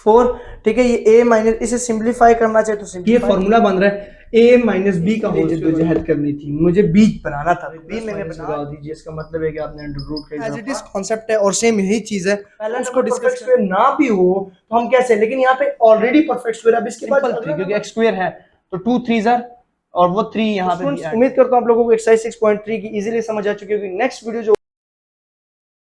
4। ठीक है, ये a माइनस, इसे सिंप्लीफाई करना चाहे तो ये फॉर्मूला बन रहा है a माइनस बी का होल जद्दोजहद करनी थी, मुझे बीच बनाना था, तो b मैंने बना दीजिए। इसका मतलब है कि आपने अंडर रूट का एज इट इज कॉन्सेप्ट है और सेम यही चीज है। पहला उसको डिस्कस स्क्वायर ना भी हो तो हम कैसे, लेकिन यहाँ पे ऑलरेडी परफेक्ट स्क्वायर, अब इसके बाद क्योंकि x स्क्वायर है तो 2 3 और वो 3 यहाँ पे। उम्मीद करता हूँ आप लोगों को एक्सरसाइज 6.3 की इजीली समझ आ चुकी होगी। नेक्स्ट वीडियो जो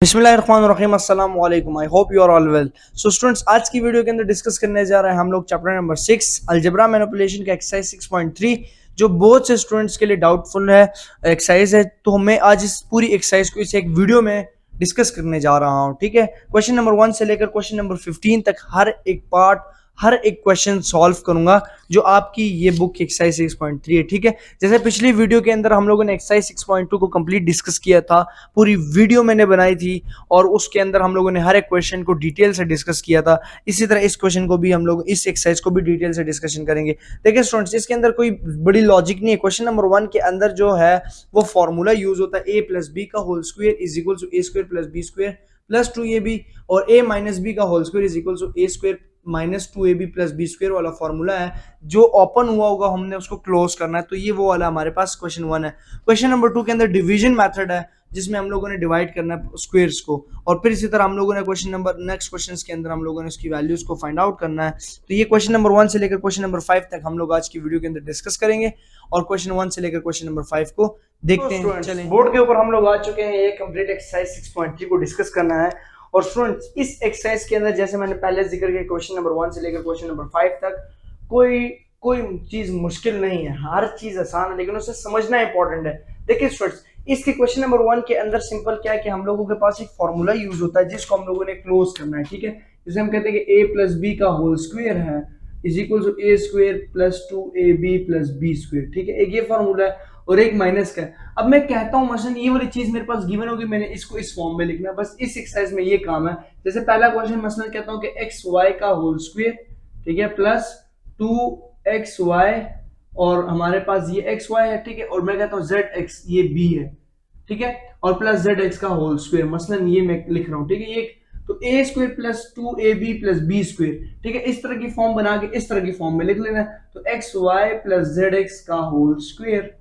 बिस्मिल्लाहिर्रहमानिर्रहीम, अस्सलाम वालेकुम, I hope you are all well. So students, आज की वीडियो के अंदर डिस्कस करने जा रहे हैं हम लोग चैप्टर नंबर 6 अलजेब्रा मैनिपुलेशन का एक्सरसाइज 6.3, जो बहुत से स्टूडेंट्स के लिए डाउटफुल है एक्सरसाइज है। तो मैं आज इस पूरी एक्सरसाइज को इस एक वीडियो में डिस्कस करने जा रहा हूँ। ठीक है, क्वेश्चन नंबर 1 से लेकर क्वेश्चन नंबर 15 तक हर एक पार्ट, हर एक क्वेश्चन सॉल्व करूंगा जो आपकी ये बुक की एक्सरसाइज 6.3 है। ठीक है, जैसे पिछली वीडियो के अंदर हम लोगों ने एक्सरसाइज 6.2 को कंप्लीट डिस्कस किया था, पूरी वीडियो मैंने बनाई थी और उसके अंदर हम लोगों ने हर एक क्वेश्चन को डिटेल से डिस्कस किया था। इसी तरह इस क्वेश्चन को भी हम लोग, इस एक्सरसाइज को भी डिटेल से डिस्कशन करेंगे। देखिए स्टूडेंट्स, इसके अंदर कोई बड़ी लॉजिक नहीं है। क्वेश्चन नंबर 1 के अंदर जो है वो फॉर्मूला यूज होता है a प्लस बी का whole square is equal to a square plus B square plus 2ab, और a माइनस बी का whole square is equal to a square minus 2ab plus B square वाला formula है। जो open हुआ होगा हमने उसको क्लोज करना है, तो ये वो वाला हमारे पास क्वेश्चन 1 है। क्वेश्चन नंबर 2 के अंदर डिवीजन मेथड है, जिसमें हम लोगों ने डिवाइड करना है स्क्वायर्स को, और फिर इसी तरह हम लोगों ने नेक्स्ट क्वेश्चंस के अंदर हम लोगों ने उसकी वैल्यूज को फाइंड आउट करना है। तो ये क्वेश्चन नंबर 1 से लेकर क्वेश्चन नंबर 5 तक हम लोग आज की वीडियो के अंदर डिस्कस करेंगे, और क्वेश्चन 1 से लेकर क्वेश्चन नंबर 5 को देखते हैं। चलें, बोर्ड के ऊपर हम लोग आ चुके हैं, ये कंप्लीट एक्सरसाइज 6.3 को डिस्कस करना है। और स्टूडेंट्स, इस एक्सरसाइज के अंदर जैसे मैंने पहले जिक्र किया, क्वेश्चन नंबर 1 से लेकर क्वेश्चन नंबर 5 तक कोई चीज मुश्किल नहीं है, हर चीज आसान है, लेकिन उसे समझना इंपॉर्टेंट है। देखिए स्टूडेंट्स, इसके क्वेश्चन नंबर 1 के अंदर सिंपल क्या है कि हम लोगों के पास एक फॉर्मूला यूज होता है जिसको हम लोगों ने क्लोज करना है। ठीक है, जैसे हम कहते हैं कि a प्लस बी का होल स्क्वायर है is equal to a square plus 2ab plus b square. ठीक है, एक ये फॉर्मूला है और एक माइनस का है। अब मैं कहता हूं मसलन ये वाली चीज मेरे पास गिवन होगी, मैंने इसको इस फॉर्म में लिखना है, बस इस एक्सरसाइज में ये काम है। जैसे पहला क्वेश्चन मसलन कहता हूं कि xy का होल स्क्वायर, ठीक है, प्लस 2xy, और हमारे पास ये xy है। ठीक है, और मैं कहता हूं zx ये b है। ठीक है, और प्लस zx का होल स्क्वायर, मसलन ये मैं लिख रहा हूं। ठीक है, ये तो a square plus 2ab plus b square. ठीक है, इस तरह की फॉर्म बना के इस तरह की फॉर्म में लिख लेना। तो xy प्लस zx का होल स्क्वायर,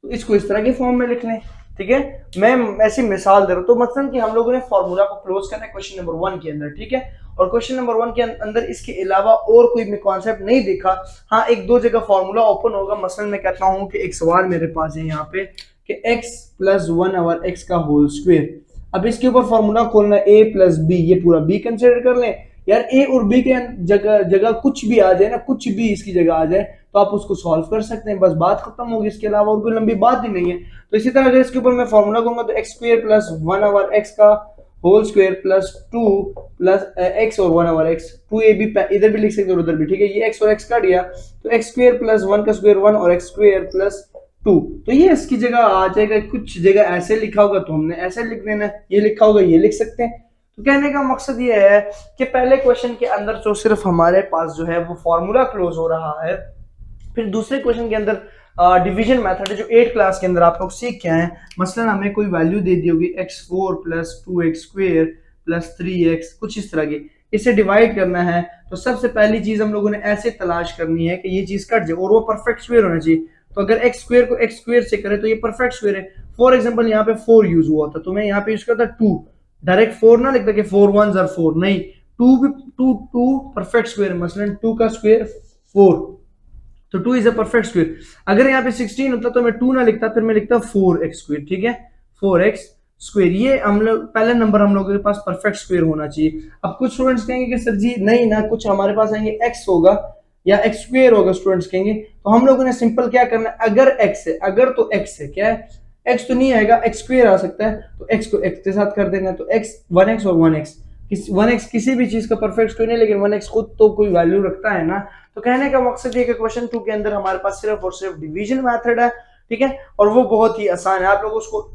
तो इसको इस तरह के फॉर्म में लिख लें। ठीक है, मैं ऐसी मिसाल दे रहा हूं। तो मतलब कि हम लोगों ने फॉर्मूला को क्लोज करना है क्वेश्चन नंबर 1 के अंदर। ठीक है, और क्वेश्चन नंबर 1 के अंदर इसके अलावा और कोई मैं कॉन्सेप्ट नहीं देखा। हाँ, एक दो जगह फॉर्मूला ओपन होगा। मसलन मैं कहता हूं कि एक सवाल मेरे पास है यहाँ पे कि x प्लस 1 ओवर x का होल स्क्वायर। अब इसके ऊपर फॉर्मूला खोलना है a प्लस बी, ये पूरा b कंसिडर कर लें यार। a और b के जगह कुछ भी आ जाए ना, कुछ भी इसकी जगह आ जाए तो आप उसको सॉल्व कर सकते हैं, बस बात खत्म होगी। इसके अलावा और कोई लंबी बात ही नहीं है। तो इसी तरह अगर इसके ऊपर मैं फॉर्मूला कहूंगा तो x square plus 1 over x का whole square plus 2 plus x और 1 ओवर x, 2ab इधर भी लिख सकते हो उधर भी। ठीक है, ये x और x काट दिया तो x स्क्वायर प्लस 1 का स्क्वायर 1 और x स्क्वायर प्लस 2, तो ये इसकी जगह आ जाएगा। कुछ जगह ऐसे लिखा होगा तो हमने ऐसे लिख देना, ये लिखा होगा ये लिख सकते हैं। तो कहने का मकसद ये है कि पहले क्वेश्चन के अंदर जो सिर्फ हमारे पास जो है वो फॉर्मूला क्लोज हो रहा है, फिर दूसरे क्वेश्चन के अंदर डिवीजन मेथड है जो 8 क्लास के अंदर आप लोग सीख के आए हैं। मसलन हमें कोई वैल्यू दे दी होगी x4 plus 2x square plus 3x, कुछ इस तरह की, इसे डिवाइड करना है। तो सबसे पहली चीज हम लोगों ने ऐसे तलाश करनी है कि ये चीज कट जाए और वो परफेक्ट स्क्वायर होना चाहिए। तो अगर x स्क्वायर को x स्क्वायर से करें तो ये परफेक्ट स्क्वायर है। फॉर एग्जांपल यहाँ पे 4 यूज हुआ था, तो मैं यहाँ पे यूज करता 2, डायरेक्ट 4 ना लिखता कि 4 1s are 4, नहीं, 2 भी 2 परफेक्ट स्क्वायर, मसलन 2 का स्क्वायर 4, तो 2 इज अ परफेक्ट स्क्वायर। अगर यहाँ पे 16 होता तो मैं 2 ना लिखता, फिर मैं लिखता 4x स्क्वायर। ठीक है, 4x स्क्वायर, ये हम लोग पहला नंबर हम लोगों के पास परफेक्ट स्क्वायर होना चाहिए। अब कुछ स्टूडेंट्स कहेंगे कि सर जी नहीं ना, कुछ हमारे पास आएंगे x होगा या x स्क्वायर होगा, स्टूडेंट्स कहेंगे। तो हम लोगों ने सिंपल क्या करना है, अगर x है, अगर तो x है, क्या है, x तो नहीं आएगा, x स्क्वायर आ सकता है, तो x को x के साथ कर देना। तो x 1x और 1x, 1x किसी भी चीज का परफेक्ट स्क्वायर नहीं, लेकिन 1x खुद तो कोई वैल्यू रखता है ना। तो कहने का मकसद ये कि क्वेश्चन 2 के अंदर हमारे पास सिर्फ और सिर्फ डिवीजन मेथड है। ठीक है, और वो बहुत ही आसान है, आप लोग उसको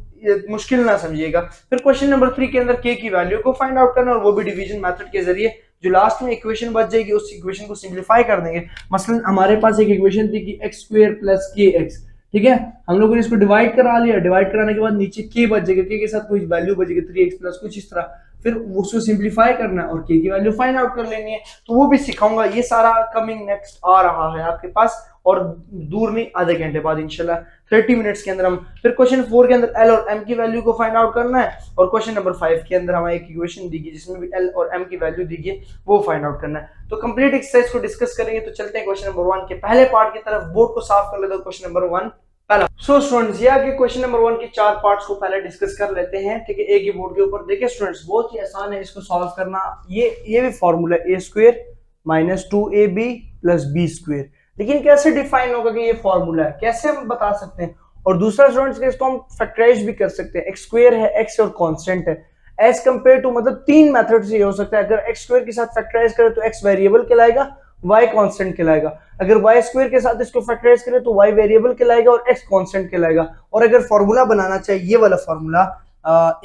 मुश्किल ना समझिएगा। फिर क्वेश्चन नंबर 3 के अंदर k की वैल्यू को फाइंड आउट करना, और वो भी डिवीजन मेथड के जरिए। जो लास्ट में इक्वेशन बच जाएगी उस इक्वेशन को सिंप्लीफाई कर देंगे। मसलन हमारे पास एक इक्वेशन थी कि x स्क्वायर प्लस kx, ठीक है, हम लोगों ने इसको डिवाइड करा लिया। डिवाइड कराने के बाद नीचे k बच जाएगा, k के साथ कोई वैल्यू बचेगी 3x प्लस कुछ इस तरह। फिर उसको सिंप्लीफाई करना है और k की वैल्यू फाइंड आउट कर लेनी है। तो वो भी सिखाऊंगा, ये सारा कमिंग नेक्स्ट आ रहा है आपके पास, और दूर नहीं, आधे घंटे बाद इंशाल्लाह 30 मिनट्स के अंदर हम फिर क्वेश्चन 4 के अंदर एल और एम की वैल्यू को फाइंड आउट करना है, और क्वेश्चन नंबर 5 के अंदर हमें एक इक्वेशन दी गई जिसमें भी एल और एम की वैल्यू दी गई वो फाइंड आउट करना है। तो कंप्लीट एक्सरसाइज को डिस्कस करेंगे। तो चलते हैं क्वेश्चन नंबर 1 के पहले पार्ट की तरफ। बोर्ड को साफ कर लेते हैं। क्वेश्चन नंबर 1 पहला। सो स्टूडेंट्स, ये आगे क्वेश्चन नंबर 1 के 4 पार्ट्स को पहले डिस्कस कर लेते हैं, ठीक है, एक ही बोर्ड के ऊपर। देखिए स्टूडेंट्स, बहुत ही आसान है इसको सॉल्व करना। ये भी formula A square minus 2ab plus B square, लेकिन कैसे डिफाइन होगा कि ये फॉर्मूला है, कैसे हम बता सकते हैं। और दूसरा स्टूडेंट्स, इसको हम फैक्टराइज भी कर सकते हैं। एक्स स्क्वायर है, एक्स और कांस्टेंट है, एज कंपेयर टू, मतलब 3 मेथड से ये हो सकता है। अगर एक्स स्क्वायर के साथ फैक्टराइज करें तो एक्स वेरिएबल कहलाएगा, y कांस्टेंट कहलाएगा। अगर y स्क्वायर के साथ इसको फैक्टराइज करें तो y वेरिएबल कहलाएगा और x कांस्टेंट कहलाएगा। और अगर फॉर्मूला बनाना चाहिए ये वाला फॉर्मूला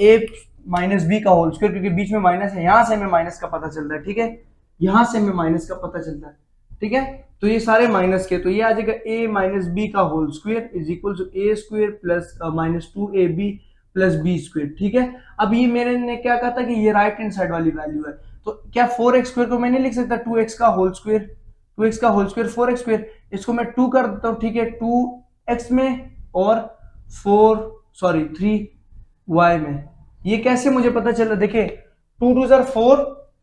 a माइनस बी का होल स्क्वायर, क्योंकि बीच में माइनस है, यहां से हमें माइनस का पता चलता है, ठीक है, यहां से हमें माइनस का पता चलता है, ठीक है। तो ये सारे माइनस के, तो ये आ जाएगा a माइनस बी का whole square is equal to a square plus minus 2ab plus B square, ठीक है। अब ये मेरे ने क्या कहा था कि ये राइट हैंड साइड वाली वैल्यू है, तो क्या 4x स्क्वायर को मैं नहीं लिख सकता 2x का होल स्क्वायर, 2x का होल स्क्वायर 4x स्क्वायर, इसको मैं 2 कर देता हूं, ठीक है, 2x में और 3y में। ये कैसे मुझे पता चला, देखिए 2 2 जार 4,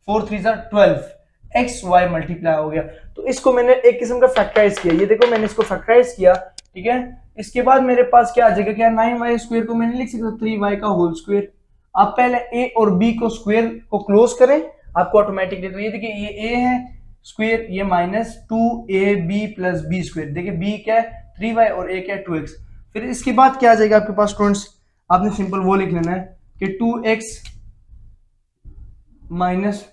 4 3 जार 12, एक्स वाई मल्टीप्लाई हो गया। तो इसको मैंने एक किस्म का फैक्टराइज किया, ये देखो मैंने इसको फैक्टराइज किया, ठीक है। इसके बाद मेरे पास क्या आ जाएगा, क्या 9y स्क्वायर को मैंने लिख सकता 3y का होल स्क्वायर। आप पहले a और b को स्क्वायर को क्लोज करें, आपको ऑटोमेटिकली, तो ये देखिए ये a है स्क्वायर, ये minus 2ab plus B square, देखिए b क्या है 3y और a क्या है 2x। फिर इसके बाद क्या आ जाएगा आपके पास स्टूडेंट्स, आपने सिंपल वो लिख लेना है कि 2x माइनस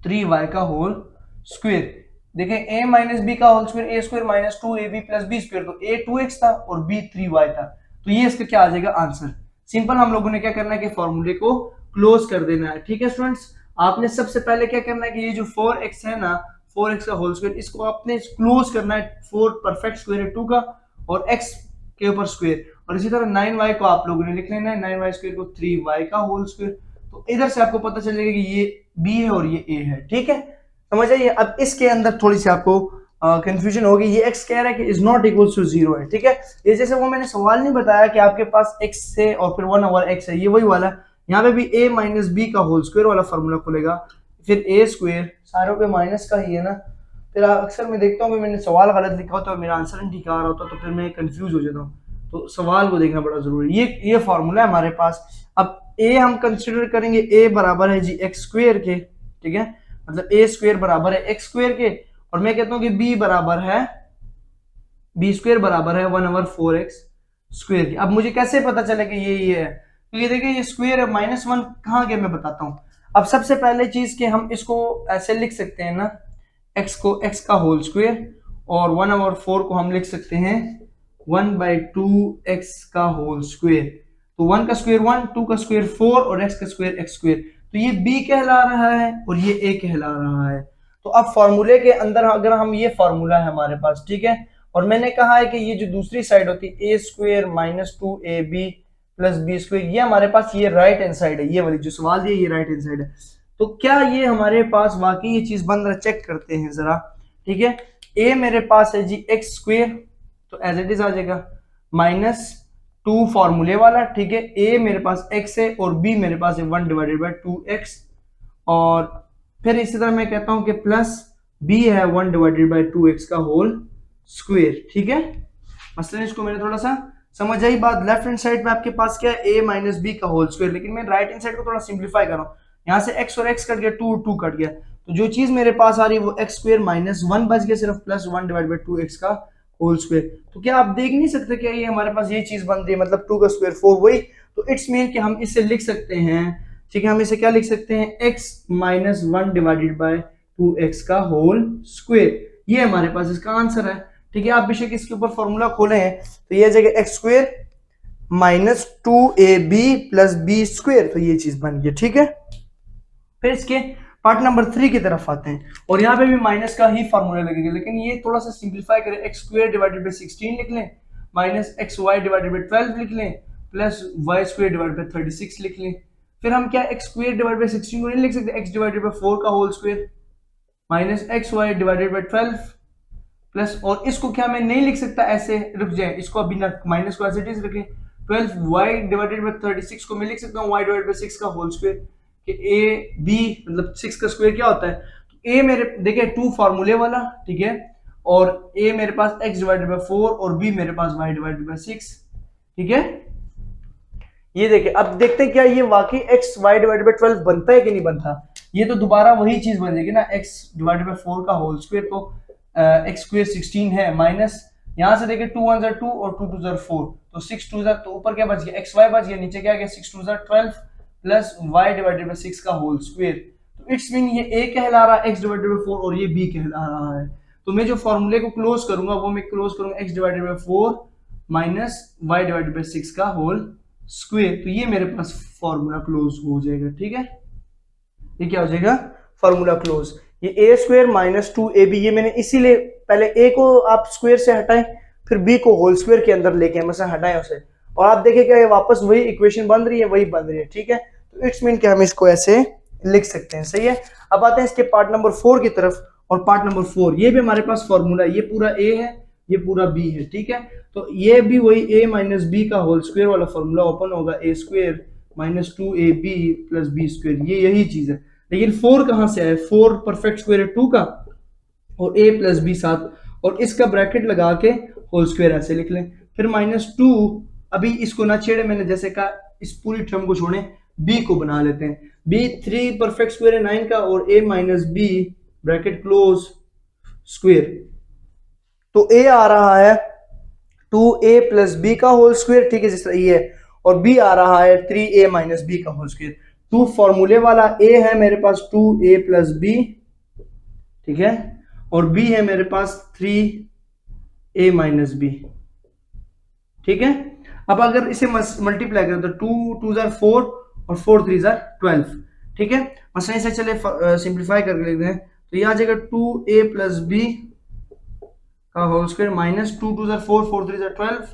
3y का होल स्क्वायर। देखिए a माइनस बी का whole square, a square minus 2ab plus B square, तो a 2x था और b 3y था, तो ये इसका क्या आ जाएगा आंसर। सिंपल हम लोगों ने क्या करना है कि फॉर्मूले को क्लोज कर देना है, ठीक है स्टूडेंट्स। आपने सबसे पहले क्या करना है कि ये जो 4x है ना, 4x का होल स्क्वायर, इसको आपने क्लोज करना है, 4 परफेक्ट स्क्वायर है 2 का और x के ऊपर स्क्वायर, और इसी तरह 9y को आप लोगों ने लिख लेना है, 9y स्क्वायर को 3y का होल स्क्वायर। तो इधर से आपको पता चलेगा कि ये b है और ये a है, ठीक है, समझ आइए। अब इसके अंदर थोड़ी सी आपको कंफ्यूजन होगी, ये x कह रहा है कि इज नॉट इक्वल टू 0 है, ठीक है। ये जैसे वो मैंने सवाल नहीं बताया कि आपके पास x है और फिर 1 ओवर x है, ये वही वाला। यहाँ पे भी a माइनस बी का होल स्क्वायर वाला फॉर्मूला खुलेगा, फिर a स्क्वायर, सारों पे माइनस का ही है ना। फिर अक्सर मैं देखता हूँ कि मैंने सवाल गलत लिखा होता है, मेरा आंसर नहीं ठीक आ रहा होता, तो फिर मैं कंफ्यूज हो जाता हूँ। तो सवाल को देखना बड़ा जरूरी है। ये फॉर्मूला है हमारे पास। अब a हम कंसिडर करेंगे, a बराबर है जी x स्क्वायर के, ठीक है, मतलब a स्क्वायर बराबर है x स्क्वायर के, और मैं कहता हूं कि b बराबर है, b स्क्वायर बराबर है 1 ओवर 4x स्क्वायर के। अब मुझे कैसे पता चले कि ये है, तो ये देखिए ये स्क्वायर है, -1 कहाँ गया मैं बताता हूँ। अब सबसे पहले चीज के हम इसको ऐसे लिख सकते हैं ना, x को x का होल स्क्वायर और 1 ओवर 4 को हम लिख सकते हैं 1/2x का होल स्क्वायर। तो 1 का स्क्वायर 1, 2 का स्क्वायर 4 और x का स्क्वायर x स्क्वायर, तो ये b कहला रहा है और ये a कहला रहा है। तो अब फॉर्मूले के अंदर अगर हम, ये फॉर्मूला है हमारे पास, ठीक है, और मैंने कहा है कि ये जो दूसरी साइड होती है a square minus 2ab plus B square, ये हमारे पास ये राइट हैंड साइड है, ये वाली जो सवाल है ये राइट हैंड साइड है। तो क्या ये हमारे पास वाकई ये चीज बन रहा है, चेक करते हैं जरा, ठीक है। a मेरे पास है जी x स्क्वायर, तो एज इट इज आ जाएगा -2 फॉर्मूले वाला, ठीक है। a मेरे पास x है और b मेरे पास है 1/2x, और फिर इसी तरह मैं कहता हूं कि प्लस b है 1/2x का होल स्क्वायर, ठीक है। मसलन इसको मैंने थोड़ा सा समझ आई बात। लेफ्ट हैंड साइड पे आपके पास क्या है a माइनस बी का होल स्क्वायर, लेकिन मैं राइट हैंड साइड को थोड़ा सिंप्लीफाई कर रहा हूँ, यहाँ से x और x कट गया, 2 कट गया, तो जो चीज मेरे पास आ रही है वो x स्क्वायर -1 बच गया, सिर्फ प्लस 1/2x का होल स्क्वायर। तो क्या आप देख नहीं सकते क्या ये हमारे पास ये चीज बन रही है, मतलब 2 का स्क्वायर 4 वही, तो इट्स मीन कि हम इसे लिख सकते हैं, ठीक है, हम इसे क्या लिख सकते हैं x -1/2x का होल स्क्वायर, ये हमारे पास इसका आंसर है, ठीक है। आप बेशक इसके ऊपर फॉर्मूला खोले हैं तो ये जगह x square -2ab plus B square, तो ये चीज बन गई, ठीक है। फिर इसके पार्ट नंबर 3 की तरफ आते हैं, और यहाँ पे भी माइनस का ही फॉर्मूला लगेगा, लेकिन ये थोड़ा सा सिंप्लीफाई करें, x स्क्वायर डिवाइडेड बाय 16 लिख लें, माइनस xy डिवाइडेड बाय 12 लिख लें, plus y square divided bye 36 लिख लें। फिर हम क्या एक्स स्क्वायर डिवाइड बाई 16 को नहीं लिख सकते, एक्स डिवाइडेड बाई 4 का whole square minus x y divided by 12 plus, और इसको क्या मैं नहीं लिख सकता ऐसे, रुक जाए, इसको अभी ना माइनस को एज इट इज रखें, 12 वाई डिवाइडेड बाई 36 को मैं लिख सकता हूँ वाई डिवाइडेड बाई 6 का होल स्क्वायर, कि ए बी मतलब 6 का स्क्वायर क्या होता है, तो ए मेरे देखिए 2 फार्मूले वाला, ठीक है, और ए मेरे पास x डिवाइडेड बाई 4 और b मेरे पास y डिवाइडेड बाई 6, ठीक है। ये देखिए अब देखते हैं क्या ये वाकई x y डिवाइडेड बाई 12 बनता है कि नहीं बनता। ये तो दोबारा वही चीज बन जाएगी ना, x डिवाइडेड बाई 4 का होल स्क्वायर, तो x स्क्वायर 16 है, माइनस यहां से देखिए 2 1 जार 2 और 2 2 जार 4, तो 6 2 जार, तो ऊपर क्या बच गया xy बच गया, नीचे क्या गया 6 2 jar 12 plus y divided by 6 का होल स्क्वायर, तो इट्स मीन ये a कहला रहा है x डिवाइडेड बाई 4 और ये b कहला रहा है। तो मैं जो फॉर्मूले को क्लोज करूंगा वो मैं क्लोज करूंगा x divided by 4 minus y divided by 6 का होल स्क्वायर, तो ये मेरे पास फॉर्मूला क्लोज हो जाएगा, ठीक है। ये क्या हो जाएगा फॉर्मूला क्लोज। ये a स्क्वायर माइनस 2ab, ये मैंने इसीलिए पहले a को आप स्क्वायर से हटाएं फिर b को होल स्क्वायर के अंदर लेके मतलब हटाएं उसे, और आप देखें क्या ये वापस वही इक्वेशन बन रही है, वही बन रही है, ठीक है। तो इट्स मीन कि हम इसको ऐसे लिख सकते हैं, सही है। अब आते हैं इसके पार्ट नंबर 4 की तरफ, और पार्ट नंबर 4 ये भी हमारे पास फॉर्मूला, ये पूरा a है ये पूरा b है, ठीक है। तो ये भी वही a माइनस b का होल स्क्वायर वाला फॉर्मूला ओपन होगा, a square minus 2ab plus b square, ये यही चीज है। लेकिन 4 कहां से आया, 4 परफेक्ट स्क्वायर है 2 का, और a प्लस b 7, और इसका ब्रैकेट लगा के होल स्क्वायर ऐसे लिख लें, फिर माइनस 2, अभी इसको ना छेड़े, मैंने जैसे कहा इस पूरी टर्म को छोड़े, b को बना लेते हैं, b 3 परफेक्ट स्क्वायर है 9 का, और a minus b bracket close square, तो a आ रहा है 2a प्लस b का होल स्क्वायर, ठीक है, जिस तरह ये है, और b आ रहा है 3a माइनस b का होल स्क्वायर। 2 फॉर्मूले वाला a है मेरे पास 2a प्लस b, ठीक है, और b है मेरे पास 3a माइनस b, ठीक है। अब अगर इसे मल्टीप्लाई करें तो 2 2 जार 4 और 4 3 जार 12, ठीक है। मसलन इसे चले सिंप्लीफाई करके लिखते हैं, तो ये आ जाएगा 2a प्लस b का होल स्क्वायर माइनस 2 2 जार 4 4 3 जार 12,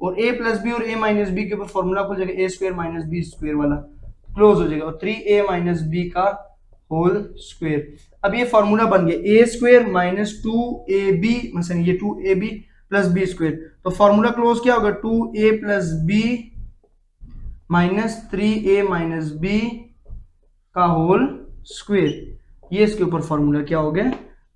और a प्लस b और a माइनस b के ऊपर फॉर्मूला खुल जाएगा a square minus b square वाला, क्लोज हो जाएगा, और 3a माइनस b का होल स्क्वायर। अब ये फॉर्मूला बन गया a स्क्वायर माइनस 2ab, मतलब ये 2ab प्लस b स्क्वायर, तो फॉर्मूला क्लोज क्या होगा 2a plus b minus 3a minus b का होल स्क्वायर, ये इसके ऊपर फॉर्मूला क्या हो गया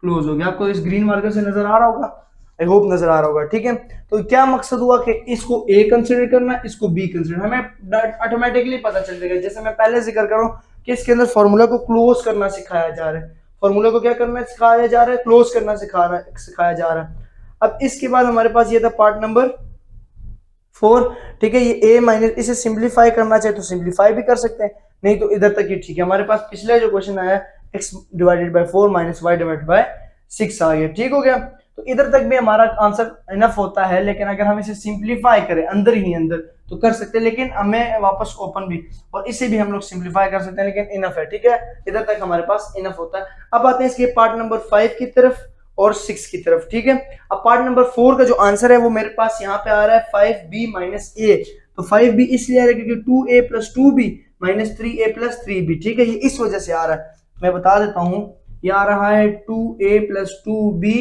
क्लोज हो गया। आपको इस ग्रीन मार्कर से नजर आ रहा होगा, आई होप नजर आ रहा होगा, ठीक है। तो क्या मकसद हुआ कि इसको a कंसीडर करना, इसको b कंसीडर, हमें ऑटोमेटिकली पता चल जाएगा, जैसे मैं पहले जिक्र कर रहा हूं कि इसके अंदर फॉर्मूला को क्लोज करना सिखाया जा रहा है, फॉर्मूला को क्या करना सिखाया जा रहा है, क्लोज करना सिखाया जा रहा है। अब इसके बाद हमारे पास ये था पार्ट नंबर 4, ठीक है। ये a माइनस, इसे सिंप्लीफाई करना चाहे तो सिंप्लीफाई भी कर सकते हैं, नहीं तो इधर तक ही ठीक है। हमारे पास पिछले जो क्वेश्चन आया x divided bye 4 minus y divided by 6 आ गया, ठीक हो गया। तो इधर तक भी हमारा आंसर इनफ होता है, लेकिन अगर हम इसे सिंप्लीफाई करें अंदर ही अंदर तो कर सकते हैं, लेकिन हमें वापस ओपन भी, और इसे भी हम लोग सिंप्लीफाई कर सकते हैं, लेकिन इनफ है, ठीक है, इधर तक हमारे पास इनफ होता है। अब आते हैं इसके पार्ट नंबर 5 की तरफ और 6 की तरफ, ठीक है। अब पार्ट नंबर 4 का जो आंसर है वो मेरे पास यहाँ पे आ रहा है 5b माइनस a, तो 5b इसलिए आ रहा है क्योंकि 2a plus 2b minus 3a plus 3b, ठीक है, ये इस वजह से आ रहा है। मैं बता देता हूँ, ये आ रहा है 2a plus 2b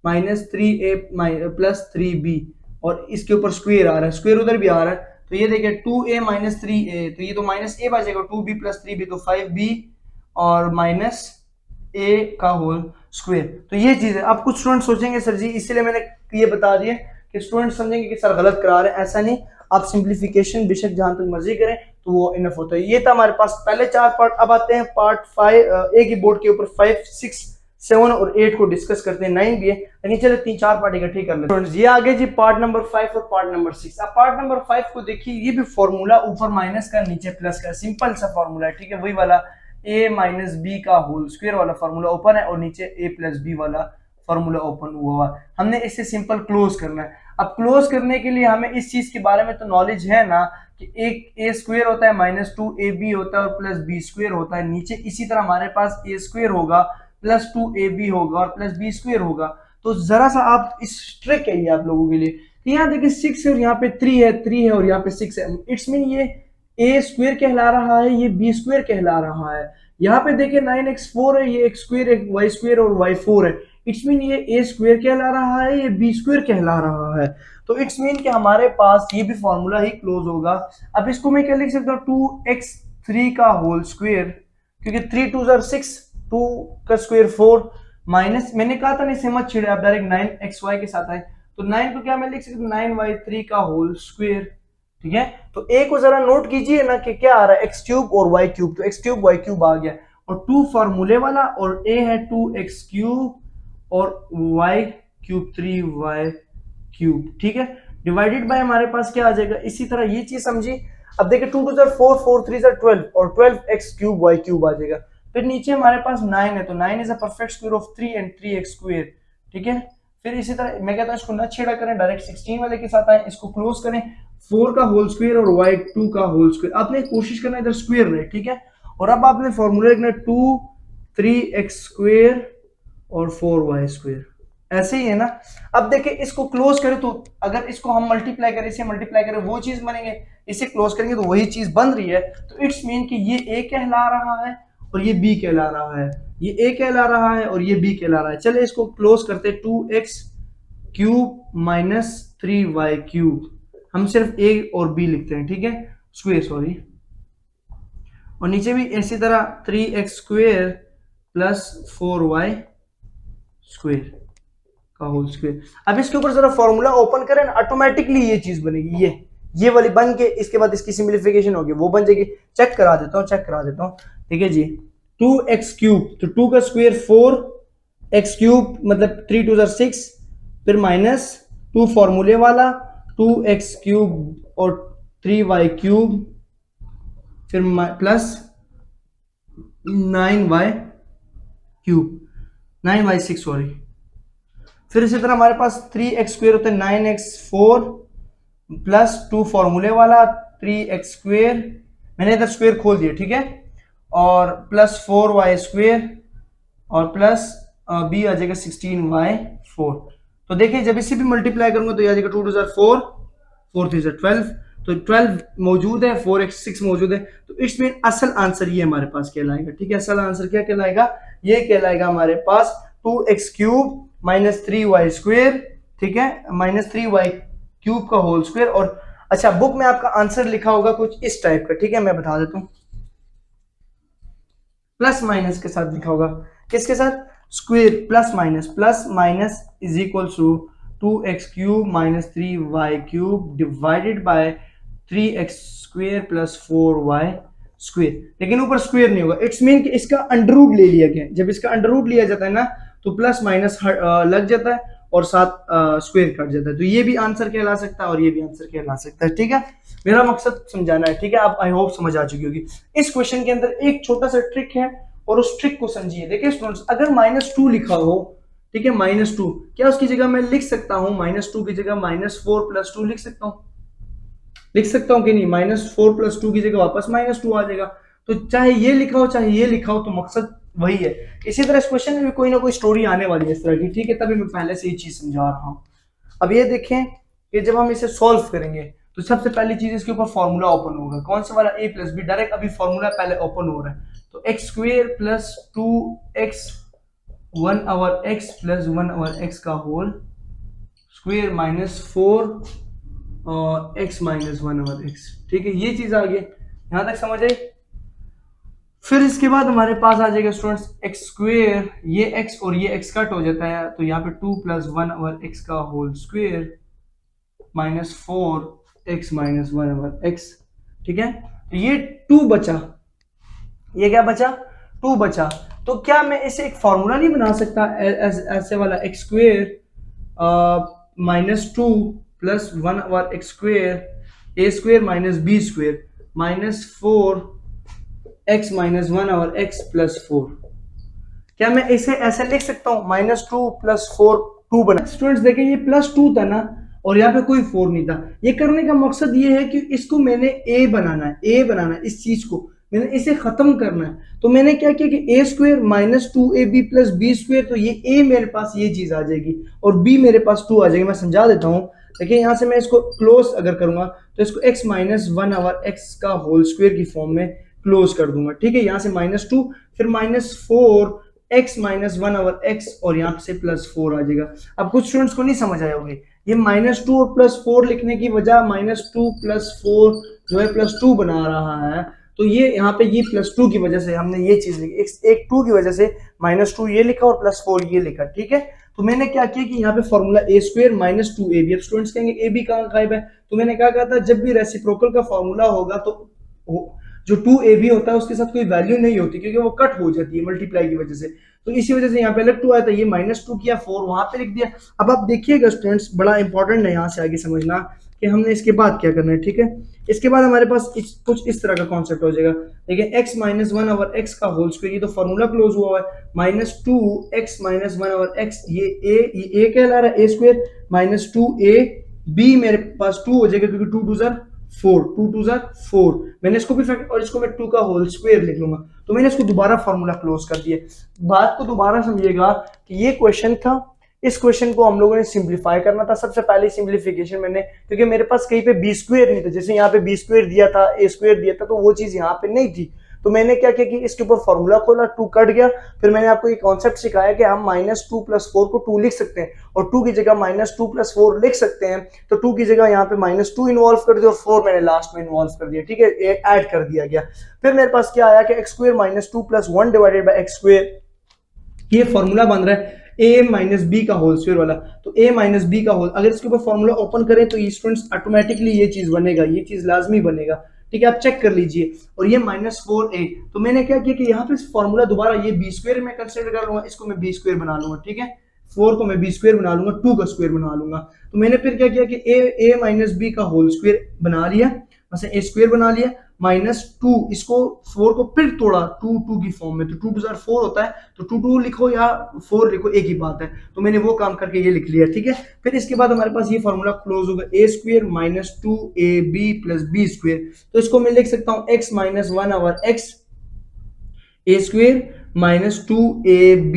minus 3a plus 3b, और इसके ऊपर स्क्वायर आ रहा है, स्क्वायर उधर भी आ रहा है, तो ये देखिए 2a माइनस 3a, तो ये तो माइनस a बचेगा, 2b प्लस 3b, तो 5b और माइनस a का होल स्क्वायर। तो ये चीज है। अब कुछ स्टूडेंट सोचेंगे सर जी, इसलिए मैंने ये बता दिया कि स्टूडेंट समझेंगे कि सर गलत करा रहे हैं, ऐसा नहीं, आप सिंप्लीफिकेशन बेशक जहां तक मर्जी करें तो वो इनफ होता है। ये था हमारे पास पहले 4 पार्ट। अब आते हैं पार्ट 5 ए की बोर्ड के ऊपर 5 6 7 और 8 को डिस्कस करते हैं, 9 भी है, लेकिन चलो 3-4 पार्ट इकट्ठे कर लेते हैं। ये आगे जी पार्ट नंबर 5 और पार्ट नंबर 6। अब पार्ट नंबर 5 को देखिए, ये भी फॉर्मूला ऊपर माइनस का नीचे प्लस का, सिंपल सा फॉर्मूला है, ठीक है, वही वाला a माइनस बी का होल स्क्वायर वाला फॉर्मूला ओपन है, और नीचे a प्लस बी वाला फॉर्मूला ओपन हुआ है। हमने इसे सिंपल क्लोज करना है। अब क्लोज करने के लिए हमें इस चीज के बारे में तो नॉलेज है ना कि एक a स्क्वायर होता है माइनस 2ab होता है और प्लस b स्क्वायर होता है, नीचे इसी तरह हमारे पास a स्क्वायर होगा प्लस 2ab होगा और प्लस b स्क्वायर होगा। तो जरा सा आप इस ट्रिक है ये आप लोगों के लिए, यहाँ देखिए 6 है और यहाँ पे 3 है और यहाँ पे 6 है, इट्स मीन ये ए स्क्वेयर कहला रहा है, ये बी स्क्वेयर कहला रहा है। यहाँ पे देखिए 9x4 है, ये एक्स स्क्वेयर, एक वाई स्क्वेयर और वाई 4 है। इट्स मीन ये ए स्क्वेयर कहला रहा है, ये बी स्क्वेयर कहला रहा है। तो इट्स मीन कि हमारे पास ये भी फॉर्मूला ही क्लोज होगा। अब इसको मैं क्या लिख सकता हूँ, 2x3 का होल स्क्वेयर, क्योंकि 3 2 जार 6, 2 का स्क्वेयर 4, माइनस मैंने कहा था ना इसे मत छेड़े, आप डायरेक्ट 9xy के साथ आए, तो 9 को क्या मैं लिख सकता हूँ, 9y3 का होल स्क्वेयर। ठीक है, तो ए को जरा नोट कीजिए ना कि क्या आ रहा है, एक्स क्यूब और वाई क्यूब, तो एक्स क्यूब वाई क्यूब आ गया, और 2 फॉर्मूले वाला, और ए है 2x क्यूब और वाई क्यूब 3y क्यूब। ठीक है, डिवाइडेड बाय हमारे पास क्या आ जाएगा, इसी तरह ये चीज समझी। अब देखिए 2 2 4, 4 3 12, और 12x क्यूब वाई क्यूब आ जाएगा। फिर नीचे हमारे पास 9 है, तो 9 is a perfect square of 3 and 3x square. ठीक है, फिर इसी तरह मैं कहता हूं इसको ना छेड़ा करें, डायरेक्ट 16 वाले के साथ आए, इसको क्लोज करें, 4 का होल स्क्वायर और y 2 का होल स्क्वायर। आपने कोशिश करना इधर स्क्वायर रहे। ठीक है, और अब आपने फॉर्मूला लिखना 2 3x स्क्वायर और 4y स्क्वायर, ऐसे ही है ना। अब देखिए इसको क्लोज करें, तो अगर इसको हम मल्टीप्लाई करें, इसे मल्टीप्लाई करें, वो चीज बनेंगे, इसे क्लोज करेंगे तो वही चीज बन रही है। तो इट्स मीन कि ये ए कहला रहा है और ये बी कहला रहा है, ये ए कहला रहा है और ये बी कहला रहा है। चले इसको क्लोज करते, 2x cube minus 3y cube, हम सिर्फ ए और बी लिखते हैं। ठीक है, स्क्वेयर सॉरी, और नीचे भी इसी तरह 3x square plus 4y square का होल स्क्वायर। अब इसके ऊपर जरा फॉर्मूला ओपन करें, ऑटोमेटिकली ये चीज बनेगी, ये वाली बन के इसके बाद इसकी सिंप्लीफिकेशन होगी, वो बन जाएगी। चेक करा देता हूँ, चेक करा देता हूँ। ठीक है जी, 2x क्यूब, तो 2 का स्क्वायर 4, x क्यूब मतलब 3 2 6, फिर माइनस 2 फॉर्मूले वाला 2x क्यूब और 3y क्यूब, फिर plus 9y cube, 9y6 sorry. फिर इसी तरह हमारे पास 3x स्क्वेयर होता है 9x4 प्लस 2 फॉर्मूले वाला 3x स्क्वेयर, मैंने इधर स्क्वेयर खोल दिया। ठीक है, और प्लस 4y स्क्वेयर, और प्लस b आ जाएगा 16y4। तो देखिए जब इसे भी मल्टीप्लाई करूंगा तो ये आ जाएगा 2 2 4, 4 3 12, तो 12 मौजूद है, 4x6 मौजूद है, तो इट्स मीन असल आंसर ये हमारे पास कहलाएगा। ठीक है, असल आंसर क्या कहलाएगा, ये कहलाएगा हमारे पास 2x cube minus 3y square. ठीक है, माइनस 3y क्यूब का होल स्क्वेयर। और अच्छा, बुक में आपका आंसर लिखा होगा कुछ इस टाइप का। ठीक है, मैं बता देता हूँ, प्लस माइनस के साथ लिखा होगा, किसके साथ, square plus minus is equal to 2x cube minus 3y cube divided by 3x square plus 4y square, लेकिन ऊपर स्क्वेयर नहीं होगा। इट्स मीन कि इसका अंडर रूट ले लिया गया। जब इसका अंडर रूट लिया जाता है ना, तो प्लस माइनस लग जाता है और साथ स्क्वेयर कट जाता है, तो ये भी आंसर कहला सकता है और ये भी आंसर कहला सकता है। ठीक है, मेरा मकसद समझाना है। ठीक है, आप आई होप समझ आ चुकी होगी। इस क्वेश्चन के अंदर एक छोटा सा ट्रिक है, और उस ट्रिक को समझिए। देखिए स्टूडेंट्स, अगर -2 लिखा हो, ठीक है, -2, क्या उसकी जगह मैं लिख सकता हूं, -2 की जगह -4 + 2 लिख सकता हूं, लिख सकता हूं कि नहीं, -4 + 2 की जगह वापस -2 आ जाएगा। तो चाहे ये लिखा हो चाहे ये लिखा हो, तो मकसद वही है। इसी तरह इस क्वेश्चन में भी कोई ना कोई स्टोरी आने वाली है इस तरह की। ठीक है, तभी मैं पहले से ये चीज समझा रहा हूं। अब ये देखें कि जब हम इसे सॉल्व करेंगे, तो सबसे पहली चीज इसके ऊपर फॉर्मूला ओपन होगा। कौन सा वाला, a + b, डायरेक्ट अभी फॉर्मूला पहले ओपन हो रहा है। तो x square plus 2x 1 over x plus 1 over x का होल स्क्वेयर माइनस 4 और x माइनस 1 ओवर x। ठीक है, ये चीज आ गई, यहां तक समझ आई। फिर इसके बाद हमारे पास आ जाएगा स्टूडेंट्स x स्क्वेयर, ये x और ये x कट हो जाता है, तो यहाँ पे 2 + 1 ओवर x का whole square minus 4x minus 1 over x। ठीक है, तो ये 2 बचा, ये क्या बचा, 2 बचा। तो क्या मैं इसे एक फॉर्मूला नहीं बना सकता ऐसे वाला, x square -2 + 1 over x square a square minus b square minus 4x minus 1 over x plus 4। क्या मैं इसे ऐसे लिख सकता हूं, -2 + 4 2 बना। स्टूडेंट्स देखिए, ये +2 था ना, और यहाँ पे कोई 4 नहीं था। ये करने का मकसद ये है कि इसको मैंने a बनाना है, a बनाना है इस चीज को। मैंने इसे खत्म करना है, तो मैंने क्या किया कि A square minus 2ab plus B square, तो ये ए मेरे पास ये चीज आ जाएगी और बी मेरे पास 2 आ जाएगी। मैं समझा देता हूँ। देखिए यहाँ से मैं इसको क्लोज अगर करूंगा तो इसको x minus one hour x का होल स्क्वायर की फॉर्म में क्लोज कर दूंगा, ठीक है। यहाँ से -2, फिर -4 x minus one hour x और यहाँ से +4 आ जाएगा। अब कुछ स्टूडेंट्स को नहीं समझ आया होगी, ये -2 और +4 लिखने की वजह -2 + 4 जो है +2 बना रहा है, तो ये यहाँ पे ये +2 की वजह से हमने ये चीज लिखी, एक 2 की वजह से -2 ये लिखा और +4 ये लिखा, ठीक है। तो मैंने क्या किया कि यहाँ पे formula A square minus 2ab, अब स्टूडेंट्स कहेंगे ए बी कहाँ गायब है, तो मैंने क्या कहा था, जब भी रेसिप्रोकल का फॉर्मूला होगा तो जो 2ab होता है उसके साथ कोई वैल्यू नहीं होती, क्योंकि वो कट हो जाती है मल्टीप्लाई की वजह से, तो इसी वजह से यहाँ पे अलग 2 आया था, ये -2 किया, 4 वहां पे लिख दिया। अब आप देखिएगा स्टूडेंट्स, बड़ा इंपॉर्टेंट है यहाँ से आगे समझना कि हमने इसके बाद क्या करना है, ठीक है। इसके बाद हमारे पास कुछ इस तरह का कॉन्सेप्ट हो जाएगा। देखिए x minus one over x का होल स्क्वायर, ये तो फॉर्मूला क्लोज हुआ है, -2x minus one over x, ये a कहला रहा है a स्क्वायर, -2ab मेरे पास 2 हो जाएगा क्योंकि 2 2 जार 4, 2 2 जार 4, मैंने इसको भी फैक्टर और इसको मैं 2 का होल स्क्वायर लिख लूंगा, तो मैंने इसको दोबारा फॉर्मूला क्लोज कर दिया। बात को दोबारा समझिएगा कि ये क्वेश्चन था, इस क्वेश्चन को हम लोगों ने सिंप्लीफाई करना था। सबसे पहले सिंप्लीफिकेशन मैंने, क्योंकि मेरे पास कहीं पे बी स्क्वायर नहीं था, जैसे यहाँ पे बी स्क्वायर दिया था, ए स्क्वायर दिया था, तो वो चीज यहाँ पे नहीं थी, तो मैंने क्या किया कि इसके ऊपर फॉर्मूला खोला, 2 कट गया, फिर मैंने आपको ये कॉन्सेप्ट सिखाया कि हम -2 + 4 को 2 लिख सकते हैं और 2 की जगह -2 + 4 लिख सकते हैं, तो 2 की जगह यहाँ पे -2 इन्वॉल्व कर दिया और 4 मैंने लास्ट में इन्वॉल्व कर दिया, ठीक है, ऐड कर दिया गया। फिर मेरे पास क्या आया कि x square -2 + 1 divided by x square, ये फॉर्मूला बन रहा है a माइनस बी का होल स्क्वायर वाला, तो a माइनस बी का होल, अगर इसके ऊपर फॉर्मूला ओपन करें तो ये स्टूडेंट्स ऑटोमेटिकली ये चीज बनेगा, ये चीज लाजमी बनेगा, ठीक है, आप चेक कर लीजिए। और ये -4a, तो मैंने क्या किया कि यहाँ पे फॉर्मूला दोबारा ये बी स्क्वायर में कंसिडर कर लूंगा, इसको मैं बी स्क्वायर बना लूंगा, ठीक है, 4 को मैं बी स्क्वायर बना लूंगा, 2 का स्क्वायर बना लूंगा। तो मैंने फिर क्या किया कि a माइनस बी का होल स्क्वायर बना लिया, मतलब a स्क्वायर बना लिया, -2, इसको 4 को फिर तोड़ा 2 2 की फॉर्म में, तो 2 2 जार 4 होता है, तो 2 2 लिखो या 4 लिखो, एक ही बात है, तो मैंने वो काम करके ये लिख लिया, ठीक है। फिर इसके बाद हमारे पास ये फॉर्मूला क्लोज होगा, a square -2ab + b square, तो इसको मैं लिख सकता हूँ x minus one over x a square -2ab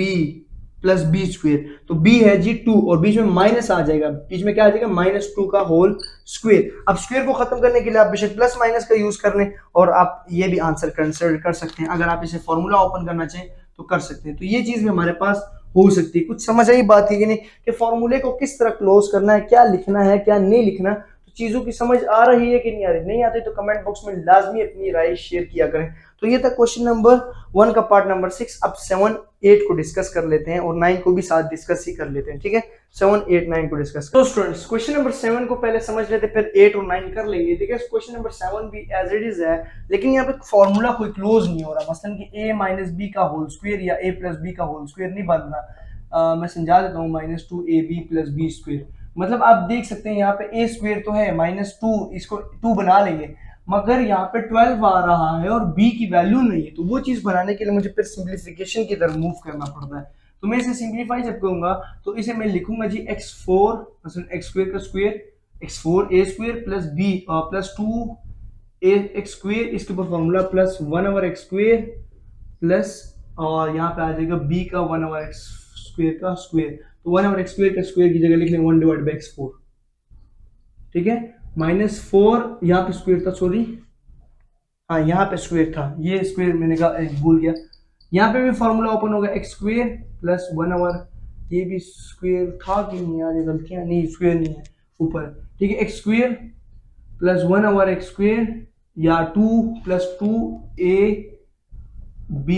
plus B square, तो b है जी 2 और बीच में माइनस आ जाएगा, बीच में क्या आ जाएगा -2 का होल स्क्वायर। अब स्क्वायर को खत्म करने के लिए आप बेशक प्लस माइनस का यूज कर लें और आप ये भी आंसर कंसिडर कर सकते हैं, अगर आप इसे फॉर्मूला ओपन करना चाहें तो कर सकते हैं। तो ये चीज भी हमारे पास हो सकती है। कुछ समझ आई बात है कि नहीं, कि फॉर्मूले को किस तरह क्लोज करना है, क्या लिखना है क्या नहीं लिखना, तो चीजों की समझ आ रही है कि नहीं आ रही, नहीं आती तो कमेंट बॉक्स में लाजमी अपनी राय शेयर किया करें। तो ये था क्वेश्चन नंबर 1 का पार्ट नंबर 6। अब 7 8 को डिस्कस कर लेते हैं और 9 को भी साथ डिस्कस ही कर लेते हैं, ठीक है, 7 8 9 को डिस्कस। तो स्टूडेंट्स क्वेश्चन नंबर 7 को पहले समझ लेते हैं, फिर 8 और 9 कर लेंगे, ठीक है। क्वेश्चन नंबर 7 भी एज इट इज है, लेकिन यहाँ पे फॉर्मूला कोई क्लोज नहीं हो रहा, मसलन कि a माइनस बी का होल स्क्वायर या a प्लस बी का होल स्क्वायर नहीं बन रहा। मैं समझा देता हूँ, -2ab + b स्क्वायर, मतलब आप देख सकते हैं यहाँ पे a स्क्वायर तो है, -2 इसको 2 बना लेंगे, मगर यहाँ पे 12 आ रहा है और b की वैल्यू नहीं है, तो वो चीज बनाने के लिए मुझे फिर सिंप्लीफिकेशन की तरफ मूव करना पड़ता है। तो मैं इसे सिंप्लीफाई जब करूंगा तो इसे मैं लिखूंगा जी x4 मतलब x स्क्वायर का square, x4 a square plus b plus 2 a x square, इसके ऊपर फॉर्मूला +1/x स्क्वायर प्लस, और यहाँ पे आ जाएगा b का 1/x स्क्वायर का स्क्वायर, तो 1/x स्क्वायर का स्क्वायर की जगह लिख लेंगे 1/x4, ठीक है। -4 यहाँ पे स्क्वायर था, सॉरी, हाँ यहाँ पे स्क्वायर था, ये स्क्वायर मैंने कहा भूल गया, यहाँ पे भी फॉर्मूला ओपन होगा x स्क्वायर प्लस 1/, ये भी स्क्वायर था कि नहीं यार, ये गलतियां नहीं, स्क्वायर नहीं है ऊपर, ठीक है, x square plus 1/x square या 2 + 2ab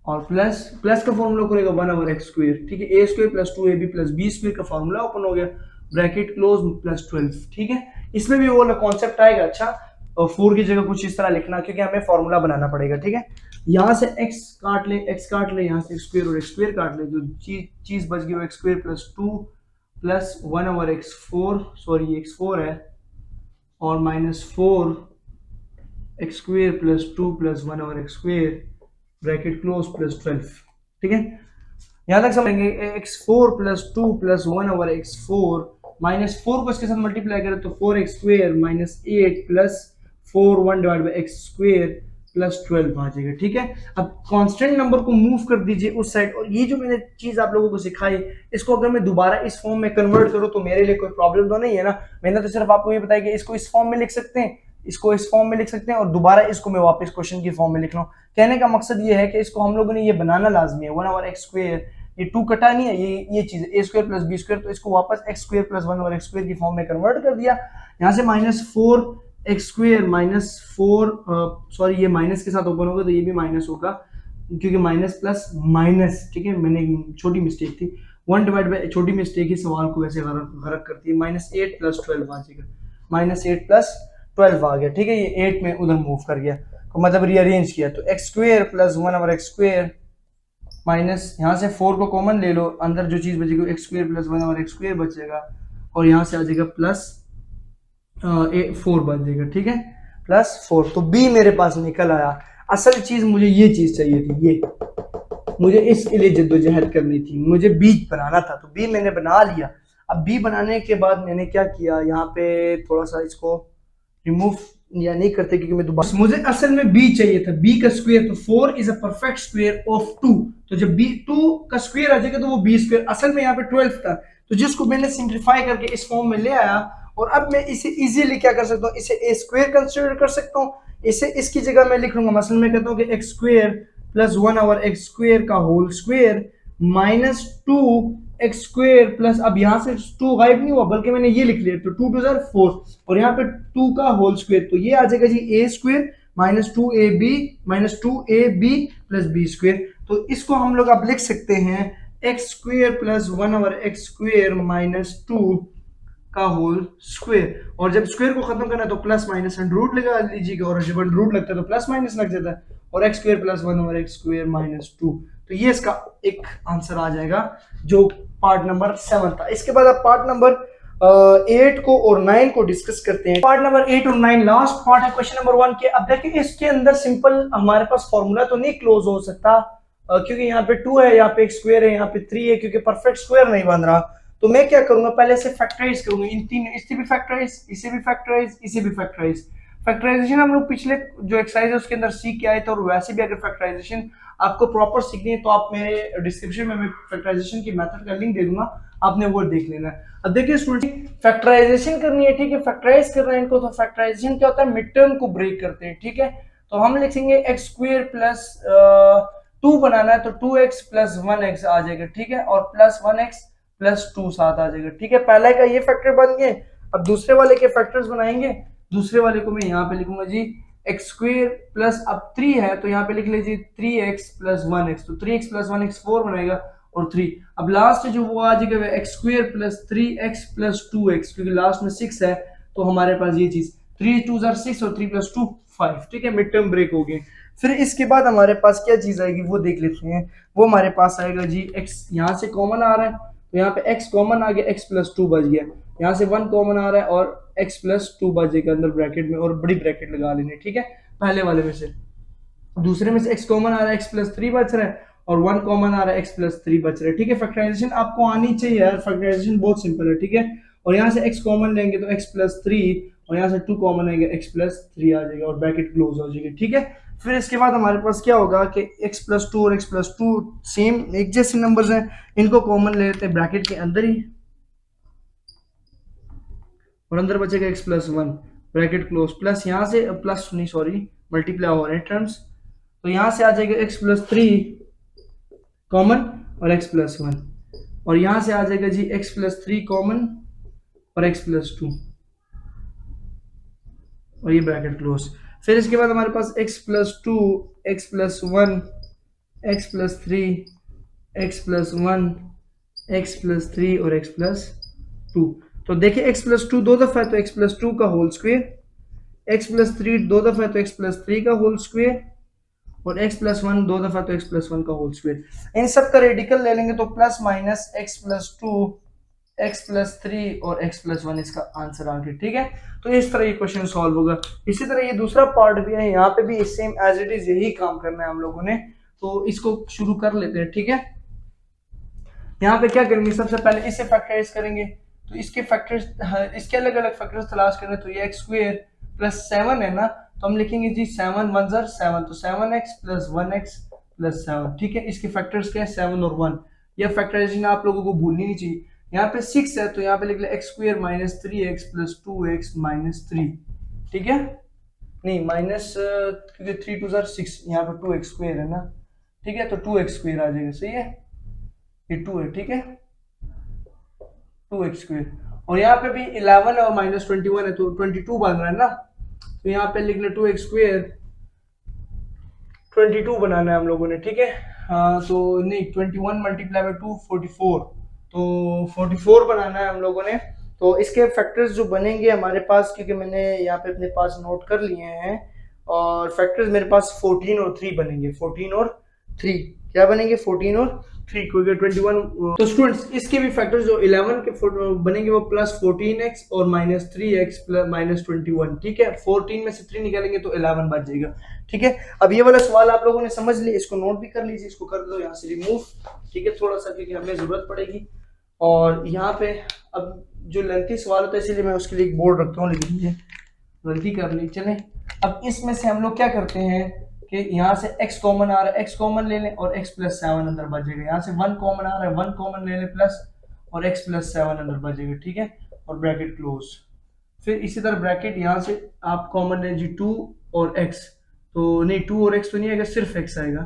और प्लस का फॉर्मूला करेगा 1/x स्क्वायर, ठीक है, a square plus 2ab plus b square का फॉर्मूला ओपन हो गया, ब्रैकेट क्लोज +12, ठीक है। इसमें भी वो वाला कॉन्सेप्ट आएगा, अच्छा, और 4 की जगह कुछ इस तरह लिखना, क्योंकि हमें फॉर्मूला बनाना पड़ेगा, ठीक है। यहाँ से x काट ले, यहाँ से स्क्वायर और x स्क्वायर काट ले, जो चीज बच गई वो x square plus 2 plus 1/x4, sorry x4 है, और -4 x square plus 2 plus 1/x square bracket close +12, ठीक है। यहां तक समझेंगे, x4 प्लस 2 प्लस 1/x4 -4 को इसके साथ मल्टीप्लाई करें तो 4x square -8 plus 4 1/x square plus 12 आ जाएगा। ठीक है, अब कांस्टेंट नंबर को मूव कर दीजिए उस साइड, और ये जो मैंने चीज आप लोगों को सिखाई, इसको अगर मैं दोबारा इस फॉर्म में कन्वर्ट करूं तो मेरे लिए कोई प्रॉब्लम तो नहीं है ना। मैंने तो सिर्फ आपको ये बताया कि इसको इस फॉर्म में लिख सकते हैं, इसको इस फॉर्म में लिख सकते हैं, और दोबारा इसको मैं वापस क्वेश्चन की फॉर्म में लिख लूं। कहने का मकसद ये है कि इसको हम लोगों ने ये बनाना लाजमी है, 1/x², ये 2 कटा नहीं है, ये चीज a² + b², तो इसको वापस x² + 1/x² की फॉर्म में कन्वर्ट कर दिया। यहाँ से -4x² -4, सॉरी ये माइनस के साथ ओपन होगा तो ये भी माइनस होगा, क्योंकि माइनस प्लस माइनस, ठीक है, मैंने छोटी मिस्टेक थी, 1/, छोटी मिस्टेक ही सवाल को वैसे गलत करती है। -8 + 12 आ जाएगा, -8 + 12 आ गया। ठीक है, ये 8 में उधर मूव कर गया, तो मतलब रीअरेंज किया, तो x² + 1/x² माइनस, यहाँ से 4 को कॉमन ले लो, अंदर जो चीज बचेगी x² + 1/x² बचेगा, और यहाँ से आ जाएगा +4 बन जाएगा। ठीक है, +4, तो b मेरे पास निकल आया। असल चीज मुझे ये चीज चाहिए थी, ये मुझे इसके लिए जद्दोजहद करनी थी, मुझे b बनाना था, तो b मैंने बना लिया। अब b बनाने के बाद मैंने क्या किया, यहाँ पे थोड़ा सा इसको रिमूव या नहीं करते, क्योंकि मैं दोबारा, मुझे असल में b चाहिए था, b का स्क्वायर, तो 4 is a perfect square of 2, तो जब b 2 का स्क्वायर आ जाएगा तो वो b², असल में यहाँ पे 12 था, तो जिसको मैंने सिंप्लीफाई करके इस फॉर्म में ले आया, और अब मैं इसे इजीली क्या कर सकता हूँ, इसे a² कंसीडर कर सकता हूँ, इसे इसकी जगह मैं लिख लूंगा, मसलन मैं कहता हूँ कि x² + 1/x² का होल स्क्वायर -2x² प्लस, अब यहाँ से 2 गायब नहीं हुआ, बल्कि मैंने ये लिख लिया, तो 2 2 = 4, और यहाँ पे 2 का होल स्क्वायर, तो ये आ जाएगा जी a² -2ab + b², तो इसको हम लोग अब लिख सकते हैं x² + 1/x² - 2 का होल स्क्वायर, और जब स्क्वायर को खत्म करना है तो प्लस माइनस √ लगा लीजिएगा, और जब √ लगता है तो प्लस माइनस लग जाता है, और x² + 1/x² - 2, तो ये इसका एक आंसर आ जाएगा, जो पार्ट नंबर 7 था। इसके बाद आप पार्ट नंबर 8 को और 9 को डिस्कस करते हैं। पार्ट नंबर 8 और 9 लास्ट पार्ट है क्वेश्चन नंबर 1 के। अब देखिए इसके अंदर सिंपल हमारे पास फॉर्मूला तो नहीं क्लोज हो सकता, क्योंकि यहाँ पे 2 है, यहाँ पे एक स्क्वायर है, यहाँ पे 3 है, क्योंकि परफेक्ट स्क्वायर नहीं बन रहा, तो मैं क्या करूंगा, पहले से फैक्टराइज करूंगा, इन तीन, इसे भी फैक्टराइज, इसे भी फैक्टराइज, इसे भी फैक्टराइज। फैक्टराइजेशन हम लोग पिछले जो एक्सरसाइज है उसके अंदर सीख के आए थे, और वैसे भी अगर फैक्टराइजेशन आपको प्रॉपर सीखनी है तो आप मेरे डिस्क्रिप्शन में मैं फैक्टराइजेशन की मेथड का लिंक दे दूंगा, आपने वो देख लेना है। अब देखिए स्टूडेंट, फैक्टराइजेशन करनी है, ठीक है, फैक्टराइज कर रहे हैं इनको, तो फैक्टराइजेशन क्या होता है, मिड टर्म को ब्रेक करते हैं। ठीक है, तो हम लिखेंगे x² + 2 बनाना है, तो 2x + 1x आ जाएगा। ठीक है, और +1x + 2 साथ आ जाएगा। ठीक है, पहले का ये फैक्टर बन गए, अब दूसरे वाले के फैक्टर्स बनाएंगे। दूसरे वाले को मैं यहाँ पे लिखूंगा जी x² प्लस, अब 3 है तो यहाँ पे लिख लीजिए 3x + 1x, तो 3x + 1x 4 बनेगा, और 3, अब लास्ट जो वो आ जाएगा x² + 3x + 2x, क्योंकि लास्ट में 6 है, तो हमारे पास ये चीज 3 2 = 6 और 3 + 2 5। ठीक है, मिड टर्म ब्रेक हो गए। फिर इसके बाद हमारे पास क्या चीज आएगी वो देख लेते हैं, वो हमारे पास आएगा जी x, यहाँ से कॉमन आ रहा है, तो यहाँ पे x कॉमन आ गया, x + 2 बच गया, यहाँ से 1 कॉमन आ रहा है, और x + 2 बचेगा अंदर ब्रैकेट में, और बड़ी ब्रैकेट लगा लेनी। ठीक है, पहले वाले में से, दूसरे में से x कॉमन आ रहा है, x + 3 बच रहा है, और 1 कॉमन आ रहा है, x + 3 बच रहा है। ठीक है, फैक्टराइजेशन आपको आनी चाहिए यार, फैक्टराइजेशन बहुत सिंपल है। ठीक है, और यहाँ से x कॉमन लेंगे तो x + 3, और यहाँ से 2 कॉमन आएगा, x + 3 आ जाएगा, और ब्रैकेट क्लोज हो जाएगी। ठीक है, फिर इसके बाद हमारे पास क्या होगा कि x + 2 और x + 2 सेम एक जैसे नंबर्स हैं, इनको कॉमन ले लेते हैं ब्रैकेट के अंदर ही, और अंदर बचेगा x + 1, ब्रैकेट क्लोज, प्लस यहाँ से प्लस नहीं सॉरी मल्टीप्लाई हो रहे हैं टर्म्स, तो यहाँ से आ जाएगा x + 3 कॉमन और x + 1, और यहाँ से आ जाएगा जी x + 3 कॉमन और x + 2, और ये ब्रैकेट क्लोज। फिर इसके बाद हमारे पास x + 2, x + 1, x + 3, x + 1, x + 3 और x + 2। तो देखिए x + 2 दो दफा है तो x + 2 का होल स्क्वायर, x + 3 दो दफा है तो x + 3 का होल स्क्वायर, और x + 1 दो दफा तो x + 1 का होल स्क्वायर। इन सब का रेडिकल ले लेंगे तो प्लस माइनस x + 2, x + 3 और x + 1 इसका आंसर आ गया। ठीक है, तो इस तरह ये क्वेश्चन सॉल्व होगा। इसी तरह ये दूसरा पार्ट भी है, यहाँ पे भी सेम एज इट इज यही काम करना है हम लोगों ने, तो इसको शुरू कर लेते हैं। ठीक है, यहाँ पे क्या करेंगे, सबसे पहले इसे फैक्टराइज करेंगे, तो इसके फैक्टर्स, इसके अलग अलग फैक्टर्स तलाश करें, तो ये x² + 7 है ना, तो तो हम लिखेंगे जी 7 1 ज़र 7, तो 7x प्लस 1x प्लस 7, ठीक है। इसके फैक्टर्स क्या है 7 और 1। यह फैक्टराइजेशन आप लोगों को भूलनी नहीं चाहिए। यहाँ पे 6 है तो यहाँ पे लिख ले x square minus 3x plus 2x minus 3, ठीक है। नहीं माइनस, क्योंकि 3 2 ज़र 6, यहाँ पे 2x स्क्वायर है ना, ठीक है, तो 2x स्क्वायर आ जाएगा, सही है, ये 2 है, ठीक है, 2x स्क्वायर। और यहाँ पे भी 11 और माइनस 21 है तो 22 बन रहा है ना, तो यहाँ पे लिख ले 2x स्क्वायर 22 बनाना है हम लोगों ने, ठीक है। हाँ तो नहीं 21 मल्टीप्लाई बाई 2 44, तो 44 बनाना है हम लोगों ने। तो इसके फैक्टर्स जो बनेंगे हमारे पास, क्योंकि मैंने यहाँ पे अपने पास नोट कर लिए हैं, और फैक्टर्स मेरे पास 14 और 3 बनेंगे, 14 और 3 क्या बनेंगे, 14 और 3, क्योंकि 21। तो स्टूडेंट्स इसके भी फैक्टर्स जो 11 के बनेंगे वो प्लस 14x और माइनस 3x प्लस माइनस 21, ठीक है। 14 में से 3 निकालेंगे तो 11 बच जाएगा, ठीक है। अब ये वाला सवाल आप लोगों ने समझ लिया, इसको नोट भी कर लीजिए, इसको कर दो यहाँ से रिमूव, ठीक है, थोड़ा सा, क्योंकि हमें जरूरत पड़ेगी। और यहाँ पे अब जो लेंथी सवाल होता है इसीलिए मैं उसके लिए एक बोर्ड रखता हूँ, लेकिन गलती कर ली, चले। अब इसमें से हम लोग क्या करते हैं कि यहाँ से x कॉमन आ रहा है, x कॉमन ले लें और x प्लस 7 अंदर बचेगा। यहाँ से 1 कॉमन आ रहा है, 1 कॉमन ले लें प्लस, और x प्लस 7 अंदर बचेगा, ठीक है, और ब्रैकेट क्लोज। फिर इसी तरह ब्रैकेट यहाँ से आप कॉमन लें जी 2 और x, तो नहीं 2 और x तो नहीं आएगा, सिर्फ x आएगा,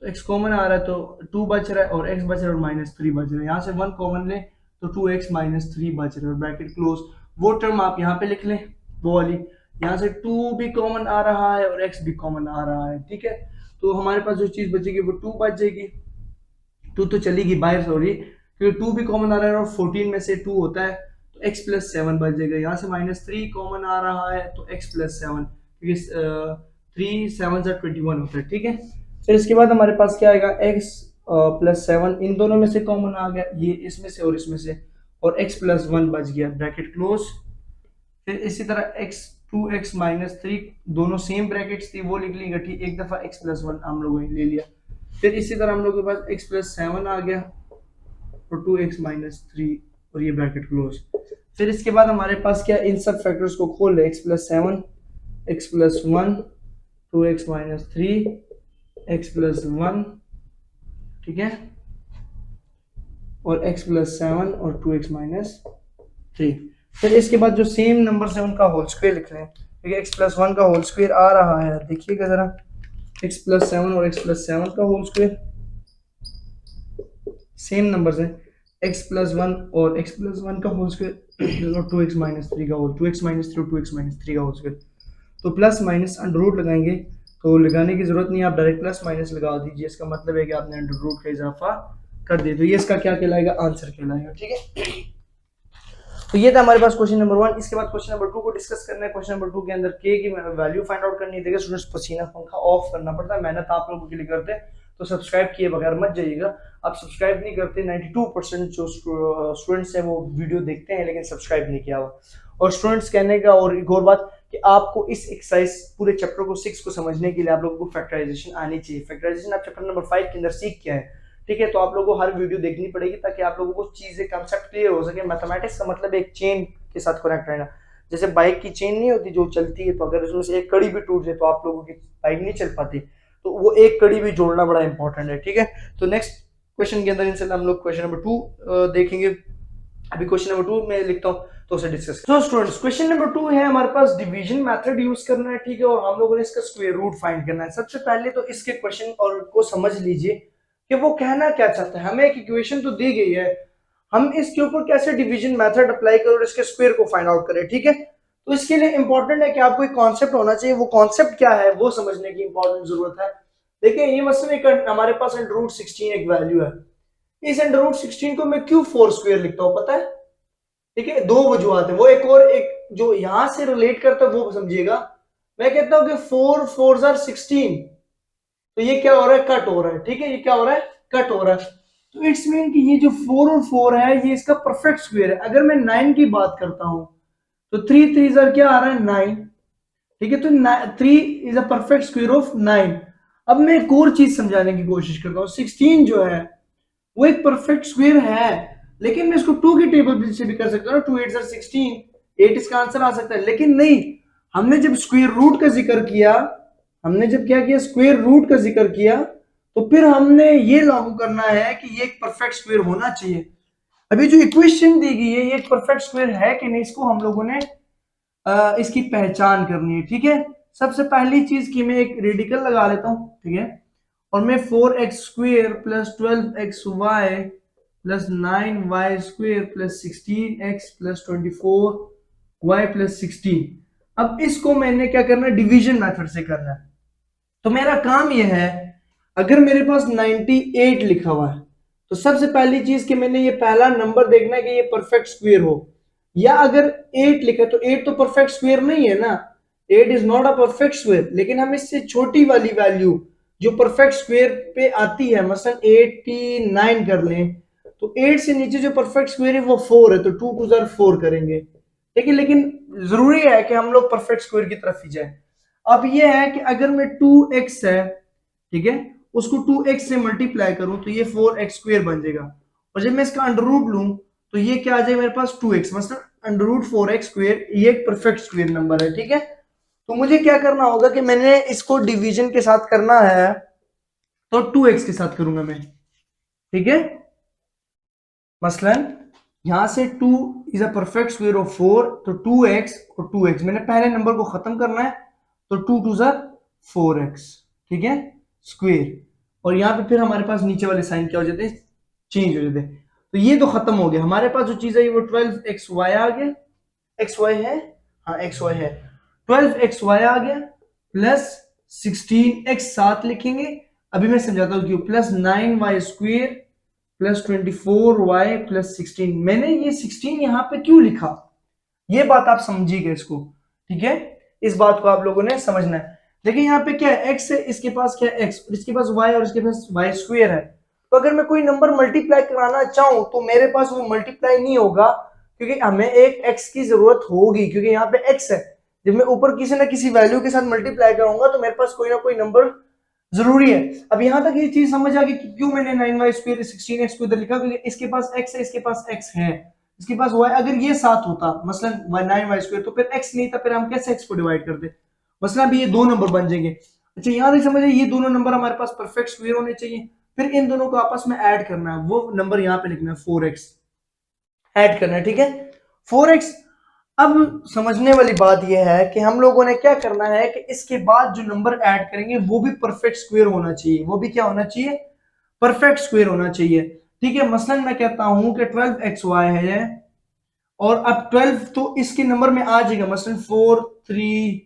तो x कॉमन आ रहा है तो 2 बच रहा है और x बच रहा है और माइनस 3 बच रहा है। यहाँ से 1 कॉमन लें तो 2x माइनस 3 बच रहा है और ब्रैकेट क्लोज। वो टर्म आप यहाँ पे लिख लें, वो वाली, यहाँ से 2 भी कॉमन आ रहा है और x भी कॉमन आ रहा है, ठीक है। तो हमारे पास जो चीज बचेगी वो 2 बच जाएगी, 2 तो चलेगी बाहर, सॉरी, क्योंकि 2 भी कॉमन आ रहा है और 14 में से 2 होता है तो x प्लस 7 बच जाएगा। यहाँ से माइनस 3 कॉमन आ रहा है तो x प्लस 7, क्योंकि 3 7 से 21 होता है, ठीक है। फिर इसके बाद हमारे पास क्या आएगा, x प्लस 7 इन दोनों में से कॉमन आ गया, ये इसमें से और इसमें से, और x प्लस 1 बच गया, ब्रैकेट क्लोज। फिर इसी तरह x 2x माइनस 3 दोनों सेम ब्रैकेट्स थी वो लिख ली इकट्ठी, एक दफा x प्लस 1 हम लोगों ने ले लिया। फिर इसी तरह हम लोग के पास x प्लस 7 आ गया और 2x माइनस 3 और ये ब्रैकेट क्लोज। फिर इसके बाद हमारे पास क्या, इन सब फैक्टर्स को खोल ले, x plus 7 x plus 1 2x minus 3 x plus 1, ठीक है, और x प्लस 7 और 2x माइनस 3। फिर इसके बाद जो सेम नंबर है उनका होल स्क्वायर लिख रहे हैं, क्योंकि x प्लस 1 का होल स्क्वायर आ रहा है, देखिएगा जरा, x प्लस 7 और x प्लस 7 का होल स्क्वायर सेम नंबर्स हैं, x प्लस 1 और x प्लस 1 का होल स्क्वायर और 2x माइनस 3 का होल, 2x माइनस 3 और 2x माइनस 3 का होल स्क्वायर। तो प्लस माइनस अंडर रूट लगाएंगे, तो लगाने की जरूरत नहीं है, आप डायरेक्ट प्लस माइनस लगा दीजिए, इसका मतलब है कि आपने अंडर रूट का इजाफा कर दिया, तो ये इसका क्या कहलाएगा, आंसर कहलाएगा, ठीक है। तो ये था हमारे पास क्वेश्चन नंबर 1। इसके बाद क्वेश्चन नंबर 2 को डिस्कस करना है। क्वेश्चन नंबर 2 के अंदर के की वैल्यू फाइंड आउट करनी है। देखिए स्टूडेंट्स, पसीना पंखा ऑफ करना पड़ता है, मेहनत आप लोगों के लिए करते हैं, तो सब्सक्राइब किए बगैर मत जाइएगा। आप सब्सक्राइब नहीं करते, 92% जो स्टूडेंट्स हैं वो वीडियो देखते हैं लेकिन सब्सक्राइब नहीं किया हुआ। और स्टूडेंट्स कहने का और एक और बात कि आपको इस एक्सरसाइज पूरे चैप्टर को 6 को समझने के लिए आप लोगों को फैक्टराइजेशन आनी चाहिए। फैक्टराइजेशन आप चैप्टर नंबर 5 के अंदर सीख क्या है, ठीक है, तो आप लोगों को हर वीडियो देखनी पड़ेगी ताकि आप लोगों को चीजें कंसेप्ट क्लियर हो सके। मैथमेटिक्स का मतलब एक चेन के साथ कनेक्ट रहना, जैसे बाइक की चेन नहीं होती जो चलती है, तो अगर उसमें से एक कड़ी भी टूट जाए तो आप लोगों की बाइक नहीं चल पाती, तो वो एक कड़ी भी जोड़ना बड़ा इंपॉर्टेंट है, ठीक है। तो नेक्स्ट क्वेश्चन के अंदर इंशाल्लाह हम लोग क्वेश्चन नंबर 2 देखेंगे। अभी क्वेश्चन नंबर 2 में लिखता हूँ तो उसे डिस्कस। तो स्टूडेंट्स क्वेश्चन नंबर 2 है हमारे पास, डिवीजन मेथड यूज करना है, ठीक है, और हम लोगों ने इसका स्क्वायर रूट फाइंड करना है। सबसे पहले तो इसके क्वेश्चन और को समझ लीजिए कि वो कहना क्या चाहता है। हमें एक इक्वेशन तो दी गई है, हम इसके ऊपर कैसे डिवीजन मेथड अप्लाई करें और इसके स्क्वायर को फाइंड आउट करें, ठीक है। तो इसके लिए इंपॉर्टेंट है कि आपको एक कॉन्सेप्ट होना चाहिए, वो कॉन्सेप्ट क्या है वो समझने की इंपॉर्टेंट जरूरत है। देखिए ये मसलन हमारे पास अंडर रूट 16 एक वैल्यू है, इस अंडर रूट 16 को मैं क्यों 4 स्क्वायर लिखता हूं पता है, ठीक है, दो वजूहत है, वो एक और एक जो यहां से रिलेट करता है वो समझिएगा। मैं कहता हूं कि 4 4 are 16, तो ये क्या हो रहा है, कट हो रहा है, ठीक है, ये क्या हो रहा है, कट हो रहा है। तो इट्स मीन कि ये जो 4 और 4 है ये इसका परफेक्ट स्क्वायर है। अगर मैं 9 की बात करता हूं तो 3 3 क्या आ रहा है 9, ठीक है, तो 3 is a perfect square of 9। अब मैं एक और चीज समझाने की कोशिश करता हूँ, 16 जो है वो एक परफेक्ट स्क्वायर है, लेकिन मैं इसको 2 की टेबल से भी कर सकता हूँ, 2 8 are 16, 8 इसका आंसर आ सकता है, लेकिन नहीं, हमने जब स्क्वायर रूट का जिक्र किया, हमने जब क्या किया, स्क्वायर रूट का जिक्र किया, तो फिर हमने ये लागू करना है कि ये एक परफेक्ट स्क्वायर होना चाहिए। अभी जो इक्वेशन दी गई है ये एक परफेक्ट स्क्वायर है कि नहीं, इसको हम लोगों ने इसकी पहचान करनी है। ठीक है, सबसे पहली चीज की मैं एक रेडिकल लगा लेता हूं। ठीक है, और मैं 4x² plus 12xy plus 9y² plus 16x plus 24y plus 16, अब इसको मैंने क्या करना है, डिवीजन मेथड से करना है। तो मेरा काम यह है, अगर मेरे पास 98 लिखा हुआ है तो सबसे पहली चीज कि मैंने ये पहला नंबर देखना है कि ये परफेक्ट स्क्वायर हो, या अगर 8 लिखा तो 8 तो परफेक्ट स्क्वायर नहीं है ना, 8 is not a perfect square. लेकिन हम इससे छोटी वाली वैल्यू जो परफेक्ट स्क्वायर पे आती है, मसलन 89 कर लें, तो 8 से नीचे जो परफेक्ट स्क्वायर है वो 4 है, तो 2 टू 4 करेंगे। लेकिन जरूरी है कि हम लोग परफेक्ट स्क्वायर की तरफ ही जाए। अब ये है कि अगर मैं 2x है, ठीक है, उसको 2x से मल्टीप्लाई करूं तो ये 4x² बन जाएगा, और जब मैं इसका अंडर रूट लूं तो ये क्या आ जाएगा मेरे पास 2x, मतलब अंडर रूट 4x², ये एक परफेक्ट स्क्वायर नंबर है। ठीक है, तो मुझे क्या करना होगा कि मैंने इसको डिवीजन के साथ करना है, तो 2x के साथ करूंगा मैं। ठीक है, मसलन यहां से 2 is a perfect square of 4, तो 2x और 2x मैंने पहले नंबर को खत्म करना है, तो 2 टू 4x, ठीक है, स्क्वायर। और यहाँ पे फिर हमारे पास नीचे वाले साइन क्या हो जाते हैं, चेंज हो जाते हैं। तो ये तो खत्म हो गया, हमारे पास जो चीज है वो 12xy आ गया, xy है, हाँ xy है, 12xy आ गया प्लस 16x साथ लिखेंगे। अभी मैं समझाता हूँ क्यों, plus 9y² plus 24y plus 16। मैंने ये 16 यहाँ पे क्यों लिखा, ये बात आप समझिएगा इसको। ठीक है, इस बात को आप लोगों ने समझना है। देखिए यहाँ पे क्या है, x है, इसके पास क्या है x, और इसके पास y, और इसके पास y² है। तो अगर मैं कोई नंबर मल्टीप्लाई कराना चाहूं तो मेरे पास वो मल्टीप्लाई नहीं होगा, क्योंकि हमें एक x की जरूरत होगी, क्योंकि यहाँ पे x है। जब मैं ऊपर किसी ना किसी वैल्यू के साथ मल्टीप्लाई कराऊंगा तो मेरे पास कोई ना कोई नंबर जरूरी है। अब यहां तक ये चीज समझ आ गई कि क्यों मैंने 9y² 16x को इधर लिखा, क्योंकि इसके पास x है, इसके पास x है, इसके पास y। अगर ये 7 होता मसलन 9y² तो फिर x नहीं था, फिर हम कैसे x को डिवाइड करते, मसलन अभी ये दो नंबर बन जाएंगे। अच्छा यहां तक समझिए, ये दोनों नंबर हमारे पास परफेक्ट स्क्वायर होने चाहिए, फिर इन दोनों को आपस में ऐड करना है, वो नंबर यहाँ पे लिखना है 4x ऐड करना है। ठीक है, 4x। अब समझने वाली बात यह है कि हम लोगों ने क्या करना है कि इसके बाद जो नंबर ऐड करेंगे वो भी परफेक्ट स्क्वायर होना चाहिए, वो भी क्या होना चाहिए, परफेक्ट स्क्वायर होना चाहिए। ठीक है, मसलन मैं कहता हूं कि 12xy है, और अब 12 तो इसके नंबर में आ जाएगा, मसलन 4 3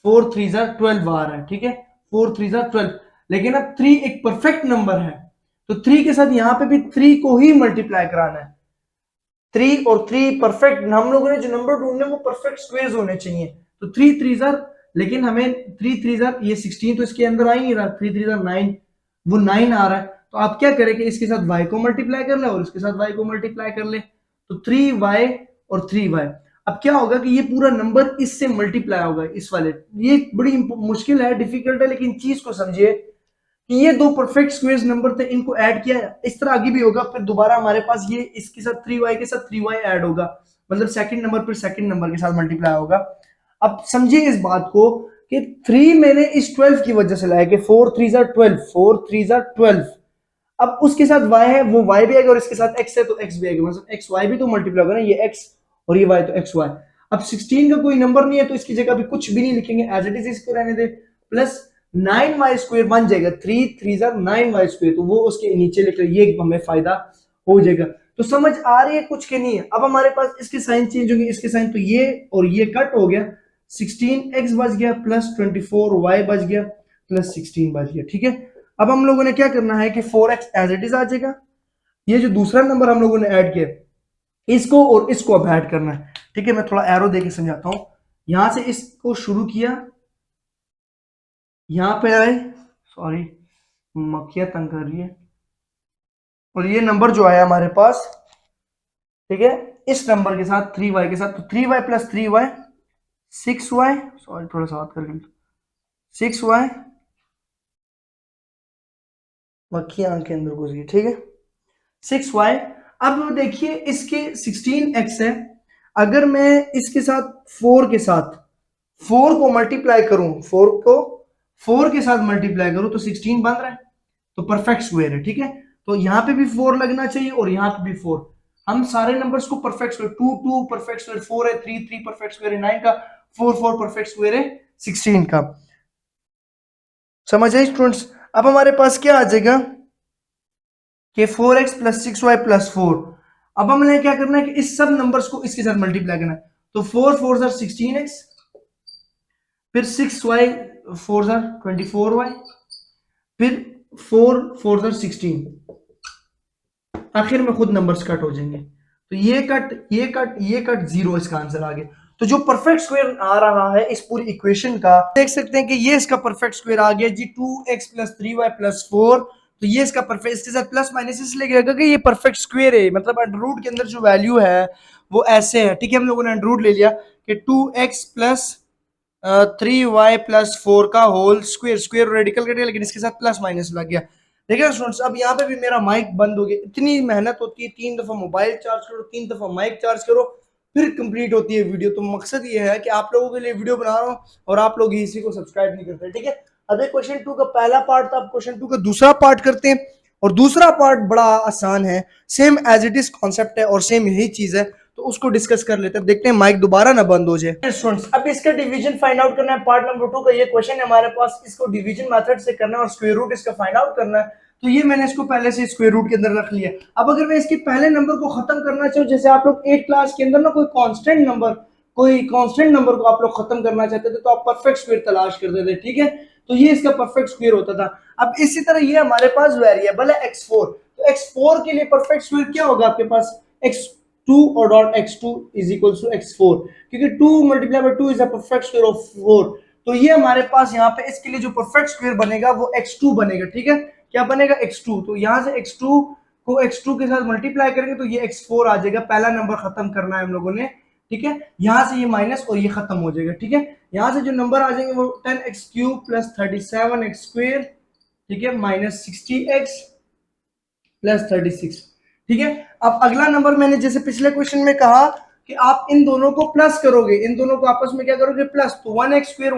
12 आ रहा है। ठीक है, 4 3 12, लेकिन अब 3 एक परफेक्ट नंबर है, तो 3 के साथ यहां पे भी 3 को ही मल्टीप्लाई कराना है। 3 और 3 परफेक्ट, हम लोगों ने जो नंबर ढूंढने वो परफेक्ट स्क्वायर्स होने चाहिए। तो 3 3 लेकिन हमें 3 3 ये 16 तो इसके अंदर आ ही नहीं रहा, 3 3 9, वो 9 आ रहा है। तो आप क्या करें कि इसके साथ y को मल्टीप्लाई कर ले और इसके साथ y को मल्टीप्लाई कर ले, तो 3y और 3y। अब क्या होगा कि ये पूरा नंबर इससे मल्टीप्लाई होगा, इस वाले। ये बड़ी मुश्किल है, डिफिकल्ट है, लेकिन चीज को समझिए कि ये दो परफेक्ट स्क्वेयर्स नंबर थे, इनको ऐड किया, इस तरह आगे भी होगा, फिर दोबारा हमारे पास ये इसके साथ 3y के साथ 3y ऐड होगा, मतलब सेकंड नंबर फिर सेकंड नंबर के साथ मल्टीप्लाई होगा। अब समझिए इस बात को कि 3 मैंने इस 12 की वजह से लाया कि 4 3 12, 4 3 12। अब उसके साथ y है, वो y भी आएगा, और इसके साथ x है तो x भी आएगा, मतलब x y भी तो मल्टीप्लाई होगा ना, ये x और ये y तो x y। अब 16 का कोई नंबर नहीं है तो इसकी जगह भी कुछ भी नहीं लिखेंगे, एज इट इज इसको रहने दे, प्लस 9y² बन जाएगा, 3 3 9y², तो वो उसके नीचे लिख रहे, ये हमें फायदा हो जाएगा। तो समझ आ रही है कुछ के नहीं है। अब हमारे पास इसके साइन चेंज होंगे, इसके साइन, तो ये और ये कट हो गया, 16x बच गया प्लस 24y बच गया प्लस 16 बच गया। ठीक है, अब हम लोगों ने क्या करना है कि 4x एज इट इज आ जाएगा, ये जो दूसरा नंबर हम लोगों ने ऐड किया इसको और इसको अब ऐड करना है। ठीक है, मैं थोड़ा एरो देके समझाता हूं, यहां से इसको शुरू किया, यहां पे आए, सॉरी मक्खियां तंग कर रही है, और ये नंबर जो आया हमारे पास, ठीक है, इस नंबर के साथ 3y के साथ, तो 3y plus 3y 6y, sorry थोड़ा सा बात कर, 6y, मक्खियां आंख के अंदर घुस गई। ठीक है, 6y। अब देखिए इसके 16x है, अगर मैं इसके साथ 4 के साथ 4 को मल्टीप्लाई करूं, 4 को 4 के साथ मल्टीप्लाई करूं तो 16 बन रहा है, तो परफेक्ट स्क्वायर है। ठीक है, तो यहां पे भी 4 लगना चाहिए और यहां पे भी 4। हम सारे नंबर्स को परफेक्ट स्क्वायर, 2 2 परफेक्ट स्क्वायर, 4 है, 3 3 परफेक्ट स्क्वायर है 9 का, 4 4 परफेक्ट स्क्वायर है 16 का। समझ आए स्टूडेंट्स? अब हमारे पास क्या आ जाएगा कि 4x प्लस 6y प्लस 4। अब हमने क्या करना है कि इस सब नंबर्स को इसके साथ मल्टीप्लाई करना है, तो 4 4 जार 16x, फिर 6y 4 जार 24y, फिर 4 4 जार 16, आखिर में खुद नंबर्स कट हो जाएंगे, तो ये कट ये कट ये कट, जीरो इसका आंसर आ गया। तो जो परफेक्ट स्क्वायर आ रहा है इस पूरी इक्वेशन का, देख सकते हैं कि ये इसका परफेक्ट स्क्वायर आ गया जी, 2x प्लस 3y प्लस 4। तो ये इसका परफेक्ट, इसके साथ प्लस माइनस इसलिए लगेगा कि ये परफेक्ट स्क्वायर है, मतलब अंडर रूट के अंदर जो वैल्यू है वो ऐसे है। ठीक है, हम लोगों ने अंडर रूट ले लिया कि 2x प्लस 3y प्लस 4 का whole square, square radical cut गया, लेकिन इसके साथ प्लस माइनस लग गया। देखिए स्टूडेंट्स, अब यहाँ पे भी मेरा माइक बंद हो गया। इतनी मेहनत होती है, 3 दफा मोबाइल चार्ज करो, 3 दफा माइक चार्ज करो, फिर कंप्लीट होती है वीडियो। तो मकसद ये है कि आप लोगों के लिए वीडियो बना रहा हूँ और आप लोग इसी को सब्सक्राइब नहीं करते। ठीक है, अब एक क्वेश्चन 2 का पहला पार्ट था, अब क्वेश्चन 2 का दूसरा पार्ट करते हैं। और दूसरा पार्ट बड़ा आसान है, same as it is concept है और सेम यही चीज है, तो उसको डिस्कस कर लेते हैं। देखते हैं माइक दोबारा ना बंद हो जाए। स्टूडेंट्स, अब इसका डिवीजन फाइंड आउट करना है। पार्ट नंबर 2 का ये क्वेश्चन है हमारे पास, इसको डिवीजन मेथड से करना है और स्क्वायर रूट इसका फाइंड आउट करना है। तो ये मैंने इसको पहले से स्क्वायर रूट के अंदर रख लिया। अब अगर मैं इसके पहले नंबर को खत्म करना चाहूँ, जैसे आप लोग 8 क्लास के अंदर ना कोई कांस्टेंट नंबर को आप लोग खत्म करना चाहते थे, तो आप परफेक्ट स्क्वायर तलाश करते थे। ठीक है, तो ये इसका परफेक्ट स्क्वायर होता था। अब इसी तरह ये हमारे पास वेरिएबल है x4, तो x4 के लिए परफेक्ट स्क्वायर क्या होगा आपके पास, x2 और dot x2 is equal to x4, क्योंकि 2 multiply by 2 is the perfect square of 4। तो ये हमारे पास यहाँ पे इसके लिए जो परफेक्ट स्क्वायर बनेगा वो x2 बनेगा। ठीक है, क्या बनेगा, x2। तो यहां से x2 को x2 के साथ मल्टीप्लाई करेंगे तो ये x4 आ जाएगा। पहला नंबर खत्म करना है हम लोगों ने। ठीक है, यहां से ये माइनस और ये खत्म हो जाएगा। ठीक है, यहां से जो नंबर आ जाएंगे वो 10x cube plus 37x square, ठीक है, माइनस 60x प्लस 36। ठीक है, अब अगला नंबर मैंने जैसे पिछले क्वेश्चन में कहा कि आप इन दोनों को प्लस करोगे, इन दोनों को आपस में क्या करोगे, प्लस, तो 1x स्क्वायर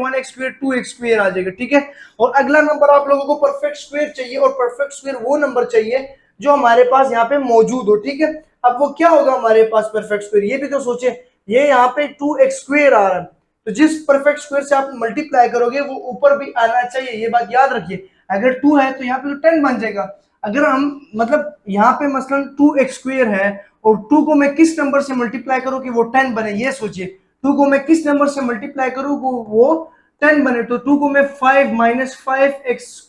2x स्क्वायर आ जाएगा। ठीक है, और अगला नंबर आप लोगों को परफेक्ट स्क्वायर चाहिए, और परफेक्ट स्क्वायर वो नंबर चाहिए जो हमारे पास यहाँ पे मौजूद हो। ठीक है, अब वो क्या होगा हमारे पास परफेक्ट स्क्वायर, ये भी तो सोचे। ये यहाँ पे 2x स्क्वायर आ रहा है, तो जिस परफेक्ट स्क्वायर से आप मल्टीप्लाई करोगे वो ऊपर भी आना चाहिए, ये बात याद रखिए। अगर 2 है तो यहाँ पे तो 10 बन जाएगा। अगर हम मतलब यहाँ पे मसलन 2x स्क्वायर है और 2 को मैं किस नंबर से मल्टीप्लाई करूं कि वो 10 बने, ये सोचिए। 2 को मैं किस नंबर से मल्टीप्लाई करूं वो 10 बने, तो 2 को मैं 5 माइनस 5x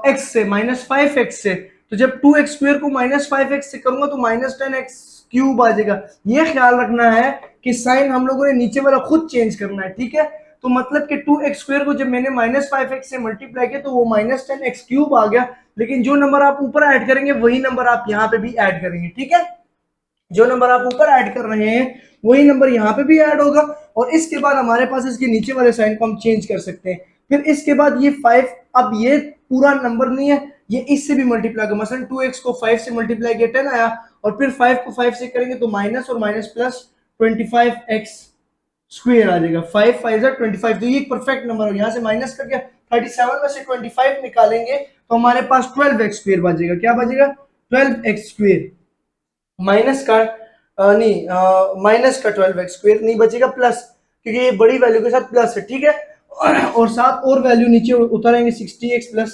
x से, माइनस 5x से, तो जब 2x स्क्वायर को माइनस 5x से करूंगा तो माइनस 10x क्यूब आ जाएगा। ये ख्याल रखना है कि साइन हम लोगों ने नीचे वाला खुद चेंज करना है। ठीक है, तो मतलब कि 2x स्क्वायर को जब मैंने माइनस 5x से मल्टीप्लाई किया तो वो माइनस 10x क्यूब आ गया, लेकिन जो नंबर आप ऊपर ऐड करेंगे वही नंबर आप यहाँ पे भी ऐड करेंगे। ठीक है, जो नंबर आप ऊपर ऐड कर रहे हैं वही नंबर यहाँ पे भी ऐड होगा, और इसके बाद हमारे पास इसके नीचे वाले साइन को हम चेंज कर सकते हैं। फिर इसके बाद ये 5, अब ये पूरा नंबर नहीं है, ये इससे भी मल्टीप्लाई कर, मसलन 2x को 5 से मल्टीप्लाई किया 10 आया, और फिर 5 को 5 से करेंगे तो माइनस और माइनस प्लस 25x स्क्वायर आ जाएगा। 5 5 25, तो ये एक परफेक्ट नंबर है। यहाँ से माइनस करके 37 में से 25 निकालेंगे तो हमारे पास 12x स्क्वायर बचेगा। क्या बचेगा, 12x स्क्वायर, माइनस का नहीं, माइनस का 12x स्क्वायर नहीं बचेगा, प्लस, क्योंकि ये बड़ी वैल्यू के साथ प्लस है। ठीक है, और साथ और वैल्यू नीचे उतारेंगे 60x प्लस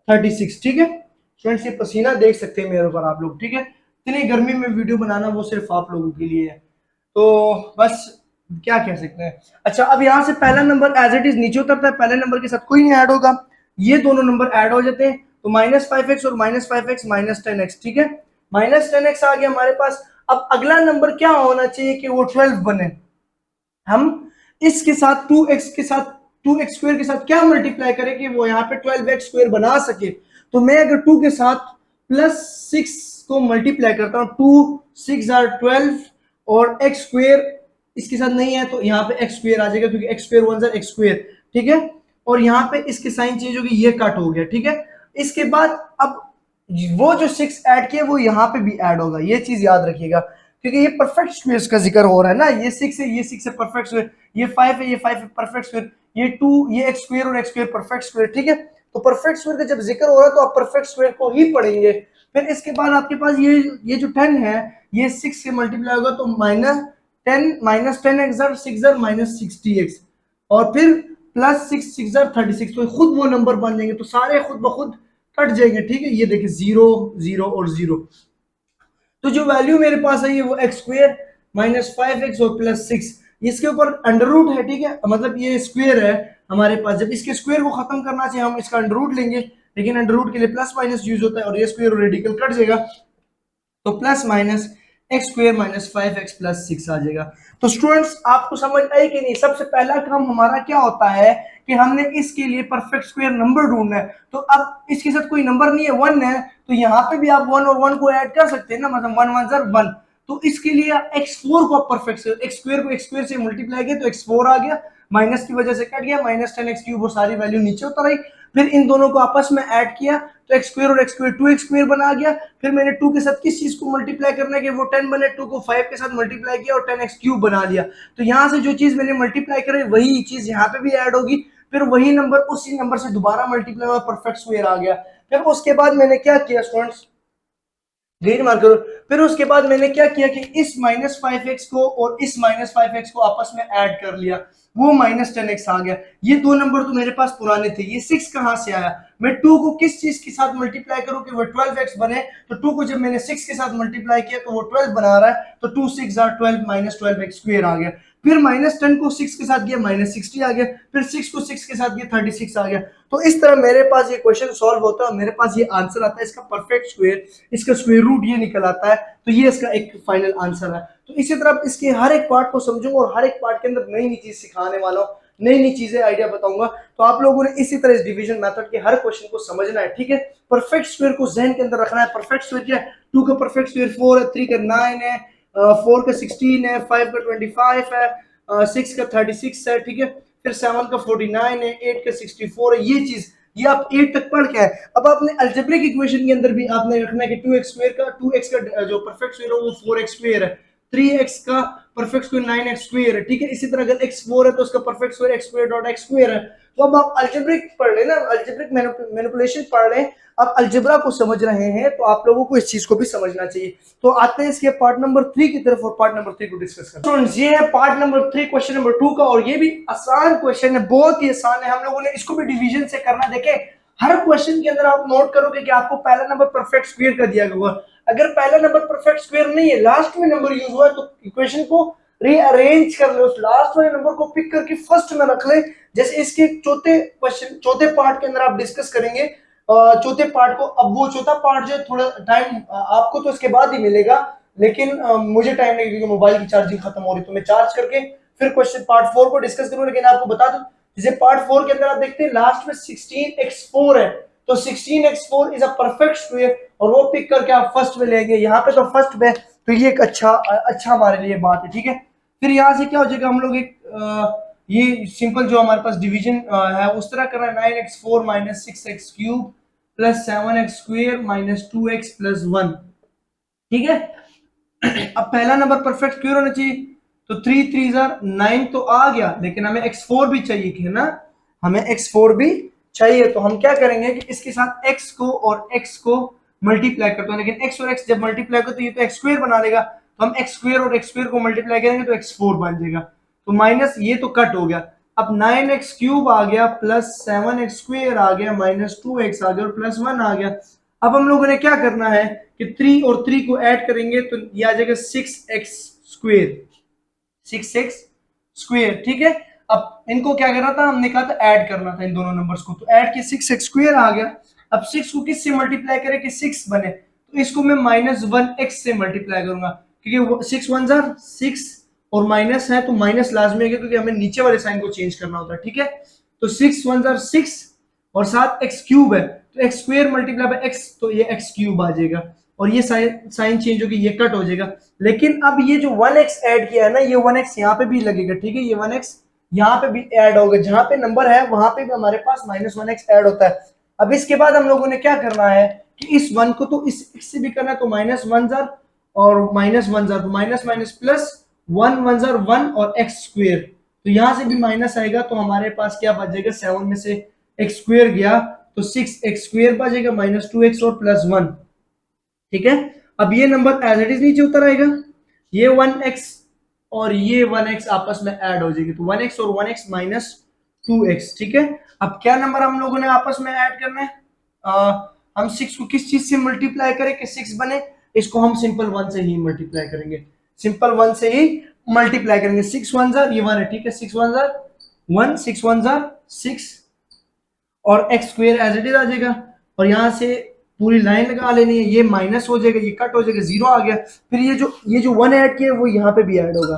36। ठीक है स्टूडेंट्स, ये पसीना देख सकते हैं मेरे ऊपर आप लोग। ठीक है, इतनी गर्मी में वीडियो बनाना वो सिर्फ आप लोगों के लिए है, तो बस क्या कह सकते हैं। अच्छा, अब यहाँ से पहला नंबर एज इट इज नीचे उतरता है, पहले नंबर के साथ कोई नहीं ऐड होगा, ये दोनों नंबर ऐड हो जाते हैं, तो माइनस 5x और माइनस 5x माइनस 10x। ठीक है, माइनस 10x आ गया हमारे पास। अब अगला नंबर क्या होना चाहिए कि वो 12 बने। हम इसके साथ 2x के साथ 2x स्क्वायर के साथ क्या मल्टीप्लाई करें कि वो यहाँ पे 12x स्क्वायर बना सके, तो मैं अगर 2 के साथ प्लस 6 को मल्टीप्लाई करता हूँ, 2 6 आर 12, और x स्क्वायर इसके साथ नहीं है तो यहाँ पे x स्क्वायर आ जाएगा, क्योंकि x square 1 jar x square. ठीक है, और यहाँ पे इसके साइन चेंज होगी, ये कट हो गया। ठीक है, इसके बाद अब वो जो 6 ऐड किया वो यहाँ पे भी ऐड होगा, ये चीज याद रखिएगा, क्योंकि ये परफेक्ट स्क्वायर्स का जिक्र हो रहा है ना, ये 6 है, ये 6 है, परफेक्ट स्क्वायर, ये 5 है, ये 5 है, परफेक्ट स्क्वायर, ये 2, ये एक्स स्क्वायर और एक्स स्क्वायर परफेक्ट स्क्वायर, ठीक है। तो परफेक्ट स्क्वायर का जब जिक्र हो रहा है तो आप परफेक्ट स्क्वायर को ही पढ़ेंगे। फिर इसके बाद आपके पास ये जो 10 है ये 6 से मल्टीप्लाई होगा तो -10 एक्स 6 -60x, और फिर +6 6 36, तो खुद वो नंबर बन जाएंगे, तो सारे खुद ब खुद कट जाएंगे, ठीक है। ये देखिए 0 0 और 0, तो जो वैल्यू मेरे पास है ये वो एक्स स्क्वायर -5x और +6, इसके ऊपर अंडर रूट है, ठीक है, मतलब ये स्क्वायर है हमारे पास। जब इसके स्क्वायर को खत्म करना चाहिए हम इसका अंडर रूट लेंगे, लेकिन अंडर रूट के लिए प्लस माइनस यूज होता है और ये स्क्वायर और रेडिकल कट जाएगा, तो plus minus x square -5x +6 आ जाएगा। तो स्टूडेंट्स आपको समझ आई कि नहीं? सबसे पहला काम हमारा क्या होता है कि हमने इसके लिए परफेक्ट स्क्वायर नंबर ढूंढना है। तो अब इसके साथ कोई नंबर नहीं है, 1 है, तो यहाँ पे भी आप 1 और 1 को ऐड कर सकते हैं ना, मतलब 1 1 ज़र 1। तो इसके लिए x4 को आप परफेक्ट एक्स स्क्वायर को एक्स स्क्वायर से मल्टीप्लाई किया तो x4 आ गया, माइनस की वजह से कट गया, -10x³ वो सारी वैल्यू नीचे उतर आई। फिर इन दोनों को आपस में ऐड किया तो एक्स स्क्वायर और एक्स स्क्वायर 2x स्क्वायर बना गया। फिर मैंने 2 के साथ किस चीज को मल्टीप्लाई करना है कि वो 10 बने, 2 को 5 के साथ मल्टीप्लाई किया और 10x³ बना लिया। तो यहाँ से जो चीज मैंने मल्टीप्लाई करी वही चीज यहाँ पे भी ऐड होगी, फिर वही नंबर उसी नंबर से दोबारा मल्टीप्लाई हुआ, परफेक्ट स्क्वायर आ गया। फिर उसके बाद मैंने क्या किया स्टूडेंट्स, ग्रीन मार्क करो। फिर उसके बाद मैंने क्या किया कि इस -5x को और इस -5x को आपस में ऐड कर लिया, वो -10x आ गया। ये दो नंबर तो मेरे पास पुराने थे। ये 6 कहां से आया? मैं 2 को किस चीज के साथ मल्टीप्लाई करूं कि वो 12x बने, तो 2 को जब मैंने 6 के साथ मल्टीप्लाई किया तो वो 12 बना रहा है, तो 2 6 12 -12x स्क्वायर आ गया। फिर -10 को 6 के साथ गया -60 आ गया, फिर 6 को 6 के साथ गया 36 आ गया। तो इस तरह मेरे पास ये क्वेश्चन सॉल्व होता है, मेरे पास ये आंसर आता है, इसका परफेक्ट स्क्वायर, इसका स्क्वायर रूट ये निकल आता है, तो ये इसका एक फाइनल आंसर है। तो इसी तरह इसके हर एक पार्ट को समझूंगा और हर एक पार्ट के अंदर नई नई चीज सिखाने वाला हूँ, नई नई चीजें आइडिया बताऊंगा। तो आप लोगों ने इसी तरह इस डिवीजन मेथड के हर क्वेश्चन को समझना है, ठीक है। परफेक्ट स्क्वायर को जहन के अंदर रखना है। परफेक्ट स्क्वायर क्या है? 2 का परफेक्ट स्क्वायर 4 है, 3 का 9 है, 4 का 16 है, 5 का 25 है, 6 का 36 है, ठीक है। फिर 7 का 49 है, 8 का 64 है। ये चीज ये आप 8 तक पढ़ के आए। अब आपने अलजेब्रिक इक्वेशन के अंदर भी आपने रखना है कि 2x का जो परफेक्ट स्क्वायर है वो 4x स्क्वायर है, 3x का परफेक्ट स्क्वायर 9x स्क्वायर है, ठीक है। इसी तरह अगर x4 है तो उसका perfect square x square dot x square है। तो अब आप अलजेब्रिक पढ़ लेना, अलजेब्रिक मैनिपुलेशन पढ़ लें। अब अलजेब्रा को समझ रहे हैं तो आप लोगों को इस चीज को भी समझना चाहिए। तो आते हैं इसके पार्ट नंबर 3 की तरफ और पार्ट नंबर 3 को डिस्कस करते हैं। ये है पार्ट नंबर 3 क्वेश्चन नंबर 2 का, और ये भी आसान क्वेश्चन है, बहुत ही आसान है। हम लोगों ने इसको भी डिवीजन से करना। देखें हर क्वेश्चन के अंदर आप नोट करोगे कि आपको पहला नंबर परफेक्ट स्क्वायर का दिया हुआ, अगर पहला नंबर परफेक्ट स्क्वायर नहीं है, लास्ट में नंबर यूज हुआ है, तो इक्वेशन को रीअरेंज कर ले, उस लास्ट वाले नंबर को पिक करके फर्स्ट में रख ले। जैसे इसके चौथे पार्ट के अंदर आप डिस्कस करेंगे चौथे पार्ट को। अब वो चौथा पार्ट जो थोड़ा टाइम आपको तो इसके बाद ही मिलेगा, लेकिन मुझे टाइम नहीं, क्योंकि मोबाइल की चार्जिंग खत्म हो रही, तो मैं चार्ज करके फिर क्वेश्चन पार्ट 4 को डिस्कस करूंगा। लेकिन आपको बता दूं, जैसे पार्ट 4 के अंदर आप देखते हैं लास्ट में 16x4 है, तो 16x4 is a perfect square, और वो पिक करके आप फर्स्ट में लेंगे। यहाँ पे तो फर्स्ट में, तो ये एक अच्छा हमारे लिए बात है, ठीक है। फिर यहाँ से क्या हो जाएगा, हम लोग एक ये सिंपल जो हमारे पास डिवीजन है उस तरह करना है, 9x4 -6x³ plus 7x square -2x plus 1, ठीक है। अब पहला नंबर परफेक्ट स्क्वायर होना चाहिए, तो 3 3 9 तो आ गया, लेकिन हमें x4 भी चाहिए, कि है ना, हमें x4 भी चाहिए। तो हम क्या करेंगे कि इसके साथ x को और x को मल्टीप्लाई करते हैं, लेकिन x और x जब मल्टीप्लाई करते तो ये तो x स्क्वायर बना लेगा, तो हम x स्क्वायर और x स्क्वायर को मल्टीप्लाई करेंगे तो x4 बन जाएगा, तो माइनस ये तो कट हो गया। अब 9x³ आ गया प्लस 7x स्क्वायर आ गया -2x आ गया और प्लस 1 आ गया। अब हम लोगों ने क्या करना है कि 3 और 3 को ऐड करेंगे तो ये आ जाएगा 6x स्क्वायर, ठीक है। अब इनको क्या करना था, हमने कहा था ऐड करना था इन दोनों नंबर्स को, तो ऐड किया 6x स्क्वायर आ गया। अब 6 को किस से मल्टीप्लाई करें कि 6 बने, तो इसको मैं -1x से मल्टीप्लाई करूंगा, क्योंकि 6 1 जार 6 और माइनस है तो माइनस लाजमी है, क्योंकि हमें नीचे वाले साइन को चेंज करना होता है, ठीक है। तो 6 1 जार 6 और साथ x³ है, तो x square multiply bye x, तो ये x³ आ जाएगा, और ये साइन चेंज होगी, ये कट हो जाएगा। लेकिन अब ये जो 1x ऐड किया है ना, ये 1x यहाँ पे भी लगेगा, ठीक है। ये 1x यहाँ पे भी ऐड होगा, जहां पे नंबर है वहां पे भी हमारे पास -1x ऐड होता है। अब इसके बाद हम लोगों ने क्या करना है कि इस 1 को तो इस x से भी करना है, तो -1 जार और -1 jar, minus minus plus 1 1 jar 1 और x स्क्वायर, तो यहाँ से भी माइनस आएगा, तो हमारे पास क्या बच जाएगा, 7 में से एक्स स्क्वेयर गया तो 6x स्क्वेयर बचेगा माइनस 2x और प्लस 1। ठीक है, अब ये नंबर एज इट इज नीचे उतर आएगा, ये 1x और ये 1x आपस में ऐड हो जाएगी, तो 1x और 1x माइनस 2x। ठीक है, अब क्या नंबर हम लोगों ने आपस में ऐड करना है, हम 6 को किस चीज से मल्टीप्लाई करें कि 6 बने, इसको हम सिंपल 1 से ही मल्टीप्लाई करेंगे, सिंपल 1 से ही मल्टीप्लाई करेंगे। 6 1 जार ये 1 है, ठीक है, 6 1 जार 1, 6 1 जार 6 और X square as it is आ जाएगा, और यहां से पूरी लाइन लगा लेनी है, ये माइनस हो जाएगा, ये कट हो जाएगा, जीरो आ गया। फिर ये जो 1 ऐड किया वो यहाँ पे भी ऐड होगा,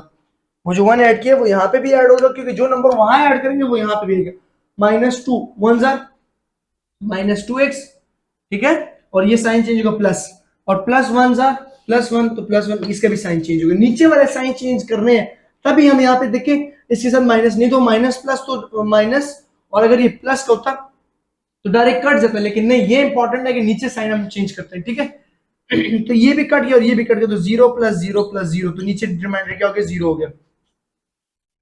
वो जो 1 ऐड किया वो यहाँ पे भी ऐड होगा, क्योंकि जो नंबर वहां ऐड करेंगे वो यहाँ पे भी आएगा। माइनस 2 1 जार माइनस 2x, ठीक है, और ये साइन चेंज होगा प्लस, और प्लस 1 जार प्लस 1, तो प्लस 1 इसका भी साइन चेंज होगा, नीचे वाले साइन चेंज करने हैं तभी हम यहाँ पे देखें इसके साथ माइनस, नहीं तो माइनस प्लस तो माइनस, और अगर ये प्लस का होता तो डायरेक्ट कट जाता है, लेकिन नहीं, ये इंपॉर्टेंट है कि नीचे साइन हम चेंज करते हैं। ठीक है, तो ये भी कट गया और ये भी कट गया, तो 0 प्लस 0 प्लस 0, तो नीचे रिमाइंडर क्या हो गया, 0 हो गया।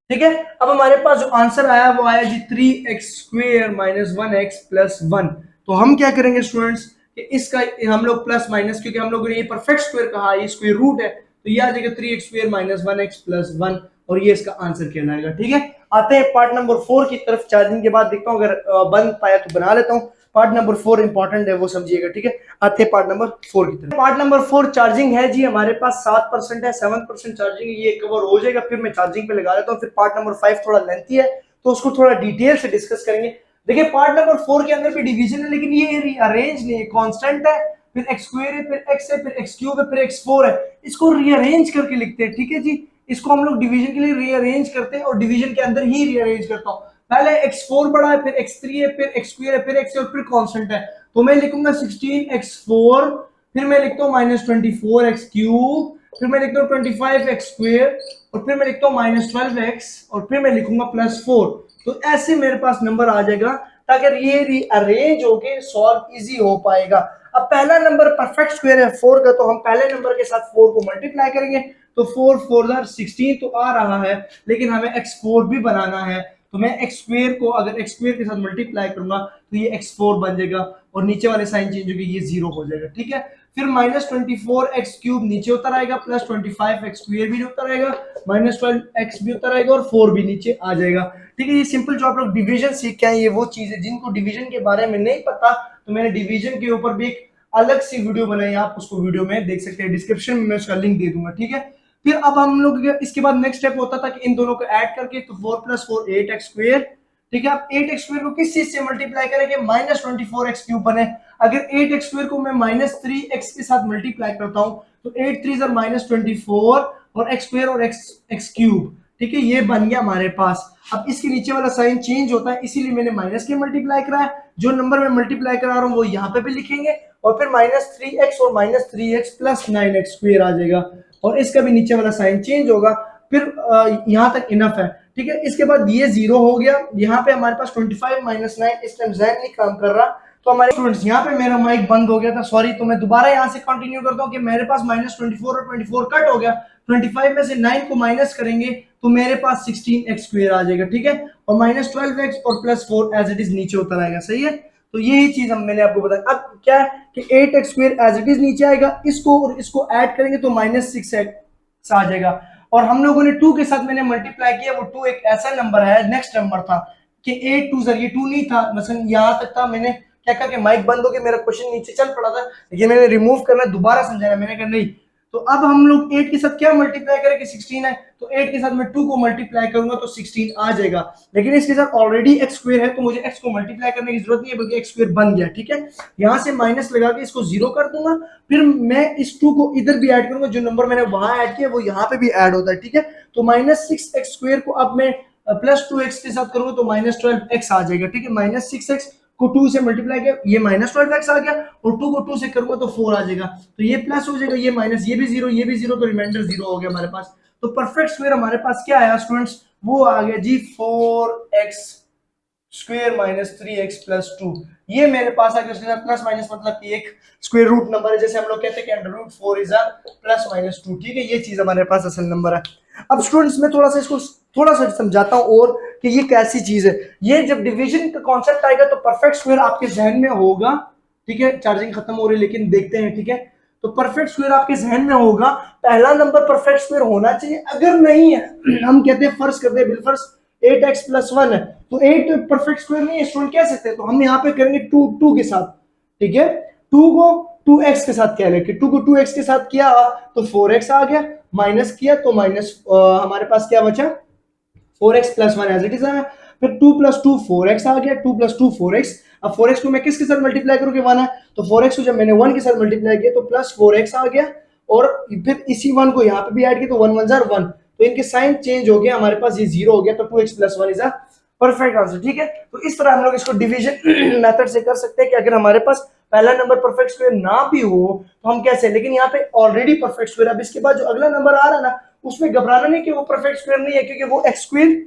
ठीक है, अब हमारे पास जो आंसर आया वो आया जी 3x square minus 1x plus 1। तो हम क्या करेंगे स्टूडेंट्स कि इसका हम लोग प्लस माइनस, क्योंकि हम लोगों ने ये परफेक्ट स्क्वायर कहा, ये स्क्वायर रूट है, तो ये आ जाएगा 3x square minus 1x plus 1, और ये इसका आंसर कहलाएगा। ठीक है, आते हैं पार्ट नंबर 4 की तरफ। चार्जिंग के बाद देखता हूँ, अगर बन पाया तो बना लेता हूँ। पार्ट नंबर 4 इंपॉर्टेंट है, वो समझिएगा। ठीक है, आते हैं पार्ट नंबर 4 की तरफ। पार्ट नंबर 4 चार्जिंग है जी, हमारे पास 7% है, 7% चार्जिंग है, ये कवर हो जाएगा, फिर मैं चार्जिंग पे लगा लेता हूँ। फिर पार्ट नंबर 5 थोड़ा लेंथी है, तो उसको थोड़ा डिटेल से डिस्कस करेंगे। देखिए, पार्ट नंबर 4 के अंदर भी डिवीजन है, लेकिन ये रीअरेंज नहीं है, कांस्टेंट है, फिर x स्क्वायर है, फिर x है, फिर x क्यूब है, फिर x4 है, इसको रीअरेंज करके लिखते हैं। ठीक है जी, इसको हम लोग डिवीजन के लिए रीअरेंज करते हैं, और डिवीजन के अंदर ही रीअरेंज करता हूँ। पहले x4 बड़ा है, फिर x3 है, फिर x स्क्वायर है, फिर x और फिर कांस्टेंट है, तो मैं लिखूंगा 16x4, फिर मैं लिखता हूँ माइनस 24x क्यूब, फिर मैं लिखता हूँ 25x स्क्वायर, और फिर मैं लिखता हूँ माइनस 12x, और फिर मैं लिखूंगा प्लस 4। तो ऐसे मेरे पास नंबर आ जाएगा, ताकि ये रीअरेंज होके सॉल्व इजी हो पाएगा। अब पहला नंबर परफेक्ट स्क्वायर है 4 का, तो हम पहले नंबर के साथ 4 को मल्टीप्लाई करेंगे, तो 4 4 16 तो आ रहा है, लेकिन हमें x4 भी बनाना है, तो मैं x स्क्वायर को अगर x स्क्वायर के साथ मल्टीप्लाई करूंगा तो ये x4 बन जाएगा, और नीचे वाले साइन चेंज होगी, ये 0 हो जाएगा। ठीक है, फिर माइनस 24x क्यूब नीचे उतर आएगा, प्लस 25x स्क्वायर भी उतर आएगा, माइनस 12x भी उतर आएगा, और 4 भी नीचे आ जाएगा। ठीक है, ये सिंपल जो आप लोग डिवीजन सीख के आए, ये वो चीज है जिनको डिवीजन के बारे में नहीं पता, तो मैंने डिवीजन के ऊपर भी एक अलग सी वीडियो बनाई, आप उसको वीडियो में देख सकते हैं, डिस्क्रिप्शन में मैं उसका लिंक दे दूंगा। ठीक है, फिर अब हम लोग इसके बाद नेक्स्ट स्टेप होता था कि इन दोनों को ऐड करके, तो 4 प्लस 4 8x स्क्वायर। ठीक है, अब 8x स्क्वायर को किस चीज से मल्टीप्लाई करेंगे, माइनस 24x क्यूब बने। अगर 8x स्क्वायर को मैं माइनस 3x के साथ मल्टीप्लाई करता हूं, तो 8 3 माइनस 24 और x स्क्वायर और x क्यूब। ठीक है, ये बन गया हमारे पास। अब इसके नीचे वाला साइन चेंज होता है, इसीलिए मैंने माइनस के मल्टीप्लाई करा है, जो नंबर मैं मल्टीप्लाई करा रहा हूं वो यहाँ पे भी लिखेंगे, और फिर माइनस 3x और minus 3x plus 9x square आ जाएगा, और इसका भी नीचे वाला साइन चेंज होगा। फिर यहाँ तक इनफ है। ठीक है, इसके बाद ये 0 हो गया, यहाँ पे हमारे पास 25 माइनस 9, इस टाइम ज़हन नहीं काम कर रहा, तो हमारे स्टूडेंट्स यहाँ पे मेरा माइक बंद हो गया था, सॉरी। तो मैं दोबारा यहाँ से कंटिन्यू करता हूँ कि मेरे पास माइनस 24 और 24 कट हो गया, 25 में से 9 को माइनस करेंगे तो मेरे पास 16x स्क्वायर आ जाएगा। ठीक है, और माइनस 12x और प्लस 4 एज इट इज नीचे उतर आएगा। सही है, तो यही चीज हम मैंने आपको बताया। अब क्या है कि 8x square as it is नीचे आएगा, इसको और इसको ऐड करेंगे तो माइनस 6x आ जाएगा, और हम लोगों ने 2 के साथ मैंने मल्टीप्लाई किया, वो 2 एक ऐसा नंबर है, नेक्स्ट नंबर था कि 8 2 ये 2 नहीं था, मसलन यहाँ तक था। मैंने क्या कहा कि माइक बंद हो गया, मेरा क्वेश्चन नीचे चल पड़ा था, लेकिन मैंने रिमूव करना दोबारा समझाया, मैंने कहा नहीं। तो अब हम लोग 8 के साथ क्या मल्टीप्लाई करें कि 16 है, तो 8 के साथ मैं 2 को मल्टीप्लाई करूंगा तो 16 आ जाएगा, लेकिन इसके साथ ऑलरेडी x स्क्वायर है, तो मुझे x को मल्टीप्लाई करने की जरूरत नहीं है, बल्कि x स्क्वायर बन गया। ठीक है, यहां से माइनस लगा के इसको 0 कर दूंगा, फिर मैं इस 2 को इधर भी ऐड करूंगा, जो नंबर मैंने वहां ऐड किया वो यहाँ पे भी ऐड होता है। ठीक है, तो माइनस 6x स्क्वायर को अब मैं प्लस 2x के साथ करूंगा तो माइनस 12x आ जाएगा। ठीक है, माइनस 6x को 2 से मल्टीप्लाई किया, ये माइनस 12x आ गया, और 2 को 2 से करूंगा तो 4 आ जाएगा, तो ये प्लस हो जाएगा, ये माइनस, ये भी 0, ये भी 0, तो रिमाइंडर 0 हो गया हमारे पास। तो परफेक्ट स्क्वायर हमारे पास क्या आया स्टूडेंट्स, वो आ गया जी 4x square minus 3x plus 2। ये मेरे पास अगर उसके साथ प्लस माइनस मतलब कि एक स्क्वायर रूट नंबर है, जैसे हम लोग कहते हैं कि under root 4 is a plus minus 2, ठीक है, ये चीज हमारे पास असल नंबर है। अब स्टूडेंट्स मैं थोड़ा सा इसको थोड़ा सा समझाता हूँ और कि ये कैसी चीज है। ये जब डिवीजन का कॉन्सेप्ट आएगा तो परफेक्ट स्क्वायर आपके जहन में होगा, ठीक है, चार्जिंग खत्म हो रही है लेकिन देखते हैं, ठीक है। तो परफेक्ट स्क्वायर आपके जहन में होगा, पहला नंबर परफेक्ट स्क्वायर होना चाहिए, अगर नहीं है हम कहते हैं फर्ज करते हैं बिलफर्ज 8x प्लस 1 है तो 8 परफेक्ट स्क्वायर नहीं है स्टूडेंट, कह सकते हैं, तो हम यहाँ पे करेंगे 2 के साथ, ठीक है, 2 को 2x के साथ कह रहे हैं, 2 को 2x के साथ किया तो 4x आ गया, माइनस किया तो माइनस हमारे पास क्या बचा 4x plus 1 as it is है, फिर 2 प्लस 2 4x आ गया, 2 प्लस 2 4x, अब 4x को मैं किसके साथ मल्टीप्लाई करूंगा 1 है तो 4x को जब मैंने 1 के साथ मल्टीप्लाई किया तो प्लस 4x आ गया, और फिर इसी 1 को यहाँ पे भी ऐड किया तो 1 1 जार 1, तो इनके साइन चेंज हो गया, हमारे पास ये 0 हो गया, तो 2x plus 1 is a perfect answer, ठीक है। तो इस तरह हम लोग इसको डिवीजन मेथड से कर सकते हैं कि अगर हमारे पास पहला नंबर परफेक्ट स्क्वायर ना भी हो तो हम कैसे, लेकिन यहाँ पे ऑलरेडी परफेक्ट स्क्वायर, अब इसके बाद जो अगला नंबर आ रहा है ना उसमें घबराना नहीं कि वो परफेक्ट स्क्वायर नहीं है, क्योंकि वो x square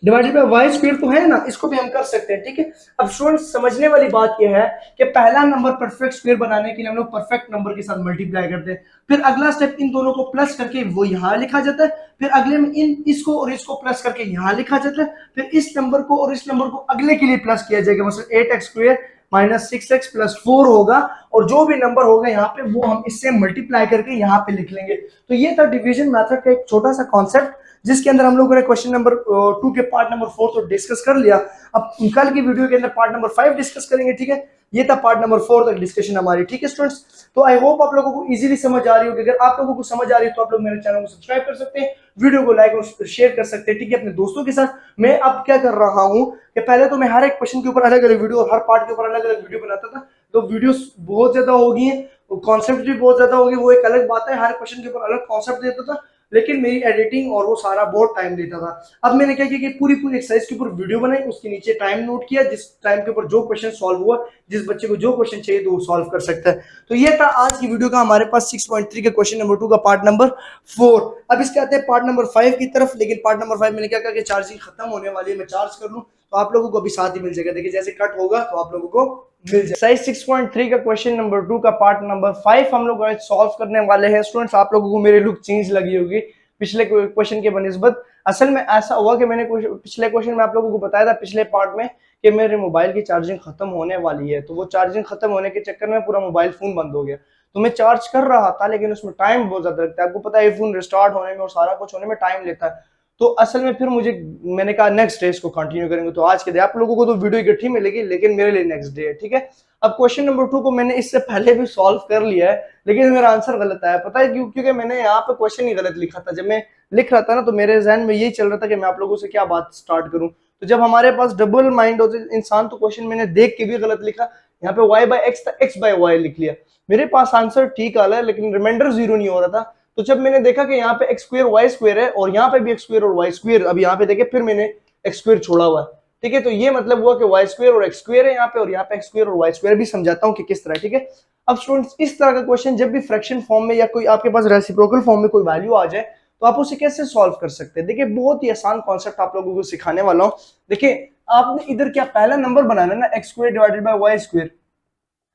divided by y square तो है ना, इसको भी हम कर सकते हैं, ठीक है। अब स्टूडेंट्स समझने वाली बात यह है कि पहला नंबर परफेक्ट स्क्वायर बनाने के लिए हम लोग परफेक्ट नंबर के साथ मल्टीप्लाई करते हैं, फिर अगला स्टेप इन दोनों को प्लस करके वो यहां लिखा जाता है, फिर अगले में इन इसको और इसको प्लस करके यहां लिखा जाता है, फिर इस नंबर को और इस नंबर को अगले के लिए प्लस किया जाएगा, मतलब 8x square minus 6x plus 4 होगा, और जो भी नंबर होगा यहाँ पे वो हम इससे मल्टीप्लाई करके यहाँ पे लिख लेंगे। तो ये था डिवीजन मेथड का एक छोटा सा कॉन्सेप्ट, जिसके अंदर हम लोगों ने क्वेश्चन नंबर 2 के पार्ट नंबर 4 तो डिस्कस कर लिया। अब कल की वीडियो के अंदर पार्ट नंबर 5 डिस्कस करेंगे, ठीक है। ये था पार्ट नंबर 4 तक डिस्कशन हमारी, ठीक है स्टूडेंट्स। तो आई होप आप लोगों को इजीली समझ आ रही होगी, अगर आप लोगों को समझ आ रही है तो आप लोग मेरे चैनल को सब्सक्राइब कर सकते हैं, वीडियो को लाइक और शेयर कर सकते हैं, ठीक है, अपने दोस्तों के साथ। मैं अब क्या कर रहा हूँ कि पहले तो मैं हर एक क्वेश्चन के ऊपर अलग अलग वीडियो और हर पार्ट के ऊपर अलग अलग वीडियो बनाता था, तो वीडियोस बहुत ज्यादा होगी, कॉन्सेप्ट भी बहुत ज्यादा होगी, वो एक अलग बात है, हर क्वेश्चन के ऊपर अलग कॉन्सेप्ट देता था, लेकिन मेरी एडिटिंग और वो सारा बहुत टाइम लेता था। अब मैंने क्या किया कि पूरी पूरी एक्सरसाइज के ऊपर वीडियो बनाई, उसके नीचे टाइम नोट किया, जिस टाइम के ऊपर जो क्वेश्चन सॉल्व हुआ, जिस बच्चे को जो क्वेश्चन चाहिए तो वो सॉल्व कर सकता है। तो ये था आज की वीडियो का हमारे पास 6.3 का क्वेश्चन नंबर 2 का पार्ट नंबर 4। अब इसके आते हैं पार्ट नंबर 5 की तरफ, लेकिन पार्ट नंबर 5 मैंने क्या कहा कि चार्जिंग खत्म होने वाली है, मैं चार्ज कर लूं तो आप लोगों को अभी साथ ही मिल जाएगा, देखिए जैसे कट होगा तो आप लोगों को मिल जाएगा। साइज 6.3 का क्वेश्चन नंबर 2 का पार्ट नंबर 5 हम लोग आज सॉल्व करने वाले हैं। स्टूडेंट्स आप लोगों को मेरी लुक चेंज लगी होगी पिछले क्वेश्चन के बनिस्बत। असल में ऐसा हुआ कि मैंने पिछले क्वेश्चन में आप लोगों को बताया था पिछले पार्ट में कि मेरे मोबाइल की चार्जिंग खत्म होने वाली है, तो वो चार्जिंग खत्म होने के चक्कर में पूरा मोबाइल फोन बंद हो गया। तो मैं चार्ज कर रहा था लेकिन उसमें टाइम बहुत ज्यादा लगता है, आपको पता है फोन रिस्टार्ट होने में और सारा कुछ होने में टाइम लेता है। तो असल में फिर मुझे मैंने कहा नेक्स्ट डे इसको कंटिन्यू करेंगे, तो आज के दिन आप लोगों को तो वीडियो इकट्ठी मिलेगी लेकिन मेरे लिए नेक्स्ट डे है, ठीक है। अब क्वेश्चन नंबर 2 को मैंने इससे पहले भी सॉल्व कर लिया है लेकिन मेरा आंसर गलत आया, पता है क्यों? क्योंकि मैंने यहाँ पे क्वेश्चन ही गलत लिखा था। जब मैं लिख रहा था ना तो मेरे जहन में यही चल रहा था कि मैं आप लोगों से क्या बात स्टार्ट करूं। तो जब हमारे पास डबल माइंड होते इंसान, तो क्वेश्चन मैंने देख के भी गलत लिखा, यहाँ पे y बाय एक्स था, x बाय वाई लिख लिया। मेरे पास आंसर ठीक आ रहा है लेकिन रिमाइंडर 0 नहीं हो रहा था। तो जब मैंने देखा कि यहाँ पे एक्स स्क्वायर वाई स्क्वायर है और यहाँ पे भी एक्स स्क्वायर और वाई स्क्वायर, अब यहाँ पे देखे फिर मैंने एक्स स्क्वायर छोड़ा हुआ है, ठीक है। तो ये मतलब हुआ कि वाई स्क्वायर और एक्स स्क्वायर है यहाँ पे, और यहाँ पे एक्स स्क्वायर और वाई स्क्वायर भी समझाता हूँ कि किस तरह, ठीक है। अब स्टूडेंट्स इस तरह का क्वेश्चन जब भी फ्रैक्शन फॉर्म में या कोई आपके पास रेसिप्रोकल फॉर्म में कोई वैल्यू आ जाए तो आप उसे कैसे सॉल्व कर सकते हैं। देखिए बहुत ही आसान कॉन्सेप्ट आप लोगों को सिखाने वाला हूँ। देखिए आपने इधर क्या पहला नंबर बनाना है ना, x square divided by y square.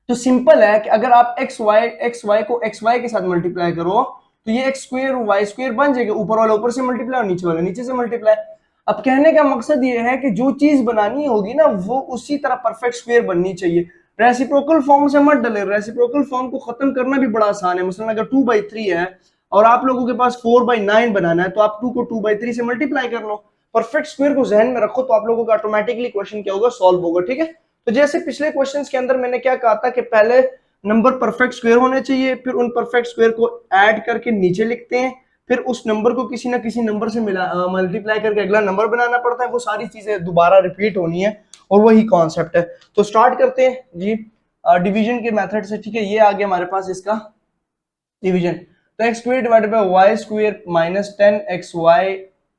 तो सिंपल है कि अगर आप एक्स वाई को एक्स वाई के साथ मल्टीप्लाई करो तो ये एक्स स्क्वायर वाई स्क्वायर बन जाएगा, ऊपर वाला ऊपर से मल्टीप्लाई और नीचे वाला नीचे से मल्टीप्लाई। अब कहने का मकसद ये है कि जो चीज बनानी होगी ना वो उसी तरह परफेक्ट स्क्वायर बननी चाहिए। रेसिप्रोकल फॉर्म से मत डले, रेसिप्रोकल फॉर्म को खत्म करना भी बड़ा आसान है। मसलन अगर 2/3 है और आप लोगों के पास 4/9 बनाना है तो आप 2 को 2/3 से मल्टीप्लाई कर लो। परफेक्ट स्क्वायर को जहन में रखो तो आप लोगों का ऑटोमेटिकली क्वेश्चन क्या होगा, सॉल्व होगा, ठीक है। तो जैसे पिछले क्वेश्चंस के अंदर मैंने क्या कहा था कि पहले नंबर परफेक्ट स्क्वायर होने चाहिए, फिर उन परफेक्ट स्क्वायर को ऐड करके नीचे लिखते हैं, फिर उस नंबर को किसी ना किसी नंबर से मल्टीप्लाई करके अगला नंबर बनाना पड़ता है। वो सारी चीजें दोबारा रिपीट होनी है और वही कॉन्सेप्ट है। तो स्टार्ट करते हैं जी डिवीजन के मेथड से, ठीक है। ये आ गया हमारे पास इसका डिवीजन। तो x square divided by y square minus 10xy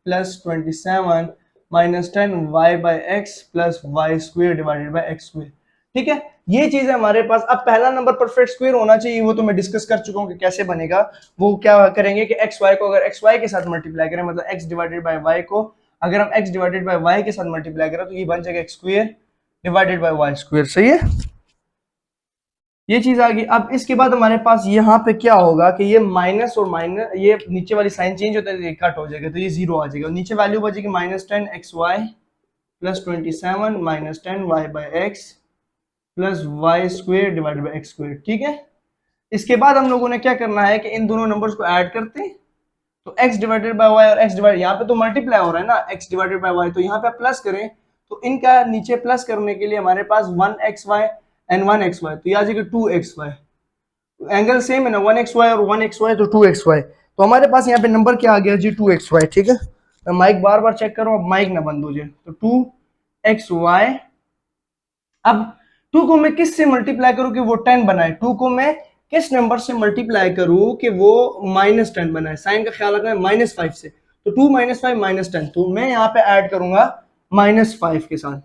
plus 27 minus 10y by x plus y square divided by x square, ठीक है। ये चीज है हमारे पास। अब पहला नंबर परफेक्ट स्क्वायर होना चाहिए, वो तो मैं डिस्कस कर चुका हूं कि कैसे बनेगा। वो क्या करेंगे कि एक्स वाई को अगर एक्स वाई के साथ मल्टीप्लाई करें, मतलब एक्स डिवाइडेड बाय वाई को अगर हम एक्स डिवाइडेड बाय वाई के साथ मल्टीप्लाई करें तो ये बन जाएगा x square divided by y square. सही है, ये चीज आ गई। अब इसके बाद हमारे पास यहाँ पे क्या होगा कि ये माइनस और माइनस, ये नीचे वाली साइन चेंज होता है, कट हो जाएगा, तो ये जीरो आ जाएगा। नीचे वैल्यू बचेगी -10xy plus 27 -10y/x plus y square divided by x square. ठीक है, इसके बाद हम लोगों ने क्या करना है कि इन दोनों नंबर्स को ऐड करते हैं, तो x डिवाइडेड बाय y और x डिवाइड, यहाँ पे तो मल्टीप्लाई हो रहा है ना, x डिवाइडेड बाय y, तो यहाँ पे प्लस करें, तो इनका नीचे प्लस करने के लिए हमारे पास 1xy एंड 1xy, तो ये आ जाएगा 2xy। एंगल सेम है ना, 1xy और 1xy, तो 2xy, तो हमारे पास यहाँ पे नंबर क्या आ गया जी, 2xy। ठीक है, मैं माइक बार बार चेक कर रहा हूँ, अब माइक ना बंद हो जाए, तो 2xy। अब 2 को मैं किस से मल्टीप्लाई करूं कि वो 10 बनाए, 2 को मैं किस नंबर से मल्टीप्लाई करूं कि वो -10 बनाए, साइन का ख्याल रखना है, -5 से, तो 2 - 5 -10, तो मैं यहाँ पे ऐड करूंगा -5 के साथ,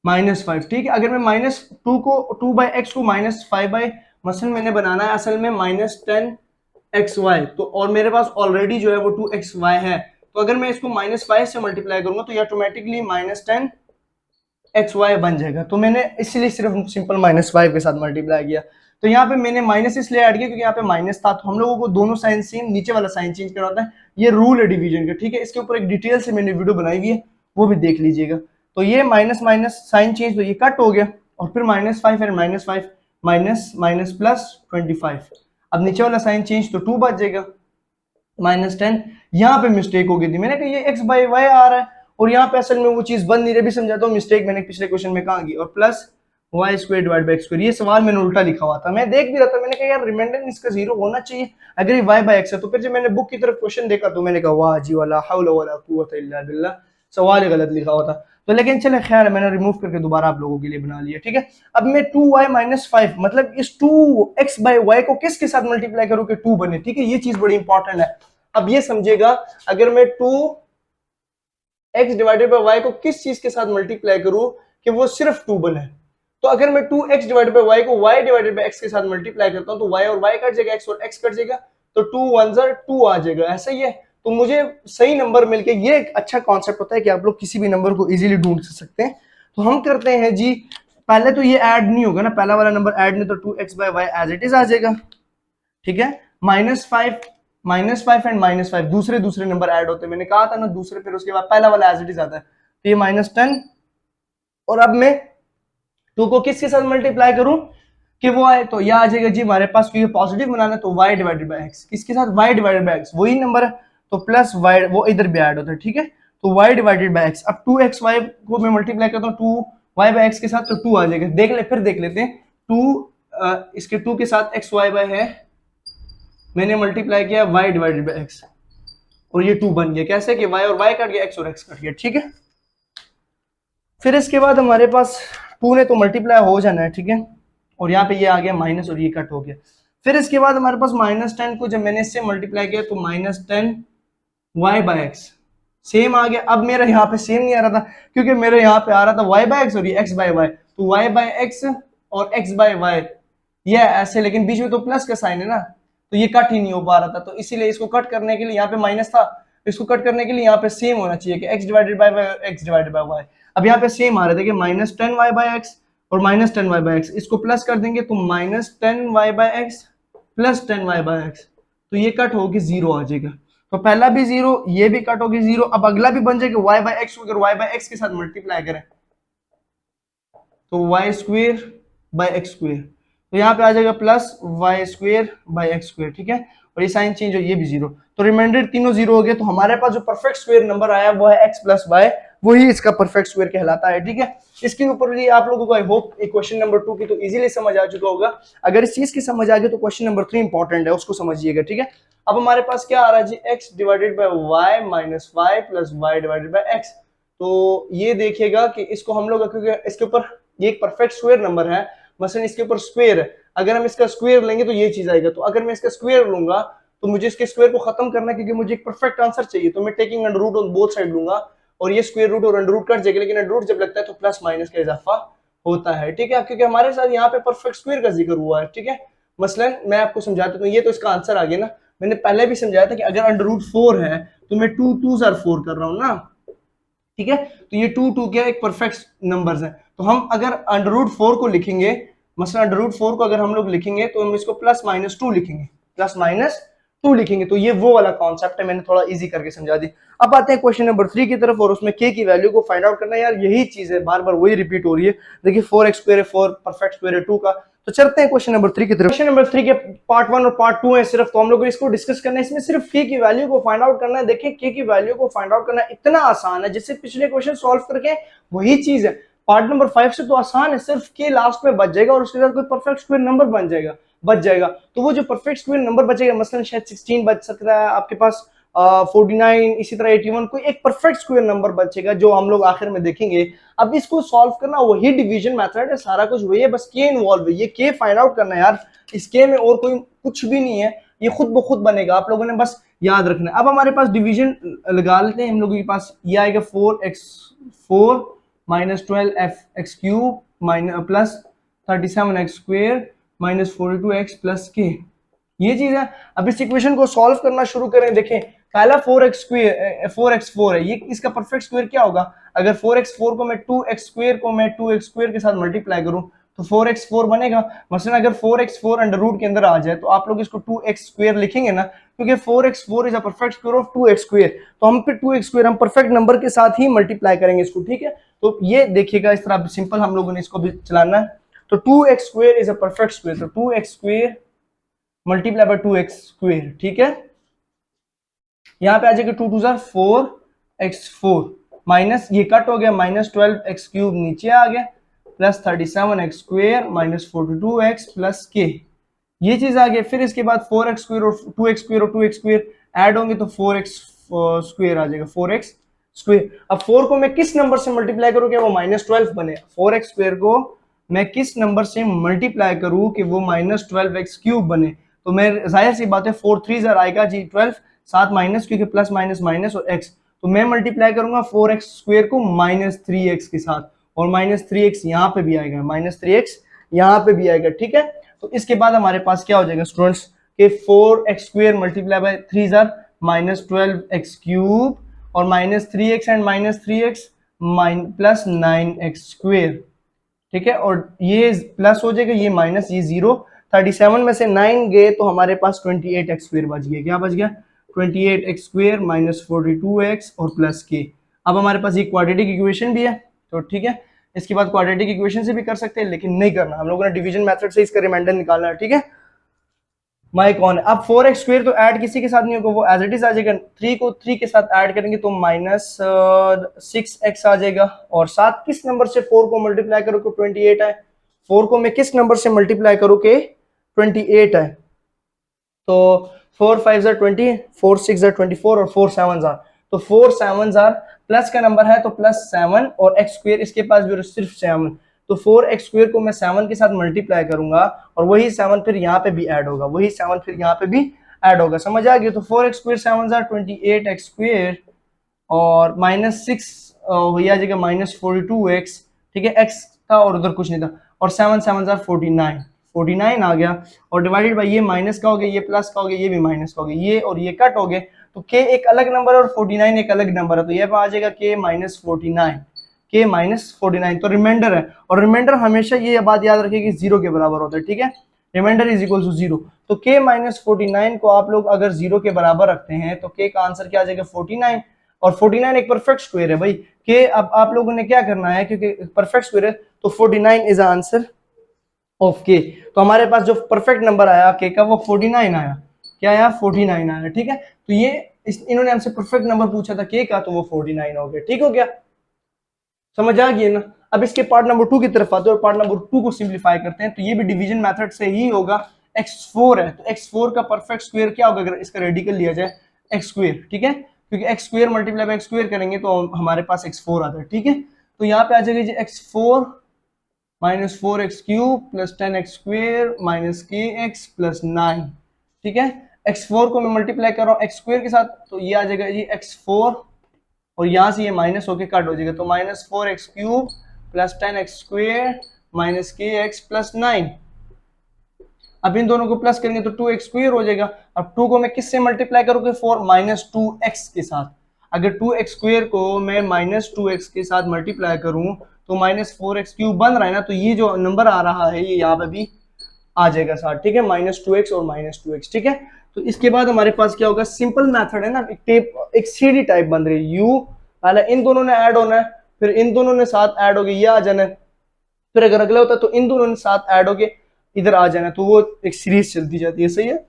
-5। ठीक है, अगर मैं -2 को 2/x को -5 मसल मैंने बनाना है असल में -10xy, तो और मेरे पास ऑलरेडी जो है वो 2xy है, तो अगर मैं इसको -5 से मल्टीप्लाई करूंगा तो ये ऑटोमेटिकली -10xy बन जाएगा। तो मैंने इसलिए सिर्फ सिंपल -5 के साथ मल्टीप्लाई किया। तो यहाँ पे मैंने माइनस इसलिए ऐड किया क्योंकि यहाँ पे माइनस था, तो हम लोगों को दोनों साइन सेम, नीचे वाला साइन चेंज करना होता है, ये रूल है डिवीजन का। ठीक है, इसके ऊपर एक डिटेल से मैंने वीडियो बनाई हुई है, वो भी देख लीजिएगा। तो ये माइनस माइनस साइन चेंज, तो ये कट हो गया, और फिर -5 एंड -5 माइनस माइनस प्लस 25। अब नीचे वाला साइन चेंज, तो 2 बच जाएगा, -10। यहाँ पे मिस्टेक हो गई थी, मैंने कहा ये x/y आ रहा है और यहाँ पे असल में वो चीज बन नहीं रही, भी समझाता हूँ मिस्टेक मैंने पिछले क्वेश्चन में कहा गई, और plus y square divide by x square, ये सवाल मैंने उल्टा लिखा हुआ था, मैं देख भी रहा था, मैंने कहा यार रिमाइंडर इसका 0 होना चाहिए अगर ये y/x है। तो फिर जब मैंने बुक की तरफ क्वेश्चन देखा तो मैंने कहा वाह जी वाला हौला वला कुव्वता इल्ला बिल्लाह, सवाल ही गलत लिखा हुआ था। तो लेकिन चले खैर, मैंने रिमूव करके दोबारा आप लोगों के लिए बना लिया। ठीक है, अब मैं 2y - 5 मतलब इस 2x/y को किसके साथ मल्टीप्लाई करूं कि 2 बने। ठीक है, ये चीज बड़ी इंपॉर्टेंट है। अब ये समझेगा, अगर मैं 2x डिवाइडेड बाय y को किस चीज के साथ मल्टीप्लाई करूं कि वो सिर्फ 2 बने, तो अगर मैं 2x डिवाइडेड बाय y को y डिवाइडेड बाय x के साथ मल्टीप्लाई करता हूं तो y और y कट जाएगा, x और x कट जाएगा, तो 2 1 2 आ जाएगा। ऐसा ही है, तो मुझे सही नंबर मिलके, ये एक अच्छा कॉन्सेप्ट होता है कि आप लोग किसी भी नंबर को इजीली ढूंढ सकते हैं। तो हम करते हैं जी, पहले तो ये ऐड नहीं होगा ना, पहला वाला नंबर ऐड नहीं, तो 2x/y एज इट इज आ जाएगा। ठीक है, -5 एंड -5 दूसरे दूसरे नंबर ऐड होते हैं, मैंने कहा था ना दूसरे, फिर उसके बाद पहला वाला एज इट इज आता है, तो ये -10। और अब मैं 2 को किसके साथ मल्टीप्लाई करूं कि वो आए, तो यह आ जाएगा जी हमारे पास, क्योंकि पॉजिटिव बनाना है तो y डिवाइडेड बाय x, किसके साथ y डिवाइडेड बाय x, वही नंबर है, तो प्लस y वो इधर भी ऐड होता है। ठीक है, तो y डिवाइडेड बाय x, अब 2xy को मैं मल्टीप्लाई करता हूँ 2y बाय x के साथ, तो 2 आ जाएगा। देख ले, फिर देख लेते हैं, 2 इसके 2 के साथ xy बाय है, मैंने मल्टीप्लाई किया y डिवाइडेड बाय x, और ये 2 बन गया। कैसे कि y और y कट गया, x और x कट गया। ठीक है, फिर इसके बाद हमारे पास 2 ने तो मल्टीप्लाई हो जाना है। ठीक है, और यहाँ पे ये आ गया माइनस और ये कट हो गया। फिर इसके बाद हमारे पास -10 को जब मैंने इससे मल्टीप्लाई किया तो -10y/x सेम आ गया। अब मेरा यहाँ पे सेम नहीं आ रहा था क्योंकि मेरे यहाँ पे आ रहा था y/x और ये x/y, तो y/x और x/y ये ऐसे, लेकिन बीच में तो प्लस का साइन है ना, तो ये कट ही नहीं हो पा रहा था, तो इसीलिए इसको कट करने के लिए, यहाँ पे माइनस था, इसको कट करने के लिए यहाँ पे सेम होना चाहिए कि x divided by x divided bye y। अब यहाँ पे सेम आ रहे थे कि -10y/x और -10y/x, इसको प्लस कर देंगे तो -10y/x प्लस 10y/x, तो ये कट होगी 0 आ जाएगा। तो पहला भी 0, ये भी कट होगी 0। अब अगला भी बन जाएगा y/x, अगर y/x के साथ मल्टीप्लाई करें तो y square by x square, तो यहाँ पे आ जाएगा plus y square by x square. ठीक है, और ये साइन चेंज हो, ये भी 0, तो रिमाइंडर तीनों 0 हो गए। तो हमारे पास जो परफेक्ट स्क्वायर नंबर आया वो है x प्लस वाई, वही इसका परफेक्ट स्क्वायर कहलाता है। ठीक है, इसके ऊपर भी आप लोगों को आई होप क्वेश्चन नंबर 2 की तो इजीली समझ आ चुका होगा। अगर इस चीज की समझ आ गई तो क्वेश्चन नंबर 3 इंपॉर्टेंट है, उसको समझिएगा। ठीक है, अब हमारे पास क्या आ रहा है जी, x divided by y minus y plus y divided by x। तो ये देखिएगा कि इसको हम लोग, क्योंकि इसके ऊपर ये एक परफेक्ट स्क्वायर नंबर है, मसलन इसके ऊपर स्क्वायर है, अगर हम इसका स्क्वायर लेंगे तो ये चीज आएगा। तो अगर मैं इसका स्क्वायर लूंगा तो मुझे इसके स्क्वायर को खत्म करना है, क्योंकि मुझे एक परफेक्ट आंसर चाहिए, तो मैं taking under root on both side लूंगा, और ये स्क्वायर रूट और अंडर रूट कट जाएगा, लेकिन अंडर रूट जब लगता है तो प्लस माइनस का इजाफा होता है। ठीक है, क्योंकि हमारे साथ यहाँ पे परफेक्ट स्क्वायर का जिक्र हुआ है। ठीक है, मसलन मैं आपको समझाता हूँ, ये तो इसका आंसर आ गया ना, मैंने पहले भी समझाया था कि अगर अंडर रूट 4 है तो मैं 2 2 4 कर रहा हूँ ना। ठीक है, तो ये 2 2 क्या एक परफेक्ट नंबर्स है, तो हम अगर अंडर रूट 4 को लिखेंगे, मसलन अंडर रूट 4 को अगर हम लोग लिखेंगे तो हम इसको प्लस माइनस 2 लिखेंगे, प्लस माइनस 2 लिखेंगे। तो ये वो वाला कॉन्सेप्ट है, मैंने थोड़ा इजी करके समझा दी। अब आते हैं क्वेश्चन नंबर 3 की तरफ, और उसमें k की वैल्यू को फाइंड आउट करना है। यार यही चीज है, बार बार वही रिपीट हो रही है। देखिए 4x स्क्वायर है 4, परफेक्ट स्क्वायर है 2 का। तो चलते हैं क्वेश्चन नंबर 3 की तरफ। क्वेश्चन नंबर 3 के पार्ट 1 और पार्ट 2 है सिर्फ, तो हम लोग इसको डिस्कस करना है। इसमें सिर्फ k की वैल्यू को फाइंड आउट करना है। देखिए k की वैल्यू को फाइंड आउट करना इतना आसान है, जिससे पिछले क्वेश्चन सॉल्व करके वही चीज है। पार्ट नंबर 5 से तो आसान है, सिर्फ k लास्ट में बच जाएगा और उसके साथ कोई परफेक्ट स्क्वायर नंबर बच जाएगा। तो वो जो परफेक्ट स्क्वायर नंबर बचेगा, मसलन शायद 16 बच सकता है आपके पास, 49, इसी तरह 81, कोई एक परफेक्ट स्क्वायर नंबर बचेगा जो हम लोग आखिर में देखेंगे। अब इसको सॉल्व करना वही डिवीजन मेथड है, सारा कुछ वही है, बस के इन्वॉल्व है। ये के फाइंड आउट करना है यार, इस के में और कोई कुछ भी नहीं है, ये खुद ब खुद बनेगा, आप लोगों ने बस याद रखना है। अब हमारे पास डिवीजन लगा लेते हैं हम लोगों के पास, ये आएगा 4x4 minus 12x cube minus plus 37x square minus 42x plus के, ये चीज है। अब इस इक्वेशन को सॉल्व करना शुरू करें। देखें पहला 4x4 है, ये इसका परफेक्ट स्क्वायर क्या होगा? अगर 4x4 को मैं 2x स्क्वायर के साथ मल्टीप्लाई करूं तो 4x4 बनेगा। मसलन अगर 4x4 अंडर रूट के अंदर आ जाए तो आप लोग इसको 2x स्क्वायर लिखेंगे ना, क्योंकि 4x4 is a perfect square of 2x square. तो हम फिर 2x स्क्वायर हम परफेक्ट नंबर के साथ ही मल्टीप्लाई करेंगे इसको, ठीक है। तो ये देखिएगा इस तरह सिंपल हम लोगों ने इसको भी चलाना है। तो 2x square is a perfect square, तो 2x square multiply bye 2x square, ठीक है। यहां पे आ जाएगा 2 2 4x4 माइनस ये कट हो गया, माइनस 12x क्यूब नीचे आ गया, plus 37x square minus 42x plus के, ये चीज आ गई। फिर इसके बाद 4x स्क्वायर और 2x स्क्वायर और 2x स्क्वायर ऐड होंगे तो 4x स्क्वायर आ जाएगा, 4x स्क्वायर। अब 4 को मैं किस नंबर से मल्टीप्लाई करूं कि वो माइनस 12 बने? 4x स्क्वायर को मैं किस नंबर से मल्टीप्लाई करूं कि वो माइनस 12x क्यूब बने? तो मैं जाहिर सी बात है 4 3 जार आएगा जी 12, साथ माइनस, क्योंकि प्लस माइनस माइनस और x, तो मैं मल्टीप्लाई करूंगा 4x स्क्वायर को माइनस 3x के साथ, और माइनस 3x यहाँ पे भी आएगा, माइनस 3x यहाँ पे भी आएगा, ठीक है। तो इसके बाद हमारे पास क्या हो जाएगा स्टूडेंट्स कि 4x स्क्वायर मल्टीप्लाई बाय 3 जार माइनस 12x क्यूब और minus 3x and minus 3x plus 9x square, ठीक है। और ये प्लस हो जाएगा, ये माइनस, ये 0, 37 में से 9 गए तो हमारे पास 28x स्क्वायर बच गया। क्या बच गया? 28x स्क्वायर माइनस 42x और प्लस के। अब हमारे पास ये क्वाड्रेटिक इक्वेशन भी है, तो ठीक है। इसके बाद क्वाड्रेटिक इक्वेशन से भी कर सकते हैं, लेकिन नहीं करना, हम लोगों ने डिवीजन मेथड से इसका रिमाइंडर निकालना है, ठीक है। माई कौन है? अब 4x स्क्वायर तो ऐड किसी के साथ नहीं होगा, वो एज इट इज आ जाएगा। 3 को 3 के साथ ऐड करेंगे तो माइनस 6x आ जाएगा, और साथ किस नंबर से 4 को मल्टीप्लाई करो कि 28 है? 4 को मैं किस नंबर से मल्टीप्लाई करूं कि 28 है? तो 4 5 जार 20, 4 6 जार 24 और 4 7 जार, तो 4 7 जार प्लस का नंबर है तो प्लस 7 और x स्क्वायर इसके पास भी सिर्फ 7, तो 4x स्क्वायर को मैं 7 के साथ मल्टीप्लाई करूंगा और वही 7 फिर यहाँ पे भी ऐड होगा, वही 7 फिर यहाँ पे भी ऐड होगा, समझ आ गया। तो 4x square 7 jar 28x square और माइनस 6 वही आ जाएगा माइनस 42x, ठीक है। x था और उधर कुछ नहीं था, और 7 7 जार 49 आ गया, और डिवाइडेड बाय ये माइनस का हो गया, ये प्लस का हो गया, ये भी माइनस का हो गया, ये और ये कट हो गए, तो k एक अलग नंबर है और 49 एक अलग नंबर है, तो ये आ जाएगा k माइनस 49, तो रिमाइंडर है, और रिमाइंडर हमेशा ये बात याद रखिए कि 0 के बराबर होता है, ठीक है। रिमाइंडर इज इक्वल टू 0, तो k माइनस 49 को आप लोग अगर 0 के बराबर रखते हैं तो k का आंसर क्या आ जाएगा 49, और 49 एक परफेक्ट स्क्वायर है भाई k। अब आप लोगों ने क्या करना है, क्योंकि परफेक्ट स्क्वायर है तो 49 इज आंसर ऑफ k, तो हमारे पास जो परफेक्ट नंबर आया k का वो 49 आया, क्या आया 49 आया, ठीक है। तो ये इन्होंने हमसे परफेक्ट नंबर पूछा था k का, तो वो 49 हो गया, ठीक हो गया, समझ आ गई ना। अब इसके पार्ट नंबर 2 की तरफ आते हैं और पार्ट नंबर 2 को सिंप्लीफाई करते हैं, तो ये भी डिवीजन मेथड से ही होगा। x4 है तो x4 का परफेक्ट स्क्वायर क्या होगा अगर इसका रेडिकल लिया जाए x स्क्वायर, ठीक है, क्योंकि x square multiply bye x square करेंगे तो हमारे पास x4 आता है, ठीक है। तो यहाँ पे आ जाएगा जी x4 minus 4x cube plus 10x square minus kx plus 9, ठीक है। x4 को मैं मल्टीप्लाई कर रहा हूँ x स्क्वायर के साथ, तो ये आ जाएगा जी x4 और यहाँ से ये माइनस होके कट हो जाएगा, तो minus 4x cube plus 10x square minus kx plus 9। अब इन दोनों को प्लस करेंगे तो 2x स्क्वायर हो जाएगा। अब 2 को मैं किससे मल्टीप्लाई करूँगा 4 माइनस 2x के साथ, अगर 2x स्क्वायर को मैं माइनस 2x के साथ मल्टीप्लाई करूँ तो -4x³ बन रहा है ना, तो ये जो नंबर आ रहा है ये यहाँ पे भी आ जाएगा साथ, ठीक है, -2x और -2x, ठीक है। तो इसके बाद हमारे पास क्या होगा, सिंपल मेथड है ना, एक सीडी टाइप बन रही है, u पहले इन दोनों ने ऐड होना है, फिर इन दोनों ने साथ ऐड हो गए ये आ जाना है, फिर अगर अगला होता है तो इन दोनों ने साथ ऐड हो गए इधर आ जाना है, तो वो एक सीरीज चलती जाती है, सही है।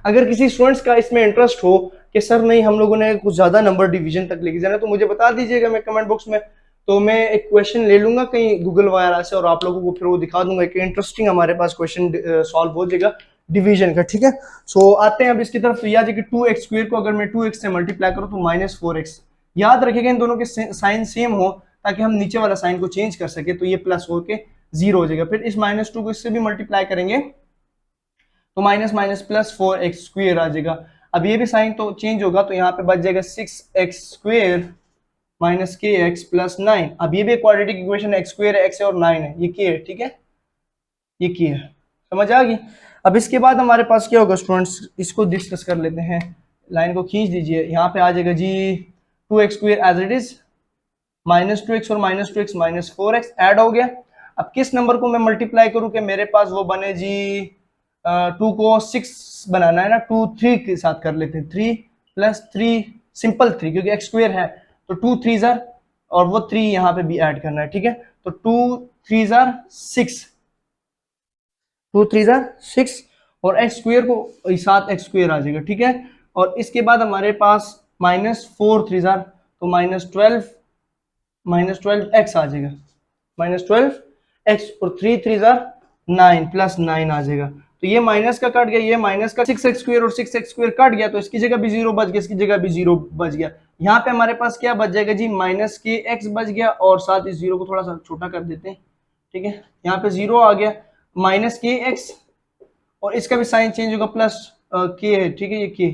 अगर किसी स्टूडेंट्स का इसमें इंटरेस्ट हो कि सर नहीं हम लोगों ने कुछ ज्यादा नंबर डिवीजन तक लेके जाना, तो मुझे बता दीजिएगा मैं कमेंट बॉक्स में, तो मैं एक क्वेश्चन ले लूंगा कहीं गूगल वगैरह से और आप लोगों को फिर वो दिखा दूंगा कि इंटरेस्टिंग हमारे पास क्वेश्चन सॉल्व हो जाएगा डिवीजन का, ठीक है। सो आते हैं अब इसकी तरफ। तो याद है कि 2x² को अगर मैं 2x से मल्टीप्लाई करूँ तो -4x, याद रखिएगा इन दोनों के साइन सेम हो ताकि हम नीचे वाला साइन को चेंज कर सके, तो ये प्लस होके 0 हो जाएगा। फिर इस -2 को इससे भी मल्टीप्लाई करेंगे तो माइनस माइनस प्लस 4x² आ जाएगा। अब ये भी साइन तो चेंज होगा, तो यहाँ पे बच जाएगा 6x² माइनस kx प्लस 9। अब ये भी क्वाड्रेटिक इक्वेशन है, x² है, x है और 9 है, ये k है, ठीक है, ये k है, समझ आ गई। अब इसके बाद हमारे पास क्या होगा स्टूडेंट्स, इसको डिस्कस कर लेते हैं, लाइन को खींच दीजिए, यहाँ पे आ जाएगा जी 2x² as it is, -2x और -2x -4x ऐड हो गया। अब किस नंबर को मैं मल्टीप्लाई करूं कि मेरे पास वो बने जी 2 को 6 बनाना है ना, 2 3 के साथ कर लेते हैं, 3 + 3 सिंपल 3 क्योंकि x² है, तो 2 3 जार और वो 3 यहाँ पे भी ऐड करना है, ठीक है। तो 2 3 जार 6, 2 3 जार 6 और x² को साथ x² आ जाएगा, ठीक है। और इसके बाद हमारे पास -4 3 जार तो -12x आ जाएगा, -12x और 3 3 जार 9 + 9 आ जाएगा। तो ये माइनस का कट गया, ये माइनस का 6x² और 6x² कट गया, तो इसकी जगह भी 0 बच गया, इसकी जगह भी 0 बच गया। यहाँ पे हमारे पास क्या बच जाएगा जी, -kx बच गया और साथ इस 0 को थोड़ा सा छोटा कर देते हैं, ठीक है। यहाँ पे 0 आ गया, -kx और इसका भी साइन चेंज होगा, प्लस k है, ठीक है, ये k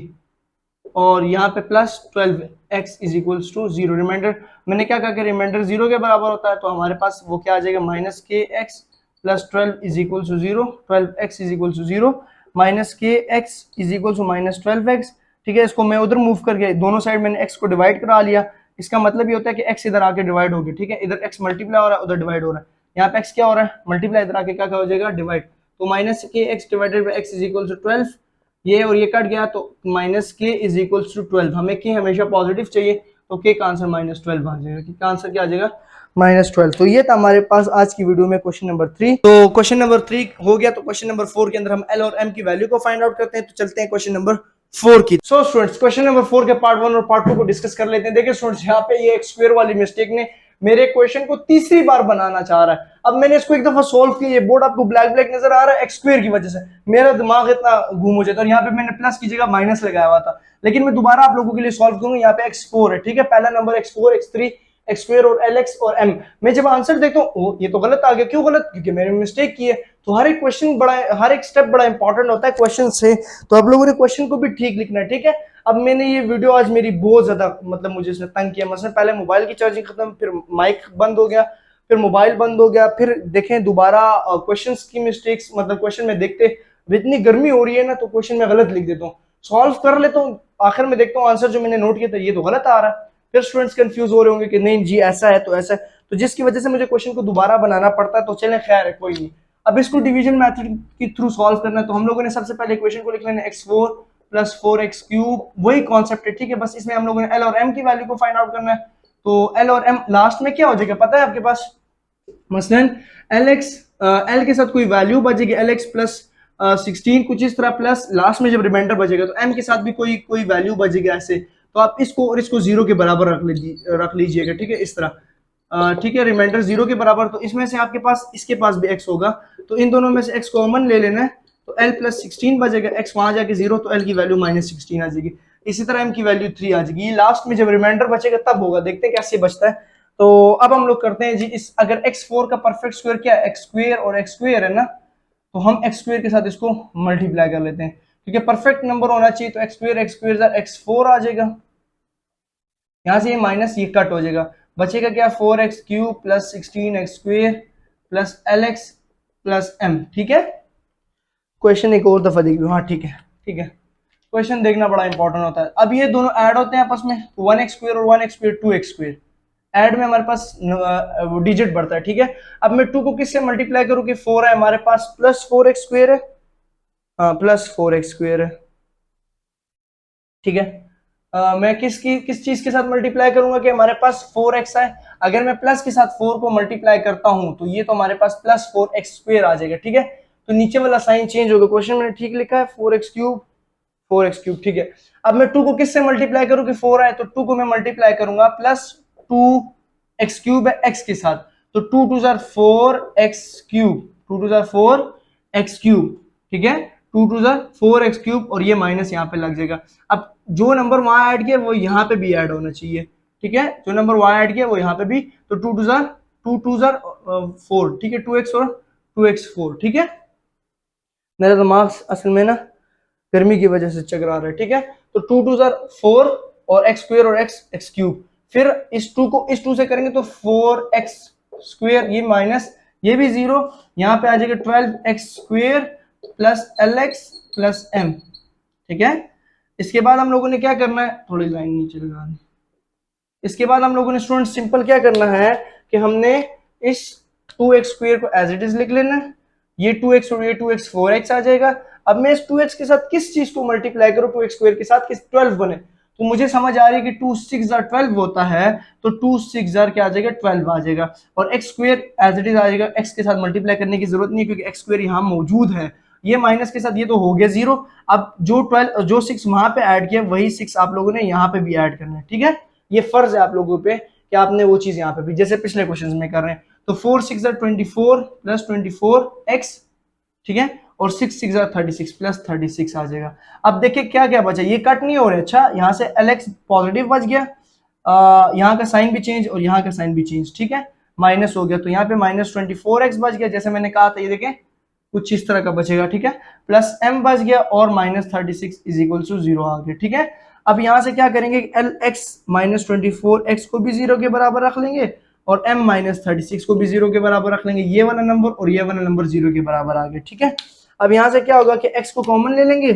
और यहाँ पे +12x = 0। रिमाइंडर मैंने क्या कहा कि रिमाइंडर 0 के बराबर होता है, तो हमारे पास वो क्या आ जाएगा, -kx + 12 = 0, 12x = 0, -kx = -12x, ठीक है। इसको मैं उधर मूव करके दोनों साइड मैंने x को डिवाइड करा लिया, इसका मतलब ये होता है कि x इधर आके डिवाइड हो गया, ठीक है, इधर x मल्टीप्लाई हो रहा है, उधर डिवाइड हो रहा है, यहाँ पे x क्या हो रहा है, मल्टीप्लाई, इधर आके क्या हो जाएगा, डिवाइड। तो -kx / x = 12, ये और ये कट गया, तो -k = 12, हमें k हमेशा पॉजिटिव चाहिए, तो k का आंसर -12 आ जाएगा, k का आंसर क्या आ जाएगा, -12। तो ये था हमारे पास आज की वीडियो में क्वेश्चन नंबर 3। तो क्वेश्चन नंबर 3 हो गया, तो क्वेश्चन नंबर 4 के अंदर हम L और M की वैल्यू को फाइंड आउट करते हैं। तो चलते हैं क्वेश्चन नंबर 4 की। सो स्टूडेंट्स क्वेश्चन नंबर 4 के पार्ट 1 और पार्ट 2 को डिस्कस कर लेते हैं। देखिए स्टूडेंट्स, यहाँ पे ये x² वाली मिस्टेक ने मेरे क्वेश्चन को तीसरी बार बनाना चाह रहा है। अब मैंने इसको एक दफा सोल्व किया, ये बोर्ड आपको ब्लैक ब्लैक नजर आ रहा है, x² की वजह से मेरा दिमाग इतना घूम हो जाता है, और यहाँ पे मैंने प्लस की जगह माइनस लगाया हुआ था, लेकिन मैं दोबारा आप लोगों के लिए सॉल्व करूंगा। यहाँ पे x4 है, ठीक है, पहला नंबर x4 x3 x² और lx और m। मैं जब आंसर देखता हूँ ये तो गलत आ गया, क्यों गलत, क्योंकि मैंने मिस्टेक की है। तो हर एक क्वेश्चन बड़ा, हर एक स्टेप बड़ा इंपॉर्टेंट होता है क्वेश्चन से, तो आप लोगों ने क्वेश्चन को भी ठीक लिखना है, ठीक है। अब मैंने ये वीडियो आज मेरी बहुत ज्यादा मतलब मुझे इसने तंग किया, मतलब पहले मोबाइल की चार्जिंग खत्म, फिर माइक बंद हो गया, फिर मोबाइल बंद हो गया, फिर देखें दोबारा क्वेश्चंस की मिस्टेक्स, मतलब क्वेश्चन में देखते इतनी गर्मी हो रही है ना, तो क्वेश्चन में गलत लिख देता हूँ, सॉल्व कर लेता हूँ, आखिर में देखता हूँ आंसर जो मैंने नोट किया था ये तो गलत आ रहा है। फिर स्टूडेंट्स कंफ्यूज हो रहे होंगे कि नहीं जी ऐसा है तो ऐसा है, तो जिसकी वजह से मुझे क्वेश्चन को दोबारा बनाना पड़ता है। तो चलें खैर है, कोई नहीं। अब इसको डिवीजन मेथड के थ्रू सॉल्व करना है, तो हम लोगों ने सबसे पहले इक्वेशन को लिख लेना x4 + 4x³, वही कॉन्सेप्ट है, ठीक है। बस इसमें हम लोगों ने L और M की वैल्यू को फाइंड आउट करना है। तो L और M लास्ट में क्या हो जाएगा पता है आपके पास, मसलन LX L के साथ कोई वैल्यू बचेगी, LX + 16 कुछ इस तरह, प्लस लास्ट में जब रिमाइंडर बचेगा तो M के साथ भी कोई वैल्यू बचेगा ऐसे, तो आप इसको और इसको 0 के बराबर रख लीजिएगा, ठीक है, इस तरह, ठीक है, रिमाइंडर 0 के बराबर। तो इसमें से आपके पास, इसके पास भी x होगा, तो इन दोनों में से x कॉमन ले लेना है, तो L + 16 बचेगा, x वहां जाके 0, तो L की वैल्यू -16 आ जाएगी। इसी तरह M की वैल्यू 3 आ जाएगी। ये लास्ट में जब रिमाइंडर बचेगा तब होगा, देखते हैं कैसे बचता है। तो अब हम लोग करते हैं जी, इस अगर x4 का परफेक्ट स्क्वायर क्या है, x² और x² है ना, तो हम x² के साथ इसको मल्टीप्लाई कर लेते हैं, क्योंकि परफेक्ट नंबर होना चाहिए, तो x² x4 आ जाएगा, यहां से ये माइनस ये कट हो जाएगा, बचेगा क्या 4x³ + 16x² + lx + m, ठीक है। क्वेश्चन एक और दफा देखिए, हाँ ठीक है, ठीक है, क्वेश्चन देखना बड़ा इंपॉर्टेंट होता है। अब ये दोनों ऐड होते हैं आपस में, 1x² और 1x² 2x², ऐड में हमारे पास डिजिट बढ़ता है, ठीक है। अब मैं 2 को किससे मल्टीप्लाई करूं कि 4 है हमारे पास, प्लस 4x स्क्वायर है, हाँ प्लस 4x स्क्वायर है, ठीक है। मैं किस चीज के साथ मल्टीप्लाई करूंगा कि हमारे पास 4x है। अगर मैं प्लस के साथ 4 को मल्टीप्लाई करता हूं तो ये तो हमारे पास प्लस 4x स्क्वायर आ जाएगा, ठीक है। तो नीचे वाला साइन चेंज होगा, क्वेश्चन में ठीक लिखा है 4x क्यूब, 4x क्यूब, ठीक है। अब मैं 2 को किससे मल्टीप्लाई करूं कि 4 है, तो 2 को मैं मल्टीप्लाई करूंगा प्लस 2x क्यूब है x के साथ, तो 2 टू जार 4x क्यूब, 2 टू जार 4x क्यूब, ठीक है। 2 टू जार 4x क्यूब और ये माइनस यहाँ पे लग जाएगा। अब जो नंबर वहां ऐड किया वो यहाँ पे भी ऐड होना चाहिए, ठीक है। जो नंबर वहां ऐड किया वो यहाँ पे भी, तो 2 टू जार 4, ठीक है, 2x और 2x 4, ठीक है। मेरा दिमाग असल में ना गर्मी की वजह से चकरा रहा है, ठीक है। तो 2 टू जार 4 और x स्क्वायर और x क्यूब, फिर इस 2 को इस 2 से करेंगे तो 4x स्क्वायर, ये माइनस, ये भी जीरो, यहाँ पे आ जाएगा 12x square plus lx plus m, ठीक है। इसके बाद हम लोगों ने क्या करना है, थोड़ी लाइन नीचे लगानी। इसके बाद हम लोगों ने स्टूडेंट सिंपल क्या करना है कि हमने इस 2x स्क्वायर को एज इट इज लिख लेना है, ये 2x और ये 2x 4x आ जाएगा। अब मैं इस 2x के साथ किस चीज को मल्टीप्लाई करूं, 2x स्क्वायर के साथ, किस 12 बने, तो मुझे समझ आ रही है कि 2 6 जार 12 होता है, तो 2 6 जार क्या आ जाएगा, 12 आ जाएगा। और x square as it is आ जाएगा, x के साथ मल्टीप्लाई करने की जरूरत नहीं क्योंकि x स्क्वायर यहाँ मौजूद है, ये माइनस के साथ ये तो हो गया जीरो। अब जो 6 वहां पे ऐड किया वही 6 आप लोगों ने यहाँ पे भी ऐड करना है, ठीक है। ये फर्ज है आप लोगों पे कि आपने वो चीज यहाँ पे भी, जैसे पिछले क्वेश्चन में कर रहे हैं। तो 4 6 24 प्लस 24x, ठीक है, और 6 6 36 प्लस 36 आ जाएगा। अब देखिए क्या क्या बचा, ये कट नहीं हो रहा, अच्छा यहाँ से lx पॉजिटिव बच गया, यहाँ का साइन भी चेंज और यहाँ का साइन भी चेंज, ठीक है, माइनस हो गया, तो यहाँ पे माइनस 24x बच गया, जैसे मैंने कहा था, ये देखें कुछ इस तरह का बचेगा, ठीक है, प्लस m बच गया और माइनस 36 इज इक्वल टू 0 आ गया, ठीक है। अब यहां से क्या करेंगे, lx माइनस 24x को भी 0 के बराबर रख लेंगे और m माइनस 36 को भी 0 के बराबर रख लेंगे, ये वाला नंबर और ये वाला नंबर 0 के बराबर आ गया, ठीक है। अब यहां से क्या होगा कि x को कॉमन ले लेंगे,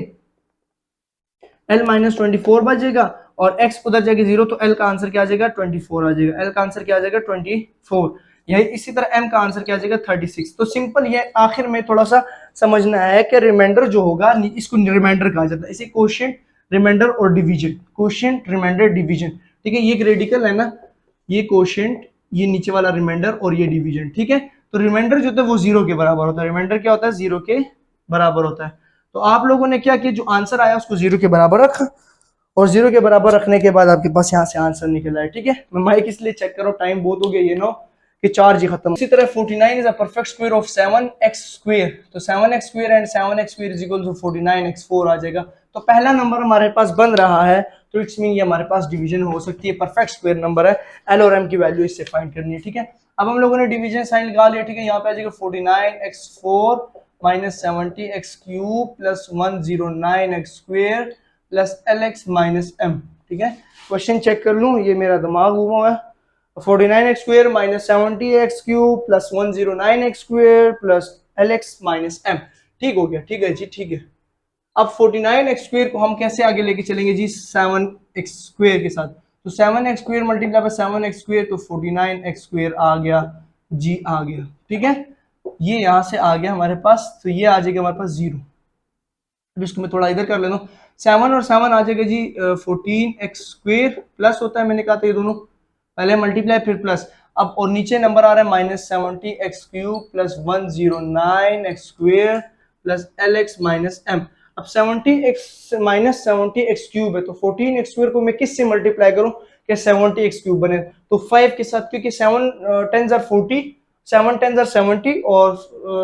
l माइनस 24 बचेगा और x उधर जाएगा 0, तो l का आंसर क्या आ जाएगा, 24 आ जाएगा, l का आंसर क्या आ जाएगा, 24। यही इसी तरह m का आंसर क्या आ जाएगा, 36। तो सिंपल, ये आखिर में थोड़ा सा समझना है कि रिमाइंडर जो होगा, इसको रिमाइंडर कहा जाता है, इसे क्वोशिएंट, रिमाइंडर और डिवीजन, क्वोशिएंट रिमाइंडर डिवीजन, ठीक है। ये रेडिकल है ना, ये क्वोशिएंट, ये नीचे वाला रिमाइंडर और ये डिवीजन, ठीक है। तो रिमाइंडर जो होता है वो 0 के बराबर होता है, रिमाइंडर क्या होता है, 0 के बराबर होता है। तो आप लोगों ने क्या किया, जो आंसर आया उसको 0 के बराबर रखा और 0 के बराबर रखने के बाद आपके पास यहाँ से आंसर निकल आया, ठीक है। मैं माइक इसलिए चेक करो, टाइम बहुत हो गया, ये नो कि चार्ज ही खत्म। इसी तरह 49 is a perfect square of 7x square, तो 7x square and 7x square is equal to 49x4 आ जाएगा। तो पहला नंबर हमारे पास बन रहा है, तो इट्स मीन ये हमारे पास डिवीजन हो सकती है, परफेक्ट स्क्वायर नंबर है, एल और एम की वैल्यू इससे फाइंड करनी है, ठीक है। अब हम लोगों ने डिवीजन साइन लगा लिया, ठीक है। यहाँ पे आ जाएगा 49x4 minus 70x cube plus 109x square plus lx minus m, ठीक है। क्वेश्चन चेक कर लूं, ये मेरा दिमाग घूमा है। 49x square minus 70x cube plus 109x square plus lx minus m, ठीक हो गया, ठीक है जी, ठीक है। अब 49x स्क्वायर को हम कैसे आगे लेके चलेंगे जी, 7x स्क्वायर के साथ, तो 7x square multiply bye 7x square, तो 49x स्क्वायर आ गया जी, आ गया, ठीक है। ये यहां से आ गया हमारे पास, तो ये आ जाएगा हमारे पास 0। इसको मैं थोड़ा इधर कर लेता हूँ, 7 और 7 आ जाएगा जी 14x स्क्वायर, प्लस होता है, मैंने कहा था ये दोनों पहले मल्टीप्लाई फिर प्लस। अब और नीचे नंबर आ रहा है minus 70x cube plus 109x square plus lx minus m। अब 70x माइनस 70x क्यूब है, तो 14x स्क्वायर को मैं किस से मल्टीप्लाई करूं कि 70x क्यूब बने, तो 5 के साथ, क्योंकि 7 10 आर 40, 7 10 आर 70 और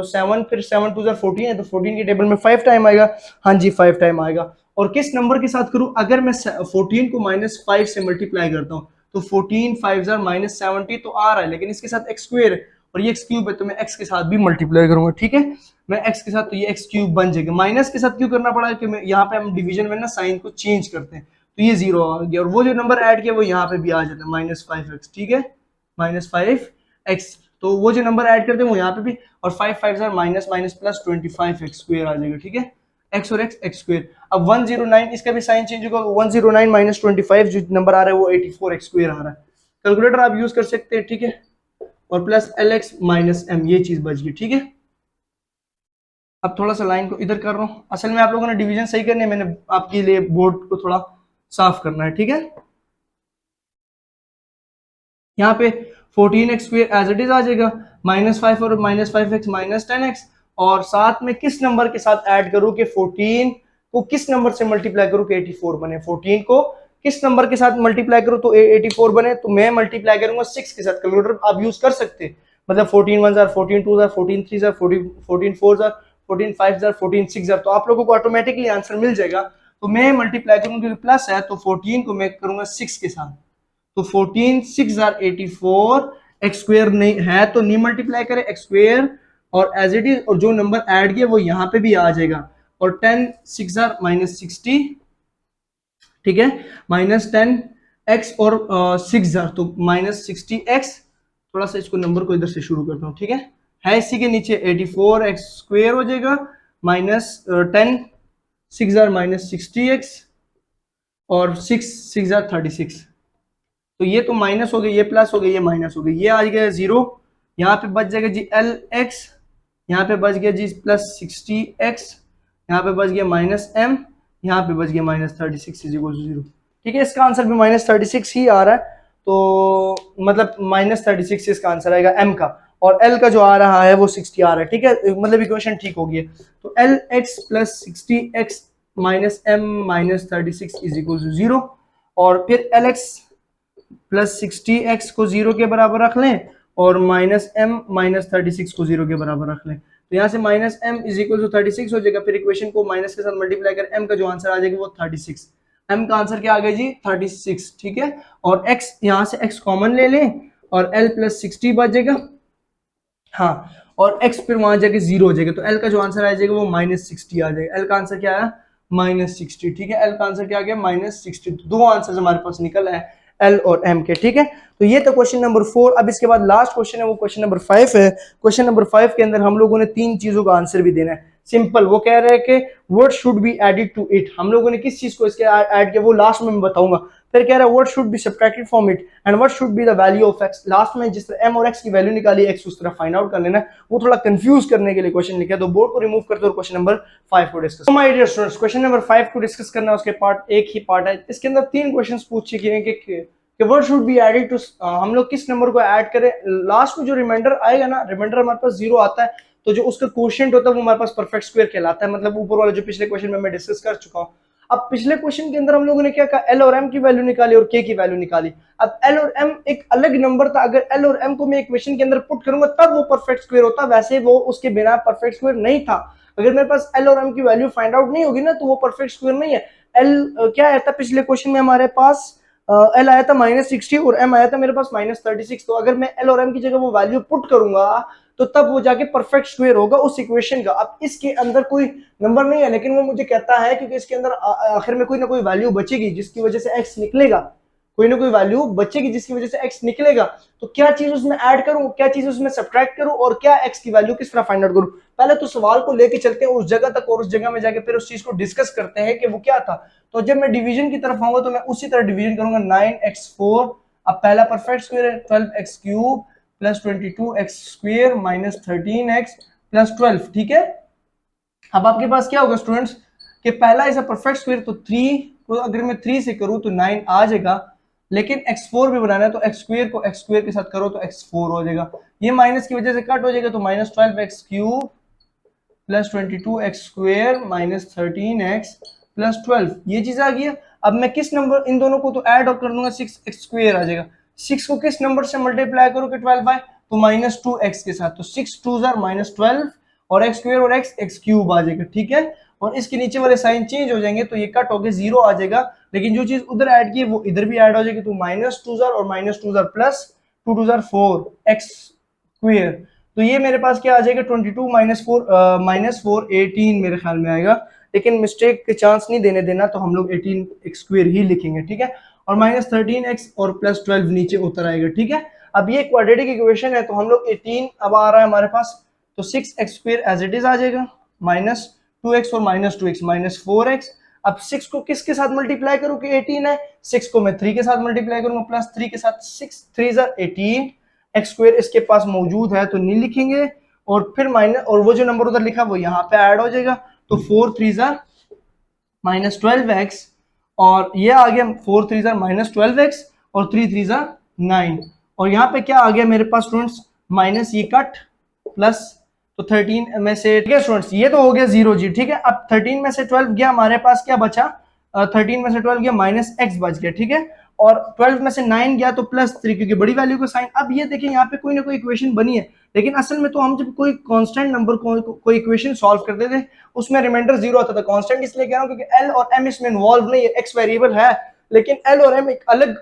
7 फिर 7 2 आर 14 है, तो 14 की टेबल में 5 टाइम आएगा, हाँ जी 5 टाइम आएगा। और किस नंबर के साथ करूं, अगर मैं 14 को माइनस 5 से मल्टीप्लाई करता हूं, तो 14 5 माइनस 70 तो आ रहा है, लेकिन इसके साथ x स्क्वायर है और ये x क्यूब है, तो मैं x के साथ भी मल्टीप्लाई करूंगा, ठीक है। मैं x के साथ, तो ये x क्यूब बन जाएगा। माइनस के साथ क्यों करना पड़ा, कि यहाँ पे हम डिवीजन में ना साइन को चेंज करते हैं, तो ये 0 आ गया, और वो जो नंबर ऐड किया वो यहाँ पे भी आ जाता है माइनस 5x, ठीक है, माइनस 5x, तो वो जो नंबर ऐड करते हैं वो यहाँ पे भी, और 5 5 minus minus plus 25x square आ जाएगा, ठीक है, x और x स्क्वायर। अब 109, इसका भी साइन चेंज होगा, 109 माइनस 25 जो नंबर आ रहा है वो 84x स्क्वायर आ रहा है, कैलकुलेटर आप यूज कर सकते हैं, ठीक है, और plus l x minus m, ये चीज बच गई, ठीक है। अब थोड़ा सा लाइन को इधर कर रहा हूँ, असल में आप लोगों ने डिवीजन सही करनी है, मैंने आपके लिए बोर्ड को थोड़ा साफ करना है, ठीक है। यहाँ पे 14x square as it is आ जाएगा, -5 और -5x -10x, और साथ में किस नंबर के साथ ऐड करूं कि 14 को किस नंबर से मल्टीप्लाई करूं कि 84 बने, 14 को किस नंबर के साथ मल्टीप्लाई करूं तो 84 बने, तो मैं मल्टीप्लाई करूंगा 6 के साथ। कैलकुलेटर आप यूज कर सकते हैं, मतलब 14 1 jar, 14 2 jar, 14 3 jar, 14 4 jar, 14 5 jar, 14 6 jar, तो आप लोगों को ऑटोमेटिकली आंसर मिल जाएगा। तो मैं मल्टीप्लाई करूंगा क्योंकि प्लस है, तो 14 को मैं करूंगा 6 के साथ, तो 14 6 जार 84, एक्स स्क्वेयर नहीं है तो नहीं मल्टीप्लाई करें, एक्स स्क्वेयर और एज इट इज, और जो नंबर ऐड किया वो यहाँ पे भी आ जाएगा, और 10 6 जार -60, ठीक है, -10 एक्स और 6 जार तो -60 एक्स, थोड़ा सा इसको नंबर को इधर से शुरू करता हूँ, ठीक है इसी के नीचे 84 एक्स स्क्वेयर हो जाएगा, -10 6 जार -60 एक्स, और 6 जार 36, तो ये तो माइनस हो गई, ये प्लस हो गई, ये माइनस हो गई, ये आ गया 0, यहाँ पे बच जाएगा जी एल एक्स, यहाँ पे बच गया जी +60x, यहाँ पे बच गया -m, यहाँ पे बच गया -36 इज इक्वल टू 0, ठीक है। इसका आंसर भी -36 ही आ रहा है, तो मतलब -36 इसका आंसर आएगा m का, और l का जो आ रहा है वो 60 आ रहा है, ठीक है, मतलब इक्वेशन ठीक होगी है। तो l x plus 60x -m -36 is equal to 0, और फिर एल एक्स प्लस 60x को 0 के बराबर रख लें, और -m -36 को 0 के बराबर रख लें, तो यहाँ से -m इज इक्वल टू 36 हो जाएगा, फिर इक्वेशन को माइनस के साथ मल्टीप्लाई कर m का जो आंसर आ जाएगा वो 36, m का आंसर क्या आ गया जी 36, ठीक है। और x, यहाँ से x कॉमन ले लें, और l प्लस 60 बच जाएगा, हाँ, और x फिर वहां जाके 0 हो जाएगा, तो l का जो आंसर आ जाएगा वो -60 आ जाएगा, l का आंसर क्या आया -60, ठीक है, l का आंसर क्या आ गया -60, तो दो आंसर हमारे पास निकल है एल और एम के, ठीक है। तो ये तो क्वेश्चन नंबर 4। अब इसके बाद लास्ट क्वेश्चन है वो क्वेश्चन नंबर 5 है। क्वेश्चन नंबर 5 के अंदर हम लोगों ने 3 चीजों का आंसर भी देना है। सिंपल, वो कह रहे हैं कि what should be added to it, हम लोगों ने किस चीज को इसके ऐड किया वो लास्ट में मैं बताऊंगा। फिर कह रहा है what should be subtracted from it and what should be the value of x, last में जिस तरह एम और एक्स की वैल्यू निकाली एक्स उस तरह फाइंड आउट कर लेना है, वो थोड़ा कंफ्यूज करने के लिए क्वेश्चन लिखा है, तो बोर्ड को रिमूव करते हुए क्वेश्चन नंबर 5 को discuss. My dear students, question number 5 को डिस्कस करना है, उसके पार्ट एक ही पार्ट है, इसके अंदर 3 क्वेश्चंस पूछे गए हैं कि what should be added to, हम लोग किस नंबर को ऐड करें, लास्ट में जो रिमाइंडर आएगा ना, रिमाइंडर हमारे पास 0 आता है, तो जो उसका कोशेंट होता है वो हमारे पास परफेक्ट स्क्वायर कहलाता है, मतलब ऊपर वाला जो पिछले क्वेश्चन में मैं डिस्कस कर चुका हूं। अब पिछले क्वेश्चन के अंदर हम लोगों ने क्या कहा, एल और एम की वैल्यू निकाली और के की वैल्यू निकाली। अब एल और एम एक अलग नंबर था, अगर एल और एम को मैं इक्वेशन के अंदर पुट करूंगा तब वो परफेक्ट स्क्वायर होता, वैसे वो उसके बिना परफेक्ट स्क्वायर नहीं था। अगर मेरे पास एल और एम की वैल्यू फाइंड आउट नहीं होगी ना तो वो परफेक्ट स्क्वायर नहीं है। एल क्या आया था पिछले क्वेश्चन में हमारे पास, एल आया था -60 और एम आया था मेरे पास -36, तो अगर मैं एल और एम की जगह वो वैल्यू पुट करूंगा तो तब वो जाके परफेक्ट स्क्वायर होगा उस इक्वेशन का। अब इसके अंदर कोई नंबर नहीं है, लेकिन वो मुझे कहता है क्योंकि इसके अंदर आखिर में कोई ना कोई वैल्यू बचेगी जिसकी वजह से एक्स निकलेगा, कोई ना कोई वैल्यू बचेगी जिसकी वजह से एक्स निकलेगा, तो क्या चीज उसमें ऐड करूं, क्या चीज उसमें सब्ट्रैक्ट करूं, और क्या एक्स की वैल्यू किस तरह फाइंड आउट करूं। पहले तो सवाल को लेके चलते हैं उस जगह तक और उस जगह में जाके फिर उस चीज को डिस्कस करते हैं कि वो क्या था। तो जब मैं डिवीजन की तरफ आऊंगा तो मैं उसी तरह डिवीजन करूंगा, 9x4, अब पहला परफेक्ट स्क्वायर है 12x cube plus 22x square minus 13x plus 12, ठीक है। अब आपके पास क्या होगा स्टूडेंट्स कि पहला इज अ परफेक्ट स्क्वायर, तो 3 को अगर मैं 3 से करूं तो 9 आ जाएगा, लेकिन x4 भी बनाना है तो x स्क्वायर को x स्क्वायर के साथ करो तो x4 हो जाएगा, ये माइनस की वजह से कट हो जाएगा, तो -12x cube plus 22x square minus 13x plus 12, ये चीज आ गई है। अब मैं किस नंबर, इन दोनों को तो ऐड कर दूंगा, 6x स्क्वायर आ जाएगा, 6 को किस नंबर से मल्टीप्लाई करो कि 12 बाय, तो -2x के साथ, तो 6 2 -12 और x स्क्वायर और x क्यूब आ जाएगा, ठीक है। और इसके नीचे वाले साइन चेंज हो जाएंगे तो ये कट होके 0 आ जाएगा, लेकिन जो चीज उधर ऐड की है वो इधर भी ऐड हो जाएगी, तो -2 और -2 प्लस 2 2 4 x स्क्वायर, तो ये मेरे पास क्या आ जाएगा 22 -4 18 मेरे ख्याल में आएगा, लेकिन मिस्टेक के चांस नहीं देने देना, तो हम लोग 18 स्क्वायर ही लिखेंगे, ठीक है। और -13x और प्लस 12 नीचे उतर आएगा, ठीक है। अब ये क्वाड्रेटिक इक्वेशन है तो हम लोग 18 अब आ रहा है हमारे पास, तो 6x square as it is आ जाएगा, -2x और -2x -4x, अब 6 को किसके साथ मल्टीप्लाई करूं कि 18 है, 6 को मैं 3 के साथ मल्टीप्लाई करूंगा प्लस 3 के साथ, 6 3 18, एक्स स्क्वायर इसके पास मौजूद है तो नहीं लिखेंगे, और फिर माइनस, और वो जो नंबर उधर लिखा वो यहाँ पे ऐड हो जाएगा, तो 4 3 माइनस 12x, और ये आ गया 4 3 माइनस 12x, और 3 3 9, और यहाँ पे क्या आ गया मेरे पास स्टूडेंट्स, माइनस ये कट प्लस, तो 13 में से, ठीक है स्टूडेंट्स, ये तो हो गया 0 जी, ठीक है। अब 13 में से 12 गया, हमारे पास क्या बचा, 13 में से 12 गया माइनस एक्स बच गया, ठीक है, और 12 में से 9 गया तो प्लस 3, क्योंकि बड़ी वैल्यू का साइन। अब ये देखिए यहाँ पे कोई ना कोई इक्वेशन बनी है, लेकिन असल में तो हम जब कोई कांस्टेंट नंबर को कोई इक्वेशन सॉल्व करते थे उसमें रिमाइंडर 0 आता था। कांस्टेंट इसलिए कह रहा हूँ क्योंकि एल और एम इसमें इन्वॉल्व नहीं है, एक्स वेरिएबल है, लेकिन एल और एम एक अलग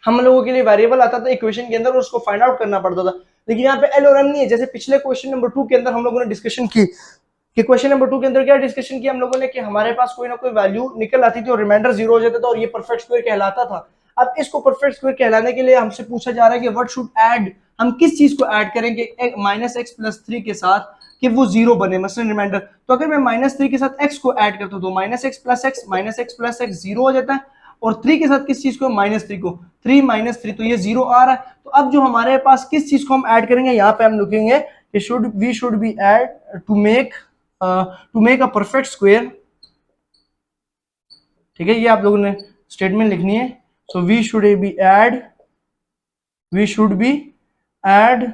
हम लोगों के लिए वेरिएबल आता था इक्वेशन के अंदर और उसको फाइंड आउट करना पड़ता था, लेकिन यहाँ पे एल और एम नहीं है। जैसे पिछले क्वेश्चन नंबर 2 के अंदर हम लोगों ने डिस्कशन की कि क्वेश्चन नंबर 2 के अंदर क्या डिस्कशन किया हम लोगों ने कि हमारे पास कोई ना कोई वैल्यू निकल आती थी और रिमाइंडर 0 हो जाता था और ये परफेक्ट स्क्वायर कहलाता था। अब इसको परफेक्ट स्क्वायर कहलाने के लिए हमसे पूछा जा रहा है कि व्हाट शुड ऐड, हम किस चीज को ऐड करेंगे माइनस एक्स प्लस 3 के साथ कि वो 0 बने, मसलन रिमाइंडर। तो अगर मैं माइनस 3 के साथ x को ऐड करता हूं तो माइनस एक्स प्लस एक्स 0 हो जाता है, और 3 के साथ किस चीज को, माइनस 3 को, 3 माइनस 3, तो ये 0 आ रहा है। तो अब जो हमारे पास किस चीज को हम ऐड करेंगे, यहाँ पे हम लिखेंगे कि we should be add to make a perfect square, ठीक है, ये आप लोगों ने स्टेटमेंट लिखनी है। So we should be add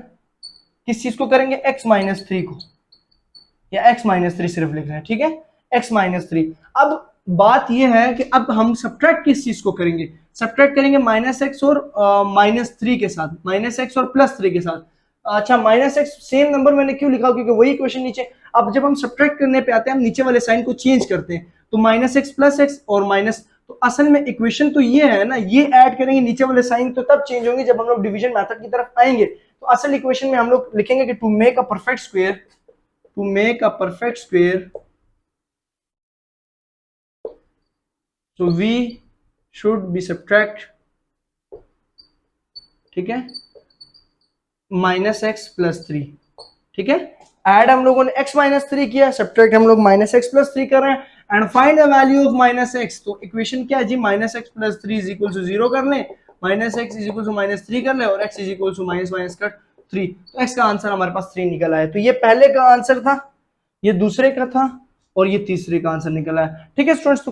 किस चीज को करेंगे, x माइनस 3 को, या x माइनस 3 सिर्फ लिख रहे हैं, ठीक है, x माइनस 3। अब बात यह है कि अब हम सब्ट्रैक्ट किस चीज को करेंगे, सब्ट्रैक्ट करेंगे माइनस एक्स और माइनस 3 के साथ, माइनस एक्स और प्लस 3 के साथ। अच्छा, माइनस एक्स सेम नंबर मैंने क्यों लिखा, क्योंकि वही क्वेश्चन नीचे। अब जब हम सब्ट्रैक्ट करने पे आते हैं हम नीचे वाले साइन को चेंज करते हैं, तो माइनस एक्स प्लस एक्स और माइनस, तो असल में इक्वेशन तो ये है ना, ये ऐड करेंगे नीचे वाले साइन तो तब चेंज होंगे जब हम लोग डिवीजन मेथड की तरफ आएंगे। तो असल इक्वेशन में हम लोग लिखेंगे कि to make a perfect square, so we should be subtract, ठीक है, माइनस एक्स प्लस 3, ठीक है, ऐड हम लोगों ने x माइनस 3 किया, सब्ट्रैक्ट हम लोग माइनस एक्स प्लस 3 कर रहे हैं, and find the value of minus x. तो इक्वेशन क्या है जी, minus x plus 3 is equal to 0 कर लें, minus x is equal to minus 3 कर लें, और x is equal to minus minus का 3, तो x का आंसर हमारे पास 3 निकल आया। तो ये पहले का आंसर था, ये दूसरे का था, और ये तीसरे का आंसर निकला है, ठीक है स्टूडेंट्स। तो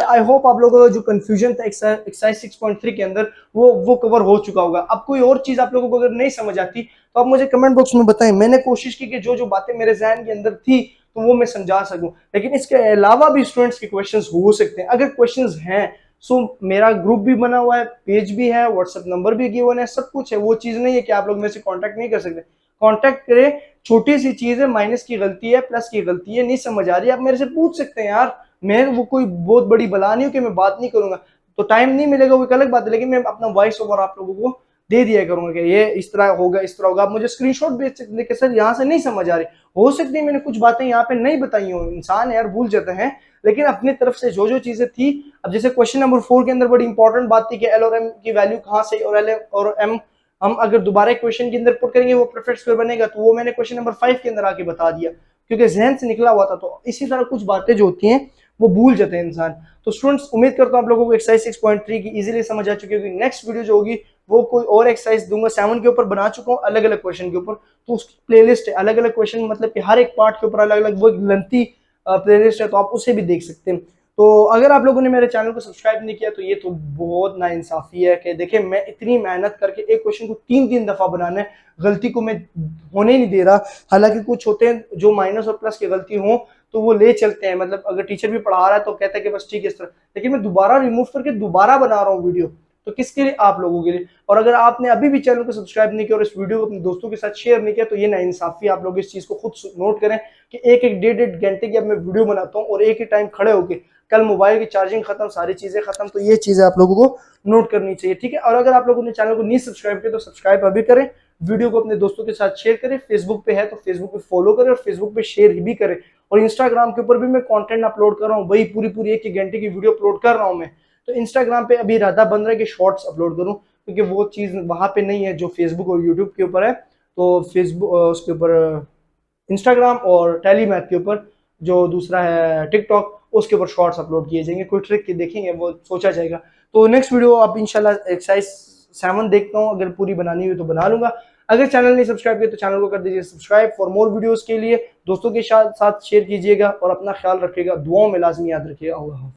आई होप आप लोगों का जो कंफ्यूजन था एक्सरसाइज 6.3 के अंदर वो कवर हो चुका होगा। अब कोई और चीज आप लोगों को अगर नहीं समझ आती तो आप मुझे कमेंट बॉक्स में बताएं, मैंने कोशिश की कि जो जो बातें मेरे जहन के अंदर थी तो वो मैं समझा सकूं, लेकिन इसके अलावा भी स्टूडेंट्स के क्वेश्चंस हो सकते हैं। अगर क्वेश्चंस हैं सो मेरा ग्रुप भी बना हुआ है, पेज भी है, व्हाट्सएप नंबर भी गिवन है, सब कुछ है। वो चीज नहीं है कि आप लोग मेरे से कांटेक्ट नहीं कर सकते, कांटेक्ट करें। छोटी सी चीज है, माइनस की गलती है, प्लस की गलती है, नहीं समझ आ रही है, आप मेरे से पूछ सकते हैं यार, मैं वो कोई बहुत बड़ी बला नहीं हूं कि मैं बात नहीं करूंगा। तो टाइम नहीं मिलेगा वो एक अलग बात है, लेकिन मैं अपना वॉइस ओवर आप लोगों को दे दिया करूंगा कि ये इस तरह होगा, इस तरह होगा। आप मुझे स्क्रीनशॉट भेज सकते हैं कि सर यहाँ से नहीं समझ आ रही, हो सकती है मैंने कुछ बातें यहाँ पे नहीं बताई हो, इंसान यार भूल जाते हैं, लेकिन अपनी तरफ से जो जो चीजें थी। अब जैसे क्वेश्चन नंबर 4 के अंदर बड़ी इंपॉर्टेंट बात थी कि एल और एम की वैल्यू कहाँ से, और एल और एम हम अगर दोबारा क्वेश्चन के अंदर पुट करेंगे वो परफेक्ट स्क्वायर बनेगा, तो वो मैंने क्वेश्चन नंबर 5 के अंदर आके बता दिया क्योंकि जहन से निकला हुआ था। तो इसी तरह कुछ बातें जो होती हैं वो भूल जाते हैं इंसान। तो स्टूडेंट्स, उम्मीद करता हूं आप लोगों को एक्सरसाइज 6.3 की इजीली समझ आ चुकी होगी। नेक्स्ट वीडियो जो होगी वो कोई और एक्सरसाइज दूंगा, 7 के ऊपर बना चुका हूँ अलग अलग क्वेश्चन के ऊपर, तो उसकी प्लेलिस्ट है अलग अलग क्वेश्चन, मतलब कि हर एक पार्ट के ऊपर अलग अलग वो लेंथी प्लेलिस्ट है, तो आप उसे भी देख सकते हैं। तो अगर आप लोगों ने मेरे चैनल को सब्सक्राइब नहीं किया तो ये तो बहुत नाइंसाफी है कि देखिए मैं इतनी मेहनत करके एक क्वेश्चन को 3 दफा बनाना है, गलती को मैं होने ही नहीं दे रहा। हालांकि कुछ होते हैं जो माइनस और प्लस की गलती हो तो वो ले चलते हैं, मतलब अगर टीचर भी पढ़ा रहा है तो कहता है कि बस ठीक है इस तरह, लेकिन मैं दोबारा रिमूव करके दोबारा बना रहा हूँ वीडियो, तो किसके लिए, आप लोगों के लिए। और अगर आपने अभी भी चैनल को सब्सक्राइब नहीं किया और इस वीडियो को अपने दोस्तों के साथ शेयर नहीं किया तो ये नाइंसाफी, आप लोग इस चीज को खुद नोट करें कि एक एक 1.5 घंटे की अब मैं वीडियो बनाता हूँ और एक ही टाइम खड़े होके, कल मोबाइल की चार्जिंग खत्म, सारी चीजें खत्म, तो ये चीजें आप लोगों को नोट करनी चाहिए, ठीक है। और अगर आप लोगों ने चैनल को नहीं सब्सक्राइब किया तो सब्सक्राइब अभी करें, वीडियो को अपने दोस्तों के साथ शेयर करें, फेसबुक पे है तो फेसबुक पे फॉलो करें और फेसबुक पे शेयर भी करें, और इंस्टाग्राम के ऊपर भी मैं कंटेंट अपलोड कर रहा हूँ, वही पूरी पूरी 1 घंटे की वीडियो अपलोड कर रहा हूँ मैं। तो इंस्टाग्राम पे अभी इरादा बन रहा है कि शॉर्ट्स अपलोड करूँ, क्योंकि वो चीज वहां पे नहीं है जो फेसबुक और यूट्यूब के ऊपर है। तो फेसबुक उसके ऊपर इंस्टाग्राम और टेलीमैथ के ऊपर जो दूसरा है टिकटॉक, उसके ऊपर शॉर्ट्स अपलोड किए जाएंगे, कोई ट्रिक देखेंगे वो सोचा जाएगा। तो नेक्स्ट वीडियो आप इंशाल्लाह एक्सरसाइज 7 देखता हूँ, अगर पूरी बनानी हुई तो बना लूंगा। अगर चैनल नहीं सब्सक्राइब किया तो चैनल को कर दीजिए सब्सक्राइब। फॉर मोर वीडियोस के लिए दोस्तों के साथ शेयर कीजिएगा और अपना ख्याल रखिएगा, दुआओं में लाजमी याद रखिएगा।